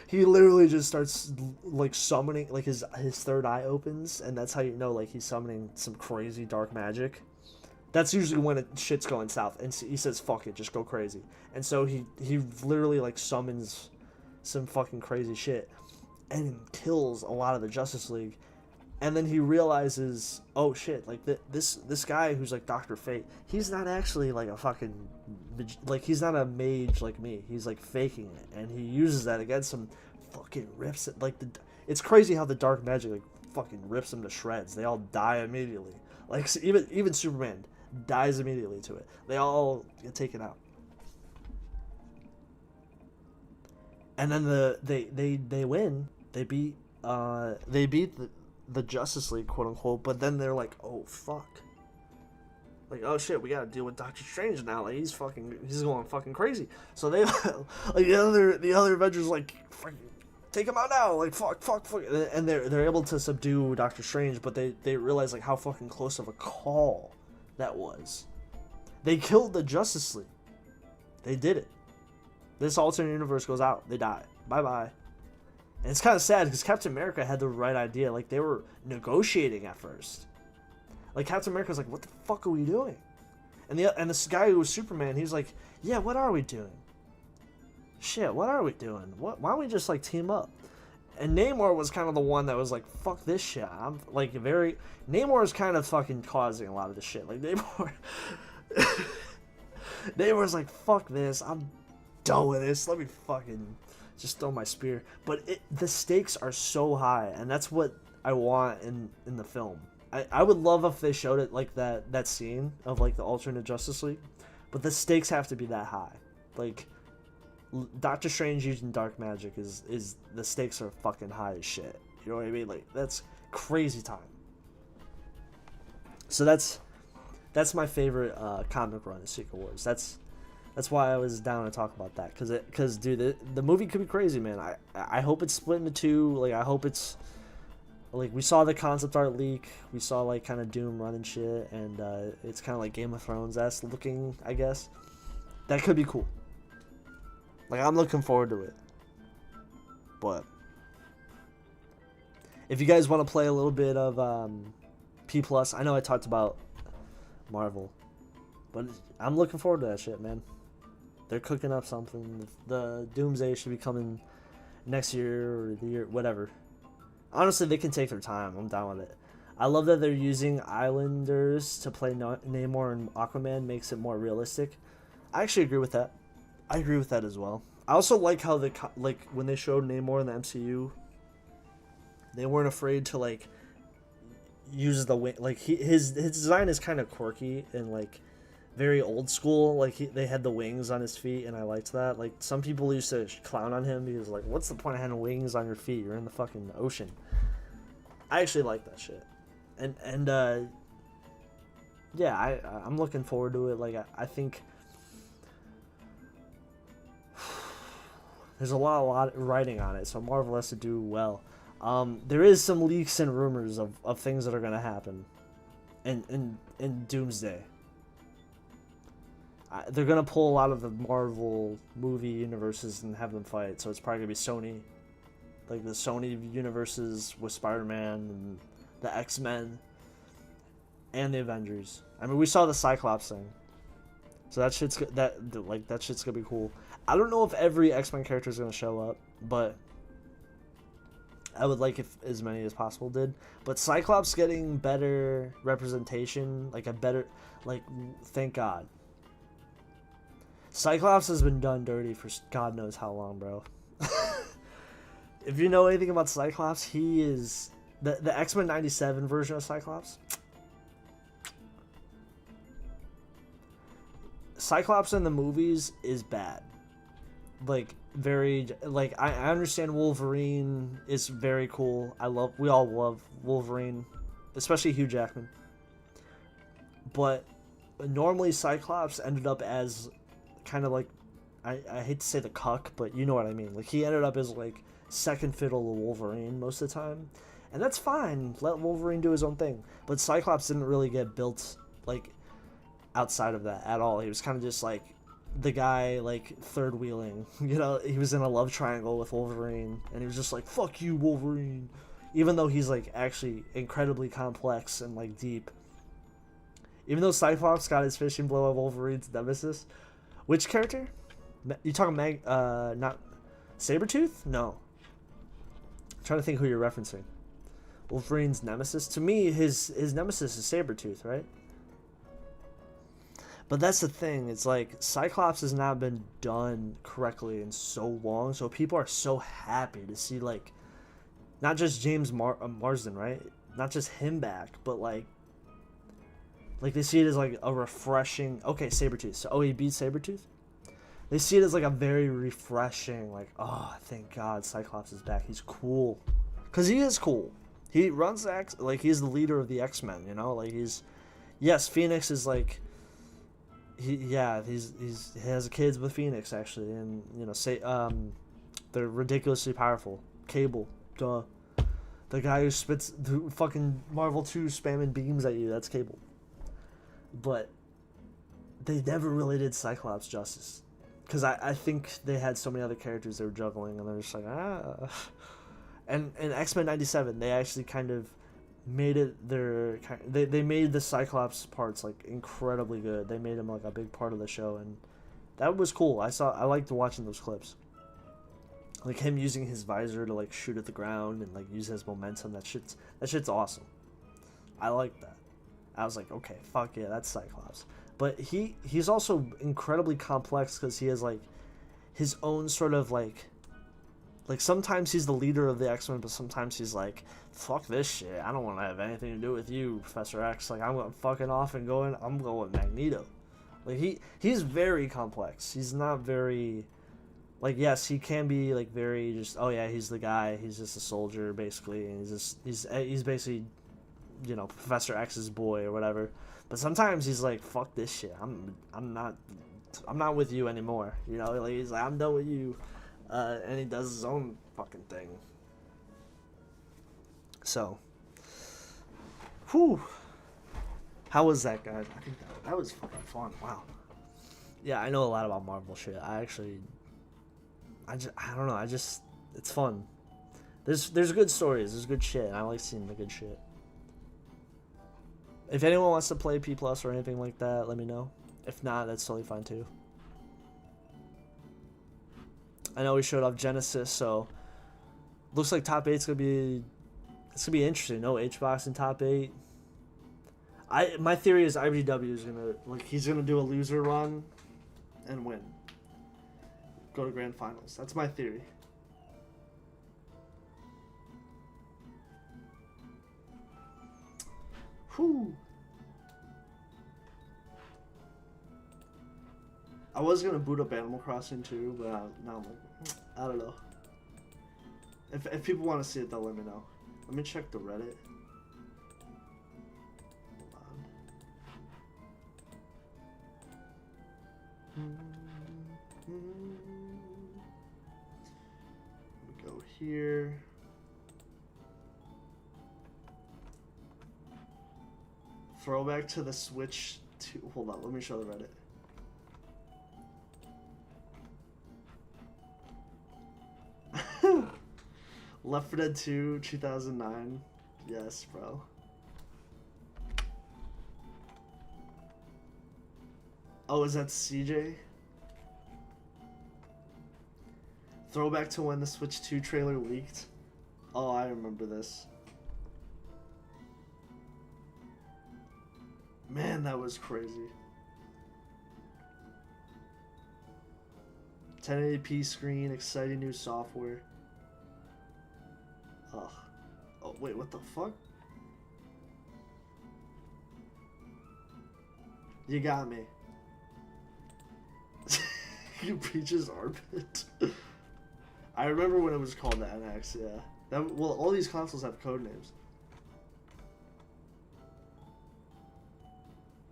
he literally just starts like summoning, like his third eye opens, and that's how you know, like, he's summoning some crazy dark magic. That's usually when shit's going south, and he says, fuck it, just go crazy. And so he literally like summons some fucking crazy shit and kills a lot of the Justice League. And then he realizes, oh shit, like, this guy who's like Dr. Fate, he's not actually like a fucking, like, he's not a mage like me. He's like faking it, and he uses that against him. Fucking rips it, like, it's crazy how the dark magic like fucking rips them to shreds. They all die immediately. Like, so even Superman dies immediately to it. They all get taken out. And then they win. They beat the Justice League, quote unquote, but then they're like, oh fuck, like, oh shit, we gotta deal with Doctor Strange now. Like, he's going fucking crazy. So they like the other Avengers like take him out now, like fuck, and they're able to subdue Doctor Strange, but they realize like how fucking close of a call that was. They killed the Justice League. They did it. This alternate universe goes out. They die. Bye bye. And it's kind of sad because Captain America had the right idea. Like, they were negotiating at first. Like, Captain America was like, what the fuck are we doing? And this guy who was Superman, he was like, yeah, what are we doing? Shit, what are we doing? Why don't we just, like, team up? And Namor was kind of the one that was like, fuck this shit. I'm, like, Namor is kind of fucking causing a lot of this shit. Like, Namor's like, fuck this. I'm done with this. Let me fucking just throw my spear. But the stakes are so high, and that's what I want in the film. I would love if they showed it like that scene of like the alternate Justice League, but the stakes have to be that high. Like, Doctor Strange using dark magic is the stakes are fucking high as shit. You know what I mean? Like, that's crazy time. So that's my favorite comic run in Secret Wars. That's why I was down to talk about that, because dude, the movie could be crazy, man. I hope it's split into two. Like, I hope it's like, we saw the concept art leak, we saw like kind of Doom running shit, and it's kind of like Game of Thrones-esque looking, I guess. That could be cool. Like, I'm looking forward to it. But if you guys want to play a little bit of P+, I know I talked about Marvel, but I'm looking forward to that shit, man. They're cooking up something. The Doomsday should be coming next year or the year, whatever. Honestly, they can take their time. I'm down with it. I love that they're using Islanders to play Namor and Aquaman. Makes it more realistic. I actually agree with that. I agree with that as well. I also like how when they showed Namor in the MCU, they weren't afraid to like use the wing. Like, his design is kind of quirky and like very old school. Like, they had the wings on his feet, and I liked that. Like, some people used to clown on him because like, what's the point of having wings on your feet? You're in the fucking ocean. I actually like that shit, and yeah, I'm looking forward to it. Like, I think there's a lot of writing on it, so Marvel has to do well. There is some leaks and rumors of things that are gonna happen in Doomsday. They're gonna pull a lot of the Marvel movie universes and have them fight, so it's probably gonna be Sony, like the Sony universes with Spider-Man and the X-Men and the Avengers. I mean, we saw the Cyclops thing, so that shit's gonna be cool. I don't know if every X-Men character is gonna show up, but I would like if as many as possible did. But Cyclops getting better representation, like thank God. Cyclops has been done dirty for God knows how long, bro. If you know anything about Cyclops, he is the X-Men 97 version of Cyclops. Cyclops in the movies is bad. Like, very, like, I understand Wolverine is very cool. We all love Wolverine, especially Hugh Jackman. But normally Cyclops ended up as kind of like, I hate to say the cuck, but you know what I mean. Like, he ended up as like second fiddle to Wolverine most of the time, and that's fine. Let Wolverine do his own thing. But Cyclops didn't really get built like outside of that at all. He was kind of just like the guy, like, third wheeling, you know. He was in a love triangle with Wolverine, and he was just like, fuck you, Wolverine, even though he's like actually incredibly complex and like deep. Even though Cyclops got his fishing blow of Wolverine's nemesis. Which character? You talking not Sabretooth? No, I'm trying to think who you're referencing. Wolverine's nemesis? To me, his nemesis is Sabretooth, right? But that's the thing, it's like, Cyclops has not been done correctly in so long, so people are so happy to see, like, not just James Marsden, right? Not just him back, but, like, they see it as, like, a refreshing, okay, Sabretooth, so, he beat Sabretooth? They see it as, like, a very refreshing, like, oh, thank God Cyclops is back, he's cool. Because he is cool. He runs like he's the leader of the X-Men, you know? Like yes, Phoenix is like he has kids with Phoenix actually, and you know, they're ridiculously powerful. Cable, duh. The guy who spits the fucking Marvel 2 spamming beams at you, that's Cable. But they never really did Cyclops justice. Because I think they had so many other characters they were juggling, and they're just like, ah. And in X-Men 97, they actually kind of made it they made the Cyclops parts, like, incredibly good. They made him, like, a big part of the show, and that was cool. I liked watching those clips. Like him using his visor to like shoot at the ground and like use his momentum. That shit's awesome. I like that. I was like, okay, fuck yeah, that's Cyclops. But he's also incredibly complex because he has like his own sort of like sometimes he's the leader of the X-Men, but sometimes he's like, fuck this shit. I don't want to have anything to do with you, Professor X. Like I'm fucking off and I'm going with Magneto. Like he's very complex. He's not very. Like, yes, he can be, like, very just, oh, yeah, he's the guy. He's just a soldier, basically. And he's basically, you know, Professor X's boy or whatever. But sometimes he's like, fuck this shit. I'm not with you anymore. You know, like, he's like, I'm done with you. And he does his own fucking thing. So, whew. How was that, guys? I think that was fucking fun. Wow. Yeah, I know a lot about Marvel shit. I don't know. It's fun. There's good stories. There's good shit. And I like seeing the good shit. If anyone wants to play P+ or anything like that, let me know. If not, that's totally fine too. I know we showed off Genesis, so looks like top 8's gonna be interesting. No HBox in top 8. My theory is IBW is he's gonna do a loser run and win. Go to grand finals. That's my theory. Whew. I was gonna boot up Animal Crossing too, but now I'm like, I don't know. If people want to see it, they'll let me know. Let me check the Reddit. Hold on. Go here. Throwback to the Switch 2. Hold on, let me show the Reddit. Left 4 Dead 2, 2009. Yes, bro. Oh, is that CJ? Throwback to when the Switch 2 trailer leaked. Oh, I remember this. Man, that was crazy. 1080p screen, exciting new software. Ugh. Oh, wait, what the fuck? You got me. You Peach's armpit. I remember when it was called the NX, yeah. Well, all these consoles have code names.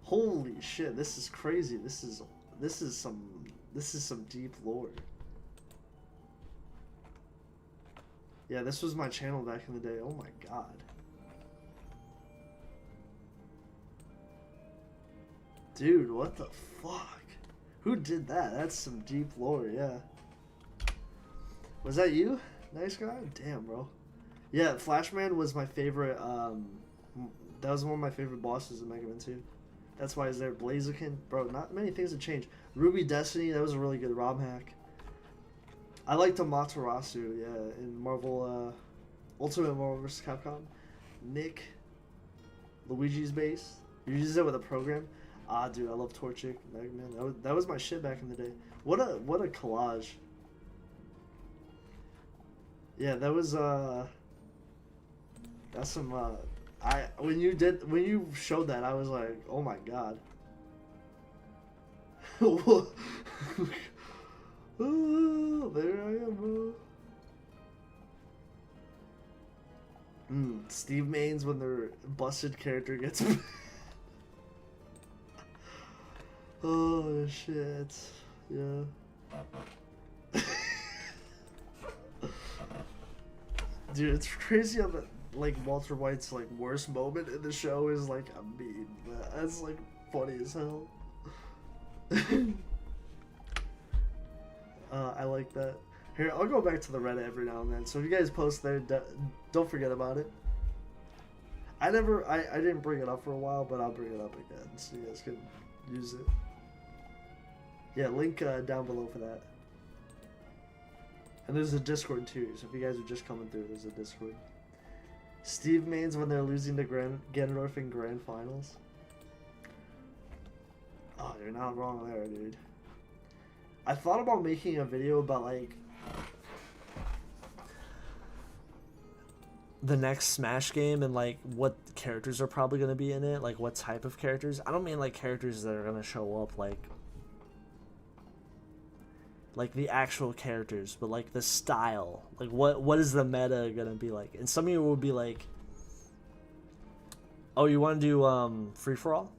Holy shit, this is crazy. This is some deep lore. Yeah, this was my channel back in the day. Oh my god. Dude, what the fuck? Who did that? That's some deep lore, yeah. Was that you? Nice guy? Damn, bro. Yeah, Flashman was my favorite, that was one of my favorite bosses in Mega Man 2. That's why he's there. Blaziken. Bro, not many things have changed. Ruby Destiny, that was a really good ROM hack. I liked Amaterasu, yeah, in Marvel, Ultimate Marvel vs. Capcom. Nick. Luigi's Base. You use that with a program. Ah, dude, I love Torchic, Mega Man. That was my shit back in the day. What a collage. Yeah, that was that's some when you showed that, I was like, oh my god. Oh, there I am, bro. Steve mains when their busted character gets. Oh shit! Yeah. Dude, it's crazy how that, like, Walter White's like worst moment in the show is like a meme. That's like funny as hell. I like that. Here, I'll go back to the Reddit every now and then. So if you guys post there, don't forget about it. I didn't bring it up for a while, but I'll bring it up again so you guys can use it. Yeah, link down below for that. And there's a Discord too, so if you guys are just coming through, there's a Discord. Steve mains when they're losing to Ganondorf in Grand Finals. Oh, you're not wrong there, dude. I thought about making a video about, like, the next Smash game and, like, what characters are probably going to be in it. Like, what type of characters. I don't mean, like, characters that are going to show up, like the actual characters, but like the style, like what is the meta gonna be like? And some of you will be like, oh, you want to do free for all?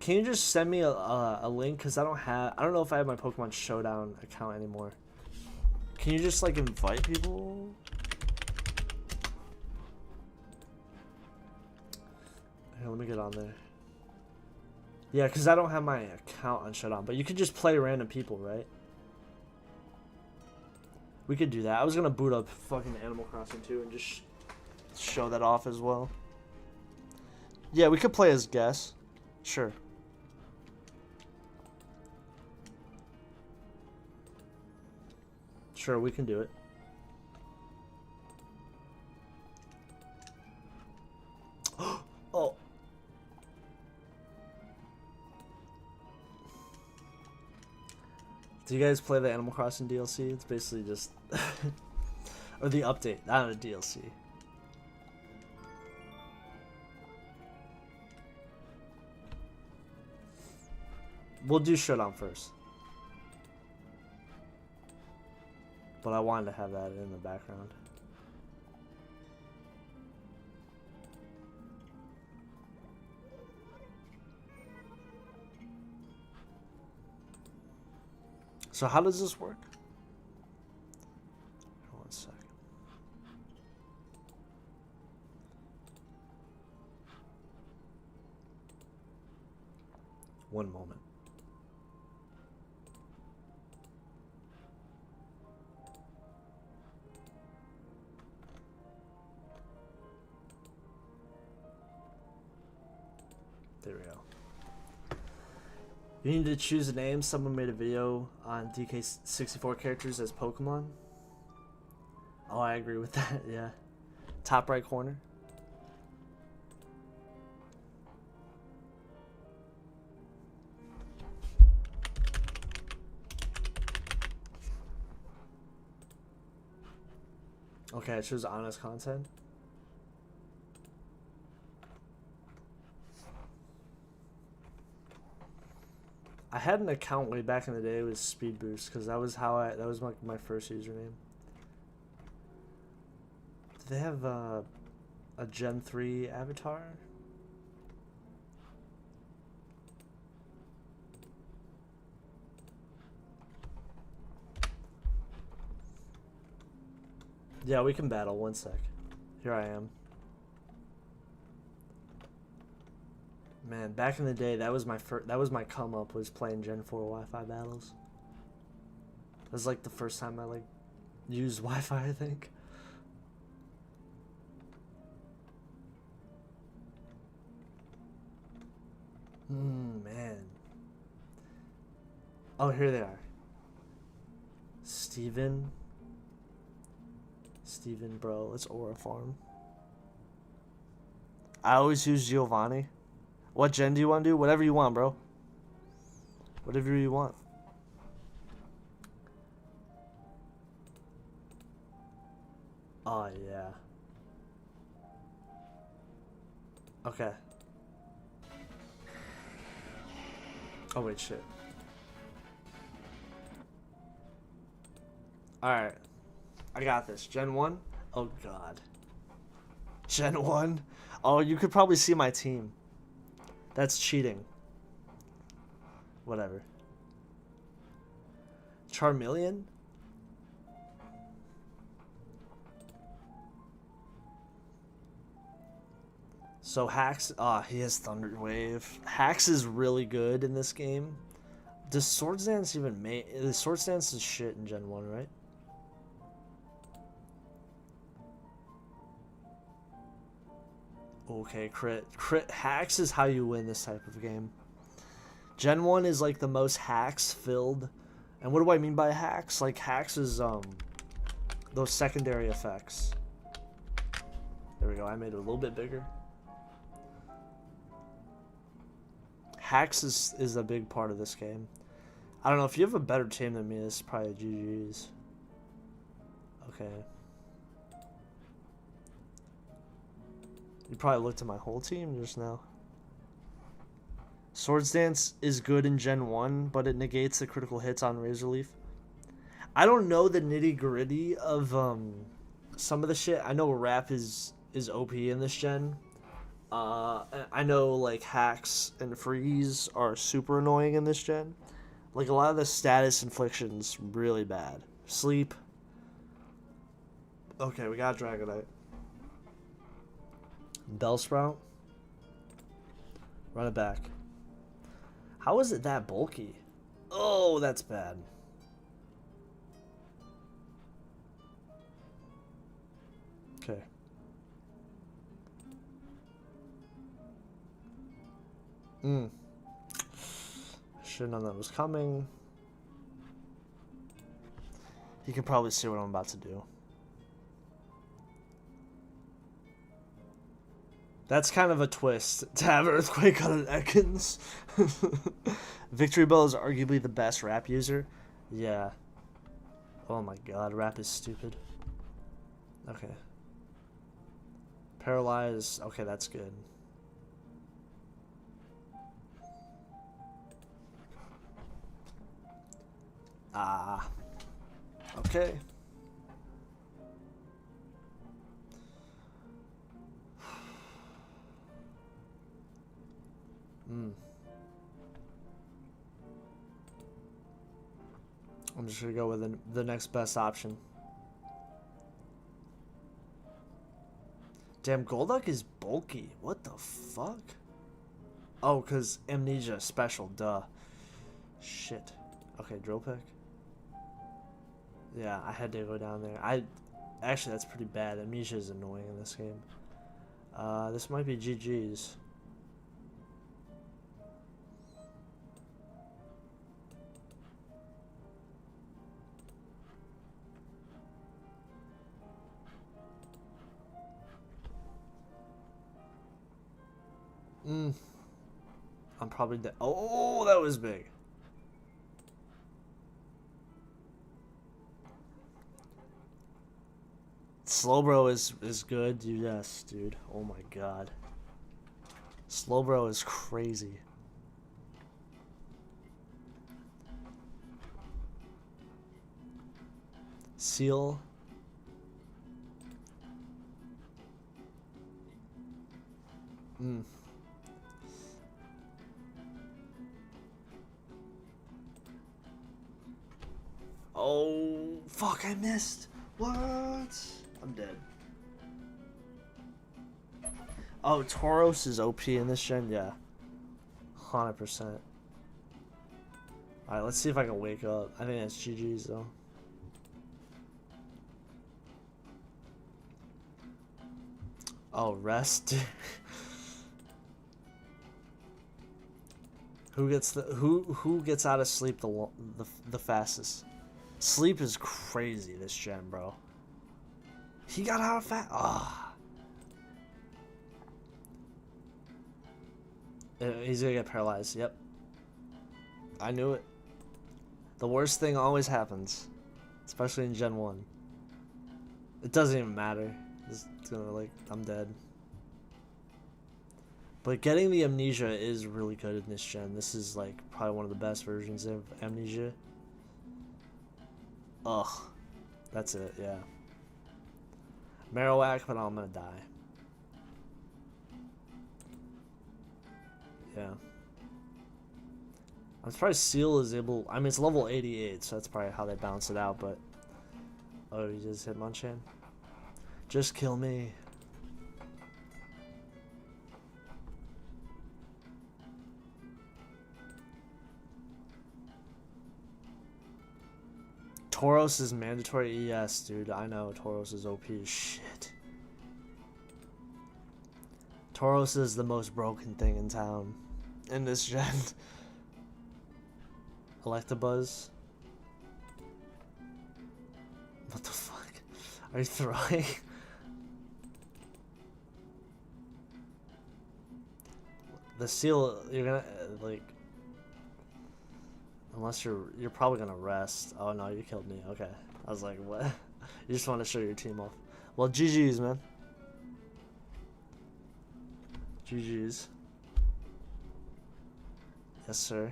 Can you just send me a link? Because I don't know if I have my Pokemon Showdown account anymore. Can you just like invite people? Here, let me get on there. Yeah, because I don't have my account on Showdown, but you could just play random people, right? We could do that. I was going to boot up fucking Animal Crossing too and just show that off as well. Yeah, we could play as guests. Sure. Sure, we can do it. Oh. Do you guys play the Animal Crossing DLC? It's basically just... or the update, not a DLC. We'll do Showdown first. But I wanted to have that in the background. So how does this work? One second. One moment. There we go. You need to choose a name. Someone made a video on DK64 characters as Pokemon. Oh, I agree with that, yeah. Top right corner. Okay, I choose honest content. I had an account way back in the day with Speed Boost because that was my first username. Do they have a Gen 3 avatar? Yeah, we can battle. One sec. Here I am. Man, back in the day, that was my come up, was playing Gen 4 Wi-Fi battles. That was like the first time I like used Wi-Fi, I think. Man. Oh, here they are. Steven, bro, let's Aura Farm. I always use Giovanni. What gen do you want to do? Whatever you want, bro. Whatever you want. Oh, yeah. Okay. Oh, wait, shit. Alright. I got this. Gen 1. Oh god. Gen 1? Oh, you could probably see my team. That's cheating. Whatever. Charmeleon? So Hax, he has Thunder Wave. Hax is really good in this game. Does Swords Dance even make... The Swords Dance is shit in Gen 1, right? Okay, crit. Crit hacks is how you win this type of game. Gen 1 is like the most hacks filled. And what do I mean by hacks? Like hacks is those secondary effects. There we go, I made it a little bit bigger. Hacks is a big part of this game. I don't know, if you have a better team than me, this is probably GG's. Okay. You probably looked at my whole team just now. Swords Dance is good in Gen 1, but it negates the critical hits on Razor Leaf. I don't know the nitty-gritty of some of the shit. I know Rap is OP in this gen. I know like Hacks and Freeze are super annoying in this gen. Like a lot of the status inflictions really bad. Sleep. Okay, we got Dragonite. Bellsprout. Run it back. How is it that bulky? Oh, that's bad. Okay. Should've known that was coming. You can probably see what I'm about to do. That's kind of a twist to have Earthquake on an Ekans. Victory Bell is arguably the best Rap user. Yeah. Oh my god, Rap is stupid. Okay. Paralyze. Okay, that's good. Okay. I'm just gonna go with the next best option. Damn, Golduck is bulky. What the fuck? Oh, because Amnesia special, duh. Shit. Okay, Drill Pick. Yeah, I had to go down there. Actually, that's pretty bad. Amnesia is annoying in this game. This might be GG's. I'm probably dead. Oh, that was big. Slowbro is good. Yes, dude. Oh my god. Slowbro is crazy. Seal. Oh, fuck, I missed. What? I'm dead. Oh, Tauros is OP in this gen? Yeah. 100%. Alright, let's see if I can wake up. I think that's GG's though. Oh, rest. Who gets out of sleep the fastest? Sleep is crazy this gen, bro. He got out of fast. Ah. He's gonna get paralyzed. Yep. I knew it. The worst thing always happens, especially in Gen 1. It doesn't even matter. It's gonna like I'm dead. But getting the Amnesia is really good in this gen. This is like probably one of the best versions of Amnesia. Ugh. That's it, yeah. Marowak, but I'm gonna die. Yeah. I'm surprised Seal is able... I mean, it's level 88, so that's probably how they balance it out, but... Oh, he just hit Munchan? Just kill me. Tauros is mandatory? Yes, dude. I know Tauros is OP as shit. Tauros is the most broken thing in town. In this gen. Electabuzz. What the fuck? Are you throwing? The Seal, you're gonna, like... Unless you're probably gonna rest. Oh no, you killed me. Okay. I was like, what? You just want to show your team off. Well, GG's, man. GG's. Yes, sir.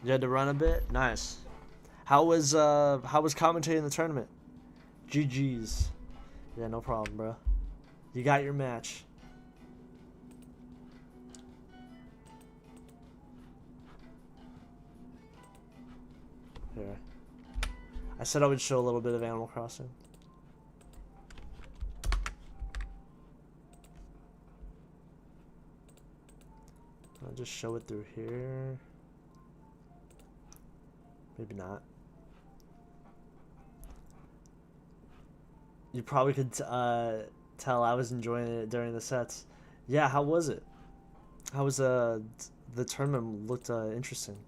You had to run a bit? Nice. How was commentating the tournament? GG's. Yeah, no problem, bro. You got your match. Here. I said I would show a little bit of Animal Crossing. I'll just show it through here. Maybe not. You probably could tell I was enjoying it during the sets. Yeah, how was it? How was the tournament looked interesting.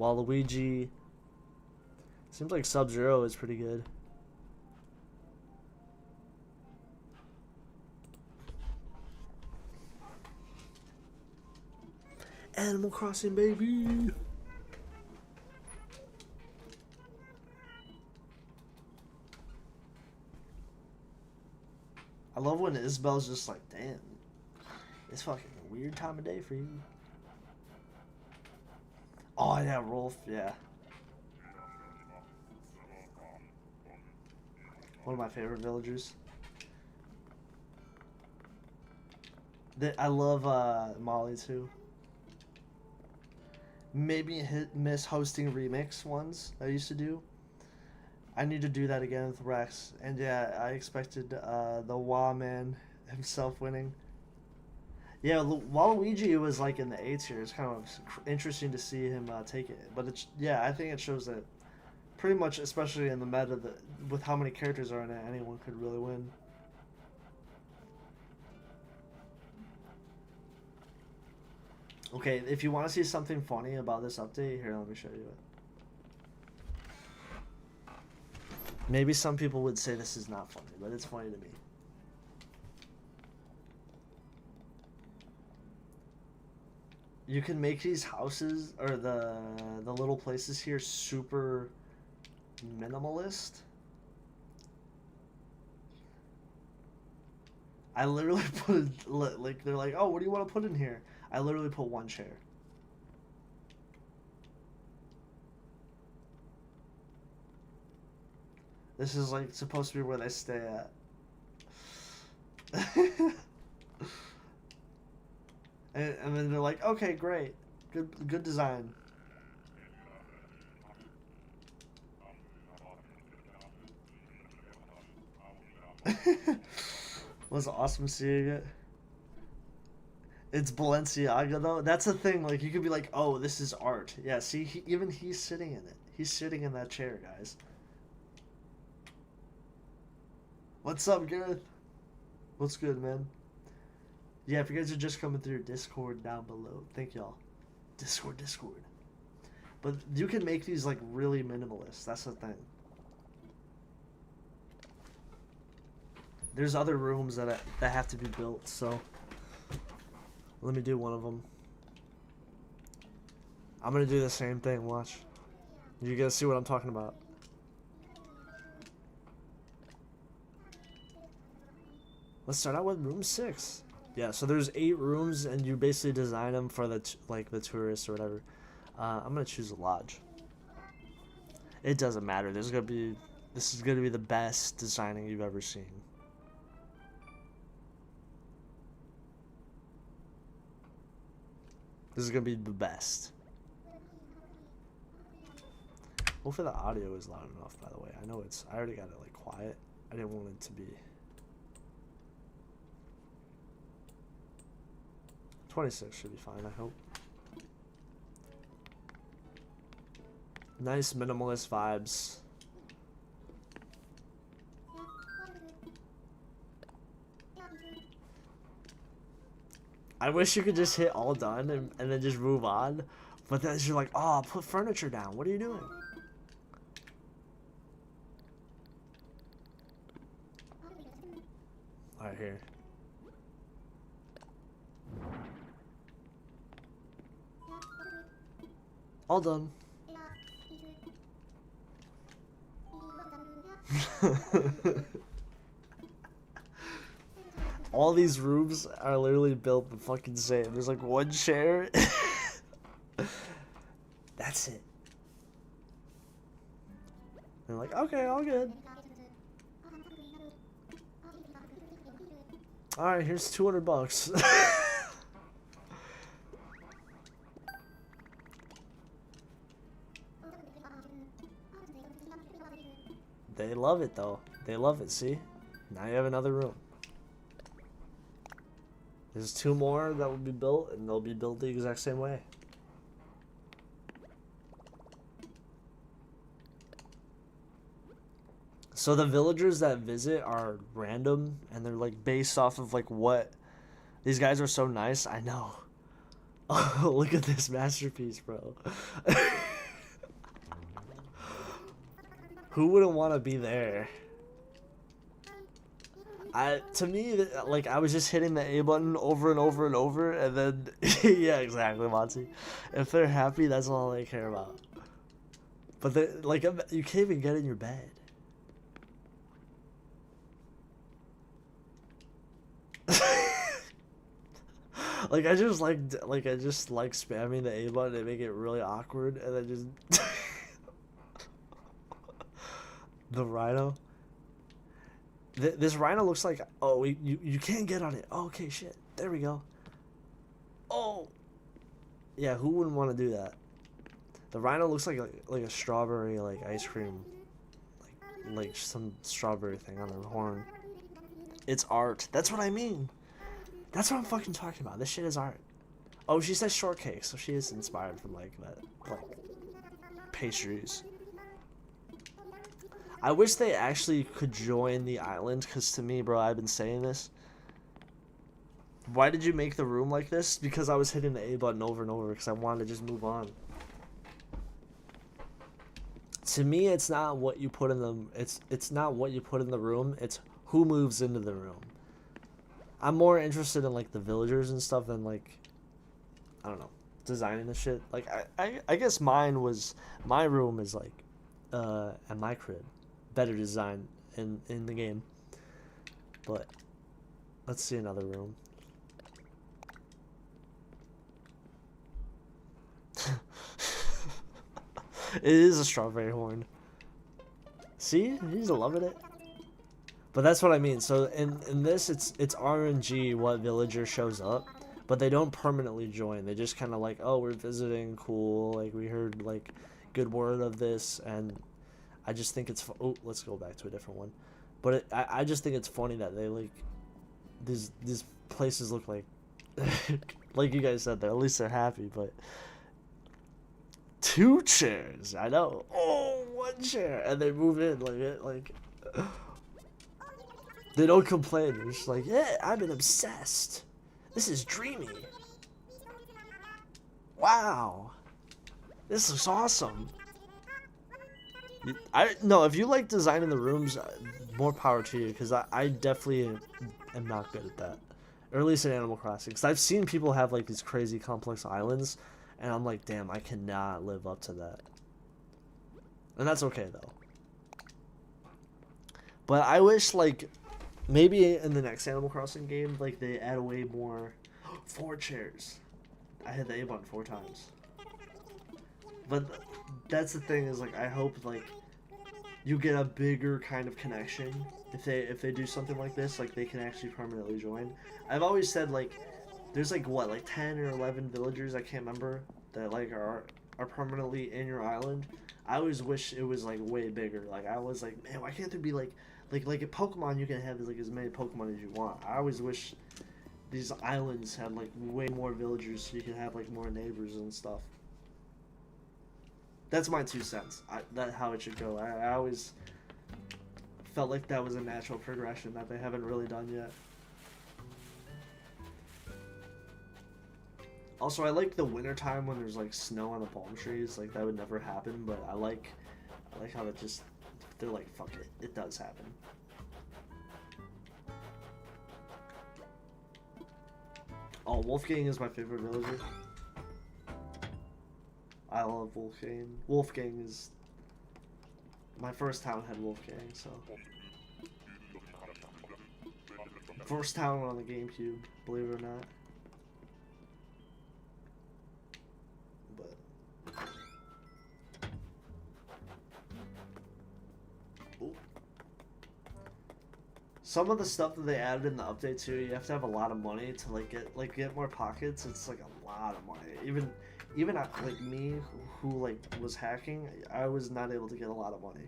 Waluigi. Seems like Sub-Zero is pretty good. Animal Crossing, baby! I love when Isabel's just like, damn, it's fucking a weird time of day for you. Oh yeah, Rolf, yeah. One of my favorite villagers. I love Molly too. Maybe miss hosting remix ones I used to do. I need to do that again with Rex. And yeah, I expected the Wah man himself winning. Yeah, Waluigi was like in the A tier. It's kind of interesting to see him take it. But it's, yeah, I think it shows that pretty much, especially in the meta, with how many characters are in it, anyone could really win. Okay, if you want to see something funny about this update, here, let me show you it. Maybe some people would say this is not funny, but it's funny to me. You can make these houses, or the little places here, super minimalist. I literally put, like, they're like, oh, what do you want to put in here? I literally put one chair. This is like supposed to be where they stay at. and then they're like, okay, great. Good design. Was awesome seeing it. It's Balenciaga though. That's the thing. Like, you could be like, "Oh, this is art." Yeah. See, even he's sitting in it. He's sitting in that chair, guys. What's up, Gareth? What's good, man? Yeah, if you guys are just coming through, Discord down below. Thank y'all. Discord. But you can make these like really minimalist. That's the thing. There's other rooms that have to be built, so let me do one of them. I'm gonna do the same thing, watch. You guys see what I'm talking about. Let's start out with room 6. Yeah, so there's 8 rooms, and you basically design them for the the tourists or whatever. I'm gonna choose a lodge. It doesn't matter. There's gonna be This is gonna be the best designing you've ever seen. This is gonna be the best. Hopefully the audio is loud enough, by the way. I know it's, I already got it like quiet. I didn't want it to be. 26 should be fine, I hope. Nice minimalist vibes. I wish you could just hit all done and then just move on. But then you're like, oh, put furniture down. What are you doing? Alright, here. All done. All these rooms are literally built the fucking same. There's like one chair. That's it. They're like, okay, all good. Alright, here's $200. They love it though. They love it, see? Now you have another room. There's 2 more that will be built, and they'll be built the exact same way. So the villagers that visit are random, and they're like based off of like what... These guys are so nice, I know. Oh, look at this masterpiece, bro. Who wouldn't want to be there? To me, like, I was just hitting the A button over and over and over, and then, yeah, exactly, Monty. If they're happy, that's all they care about. But, like, you can't even get in your bed. Like, I just like spamming the A button and make it really awkward, and then just... The rhino. This rhino looks like, oh, you can't get on it. Oh, okay, shit. There we go. Oh. Yeah, who wouldn't want to do that? The rhino looks like a strawberry like ice cream, like some strawberry thing on her horn. It's art. That's what I mean. That's what I'm fucking talking about. This shit is art. Oh, she says shortcake, so she is inspired from like that, like pastries. I wish they actually could join the island, because to me, bro, I've been saying this. Why did you make the room like this? Because I was hitting the A button over and over because I wanted to just move on. To me, it's not what you put in the it's not what you put in the room, it's who moves into the room. I'm more interested in like the villagers and stuff than like, I don't know, designing the shit. Like I guess my room is like at my crib. Better design in the game. But let's see another room. It is a strawberry horn. See? He's loving it. But that's what I mean. So in this it's RNG what villager shows up, but they don't permanently join. They just kind of like, oh, we're visiting, cool, like we heard like good word of this, and I just think it's oh, let's go back to a different one. But I just think it's funny that they like these places look like like you guys said, at least they're happy. But 2 chairs, I know. Oh, 1 chair, and they move in like it like they don't complain. They're just like, yeah, I've been obsessed. This is dreamy. Wow, this looks awesome. No, if you like designing the rooms, more power to you, because I definitely am not good at that, or at least in Animal Crossing. Because I've seen people have like these crazy complex islands, and I'm like, damn, I cannot live up to that. And that's okay though. But I wish like maybe in the next Animal Crossing game, like they add way more. 4 chairs. I hit the A button 4 times. But that's the thing, is like I hope like you get a bigger kind of connection if they do something like this. Like they can actually permanently join. I've always said like there's like what, like 10 or 11 villagers, I can't remember, that like are permanently in your island. I always wish it was like way bigger. Like I was like, man, why can't there be like at Pokemon you can have like as many Pokemon as you want. I always wish these islands had like way more villagers so you could have like more neighbors and stuff. That's my 2 cents. That's how it should go. I always felt like that was a natural progression that they haven't really done yet. Also, I like the winter time when there's like snow on the palm trees. Like that would never happen, but I like how it just, they're like, fuck it, it does happen. Oh, Wolfgang is my favorite villager. I love Wolfgang. Wolfgang is my first town had Wolfgang, so first town on the GameCube, believe it or not. Some of the stuff that they added in the update too, you have to have a lot of money to get more pockets. It's like a lot of money. Even like me, who like was hacking, I was not able to get a lot of money.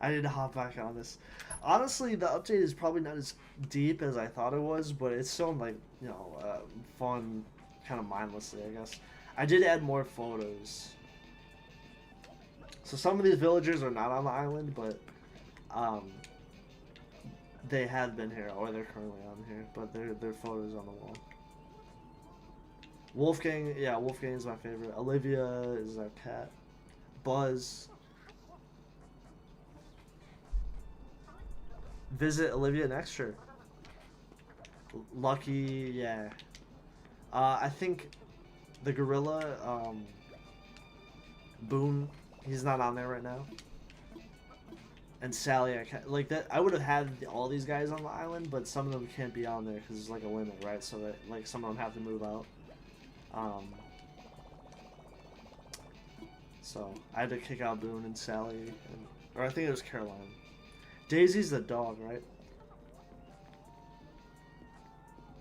I need to hop back on this. Honestly, the update is probably not as deep as I thought it was, but it's still like, you know, fun, kind of mindlessly, I guess. I did add more photos. So some of these villagers are not on the island, but they have been here, or they're currently on here, but their photos on the wall. Wolfgang, yeah, Wolfgang is my favorite. Olivia is our cat. Buzz. Visit Olivia next year. Lucky, yeah. I think the gorilla, Boone, he's not on there right now. And Sally, like that. I would have had all these guys on the island, but some of them can't be on there because there's like a limit, right? So that like some of them have to move out. So I had to kick out Boone and Sally, or I think it was Caroline. Daisy's the dog, right?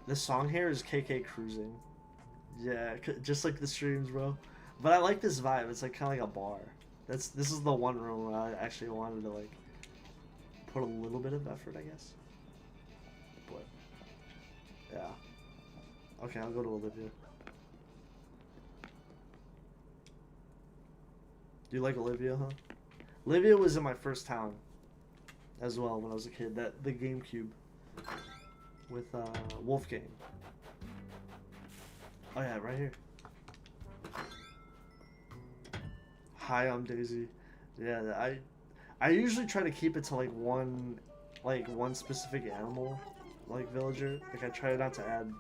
This song here is KK Cruising. Yeah, just like the streams, bro. But I like this vibe. It's like kind of like a bar. This is the one room where I actually wanted to like put a little bit of effort, I guess. But yeah. Okay, I'll go to Olivia. Do you like Olivia, huh? Olivia was in my first town as well when I was a kid. The GameCube with Wolfgang. Oh yeah, right here. Hi, I'm Daisy. Yeah, I usually try to keep it to like one specific animal, like villager. Like I try not to add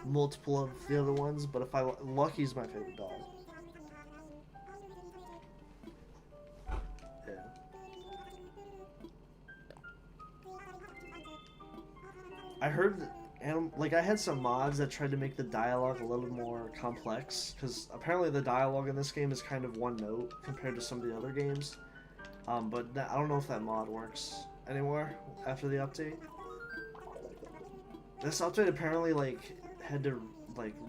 multiple of the other ones, but if Lucky's my favorite dog. Yeah. I heard like I had some mods that tried to make the dialogue a little more complex, because apparently the dialogue in this game is kind of one note compared to some of the other games. But I don't know if that mod works anymore after the update. This update apparently like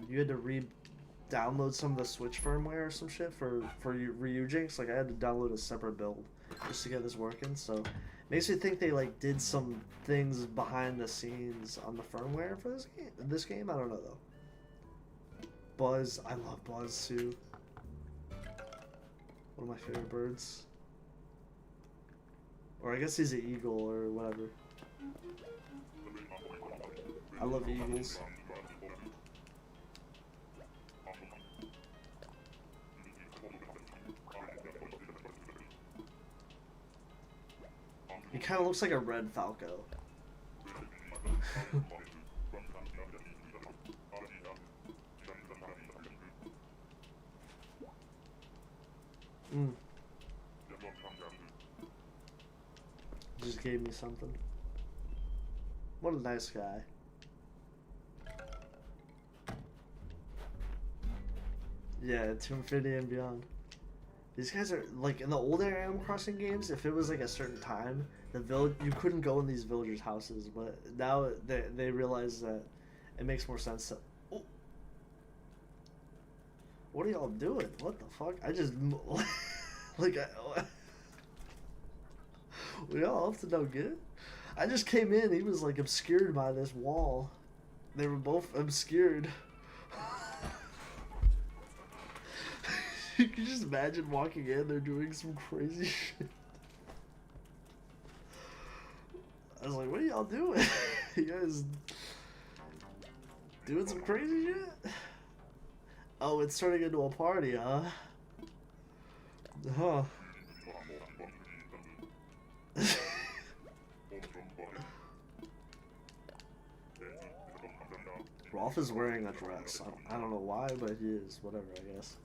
you had to re-download some of the Switch firmware or some shit for Ryujinx. Like I had to download a separate build just to get this working. So makes me think they like did some things behind the scenes on the firmware for this game. I don't know though. Buzz, I love Buzz too. One of my favorite birds. Or I guess he's an eagle or whatever. I love eagles. He kind of looks like a red falco. Just gave me something. What a nice guy. Yeah, to infinity and beyond. These guys are like in the older Animal Crossing games. If it was like a certain time, the village you couldn't go in these villagers' houses. But now they realize that it makes more sense to. Oh. What are y'all doing? What the fuck? I just like we all up to no good. I just came in. He was like obscured by this wall. They were both obscured. You can just imagine walking in, they're doing some crazy shit. I was like, what are y'all doing? You guys doing some crazy shit? Oh, it's turning into a party, huh? Huh. Rolf is wearing a dress. I don't know why, but he is. Whatever, I guess.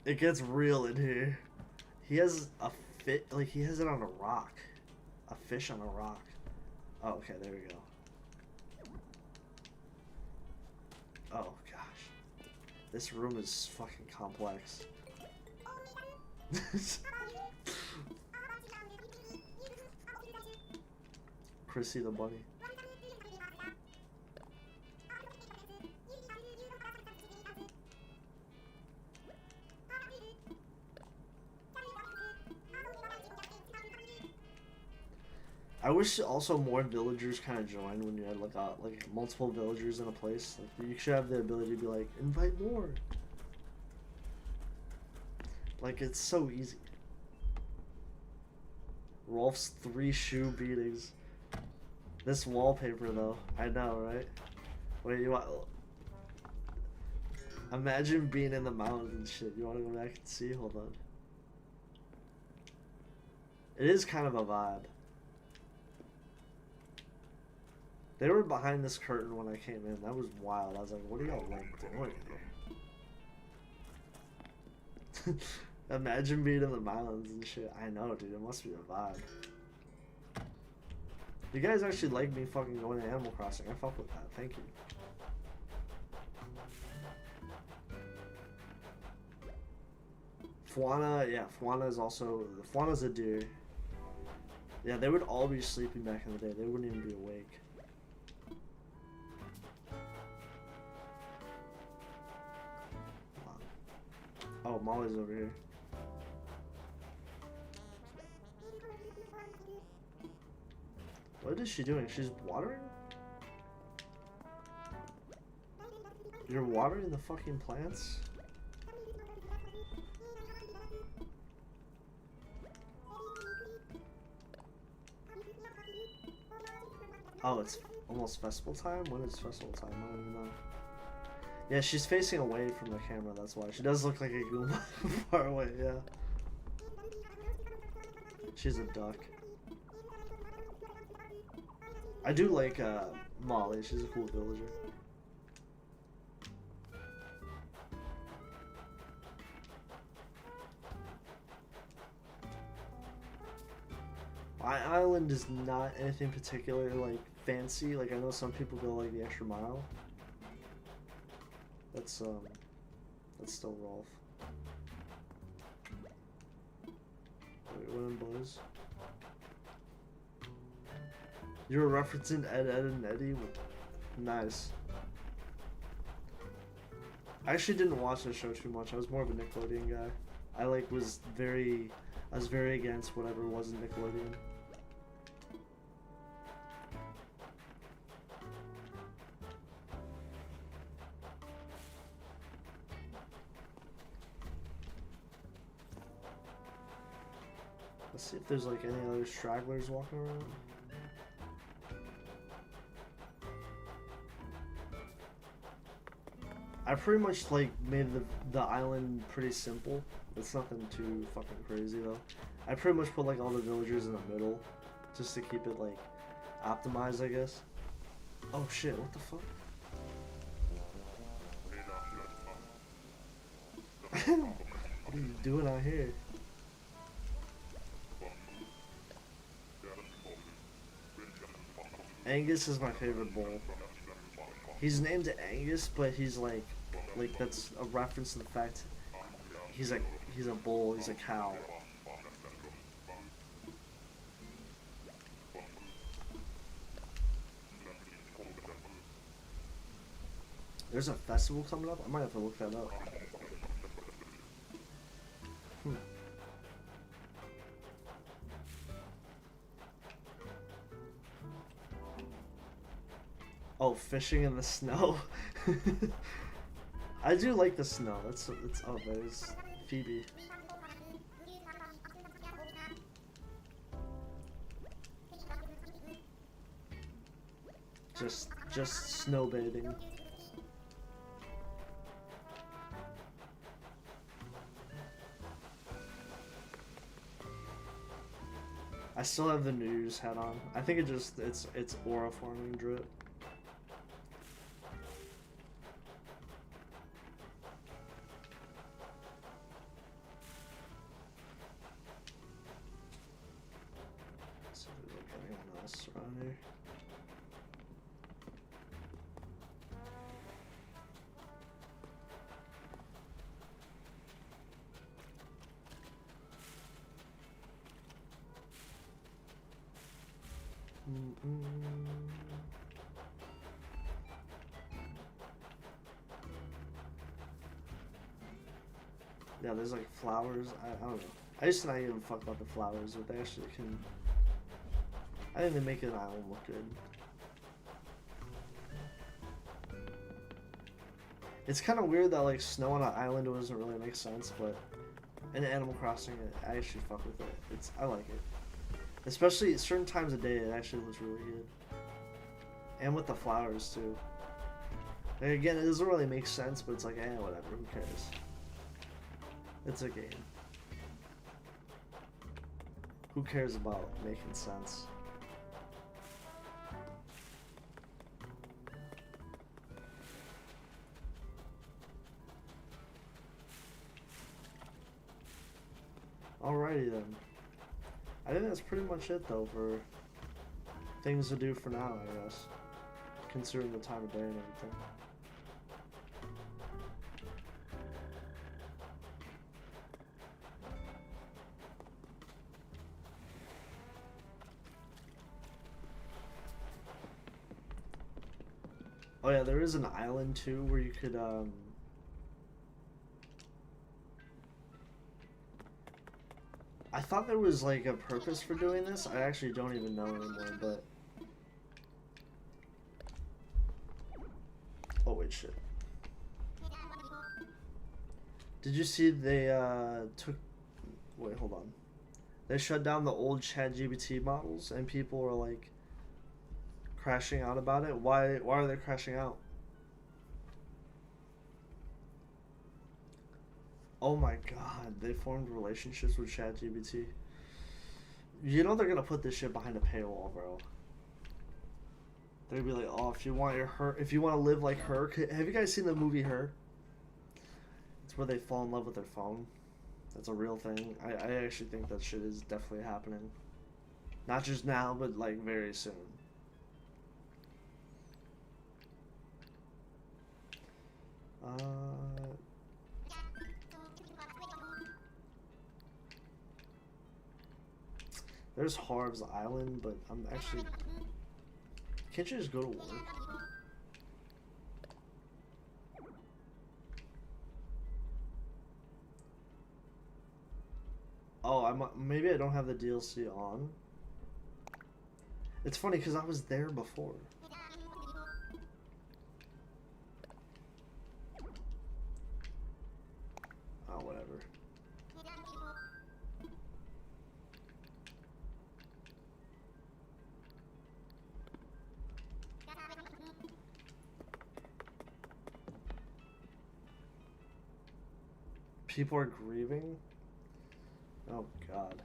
It gets real in here. He has a like he has it on a rock. A fish on a rock. Oh, okay, there we go. Oh, gosh. This room is fucking complex. Chrissy the bunny. I wish also more villagers kind of joined when you had like multiple villagers in a place. Like you should have the ability to be like, invite more. Like it's so easy. Rolf's 3 shoe beatings. This wallpaper though, I know, right? Wait, you want? Imagine being in the mountains and shit. You want to go back and see? Hold on. It is kind of a vibe. They were behind this curtain when I came in. That was wild. I was like, what are y'all like doing here? Imagine being in the mountains and shit. I know, dude. It must be a vibe. You guys actually like me fucking going to Animal Crossing. I fuck with that. Thank you. Fuana, yeah, Fuana is also... Fuana's a deer. Yeah, they would all be sleeping back in the day. They wouldn't even be awake. Oh, Molly's over here. What is she doing? She's watering? You're watering the fucking plants? Oh, it's almost festival time? When is festival time? I don't even know. Yeah, she's facing away from the camera, that's why. She does look like a Goomba far away, yeah. She's a duck. I do like Molly, she's a cool villager. My island is not anything particular, like, fancy. Like, I know some people go, like, the extra mile. That's still Rolf. Wait, what in Buzz? You were referencing Ed, and Eddie? Nice. I actually didn't watch the show too much. I was more of a Nickelodeon guy. I was very against whatever wasn't Nickelodeon. Let's see if there's like any other stragglers walking around. I pretty much like made the island pretty simple. It's nothing too fucking crazy though. I pretty much put like all the villagers in the middle just to keep it like optimized, I guess. Oh shit, what the fuck? What are you doing out here? Angus is my favorite bull. He's named Angus, but he's like like that's a reference to the fact he's a bull, he's a cow. There's a festival coming up? I might have to look that up. Oh, fishing in the snow? I do like the snow. It's oh, there's Phoebe. Just snowbathing. I still have the New Year's hat on. I think it's aura forming drip. Let's see if there's like anyone else around here. Yeah, there's like flowers. I don't know. I used to not even fuck about the flowers, but they actually can. I think they make an island look good. It's kind of weird that like snow on an island doesn't really make sense, but in Animal Crossing, I actually fuck with it. I like it. Especially at certain times of day, it actually looks really good. And with the flowers, too. And again, it doesn't really make sense, but it's like, whatever, who cares? It's a game. Who cares about making sense? Alrighty then. I think that's pretty much it though for things to do for now, I guess. Considering the time of day and everything. Oh yeah, there is an island too where you could I thought there was like a purpose for doing this. I actually don't even know anymore, but oh wait, shit. Did you see they wait, hold on. They shut down the old ChatGPT models and people were like crashing out about it? Why are they crashing out? Oh my god, they formed relationships with ChatGPT. You know they're gonna put this shit behind a paywall, bro. They'd be like, oh, if you want to live like her, have you guys seen the movie Her? It's where they fall in love with their phone. That's a real thing. I actually think that shit is definitely happening. Not just now, but like very soon. There's Harv's Island, but I'm actually... Can't you just go to work? Oh, maybe I don't have the DLC on. It's funny because I was there before. Oh, whatever. People are grieving? Oh, God.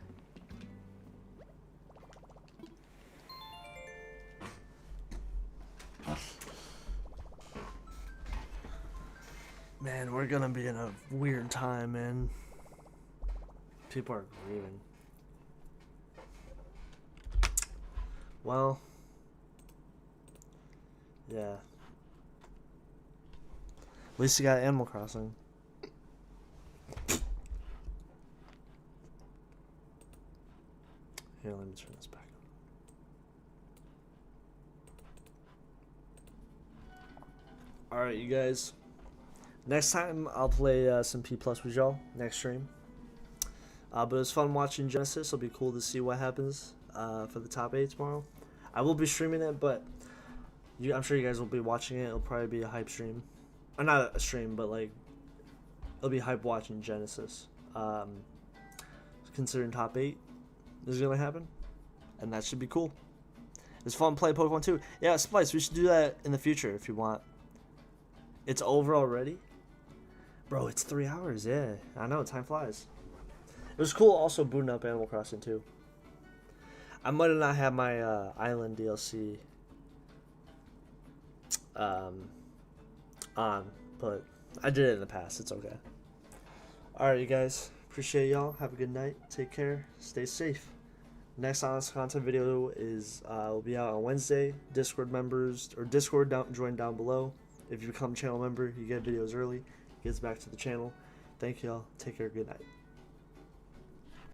Man, we're gonna be in a weird time, man. People are grieving. Well, yeah. At least you got Animal Crossing. Here, let me turn this back on. Alright, you guys. Next time, I'll play some P+ with y'all. Next stream. But it was fun watching Genesis. It'll be cool to see what happens for the top 8 tomorrow. I will be streaming it, but I'm sure you guys will be watching it. It'll probably be a hype stream. Or not a stream, but like, it'll be hype watching Genesis. Considering top 8 is going to happen. And that should be cool. It's fun to play Pokemon too. Yeah, Splice, we should do that in the future if you want. It's over already? Bro, it's 3 hours, yeah. I know, time flies. It was cool also booting up Animal Crossing too. I might have not had my Island DLC on, but I did it in the past. It's okay. Alright, you guys. Appreciate y'all. Have a good night. Take care. Stay safe. Next honest content video will be out on Wednesday. Discord members or Discord join down below. If you become a channel member, you get videos early. It gets back to the channel. Thank y'all. Take care. Good night.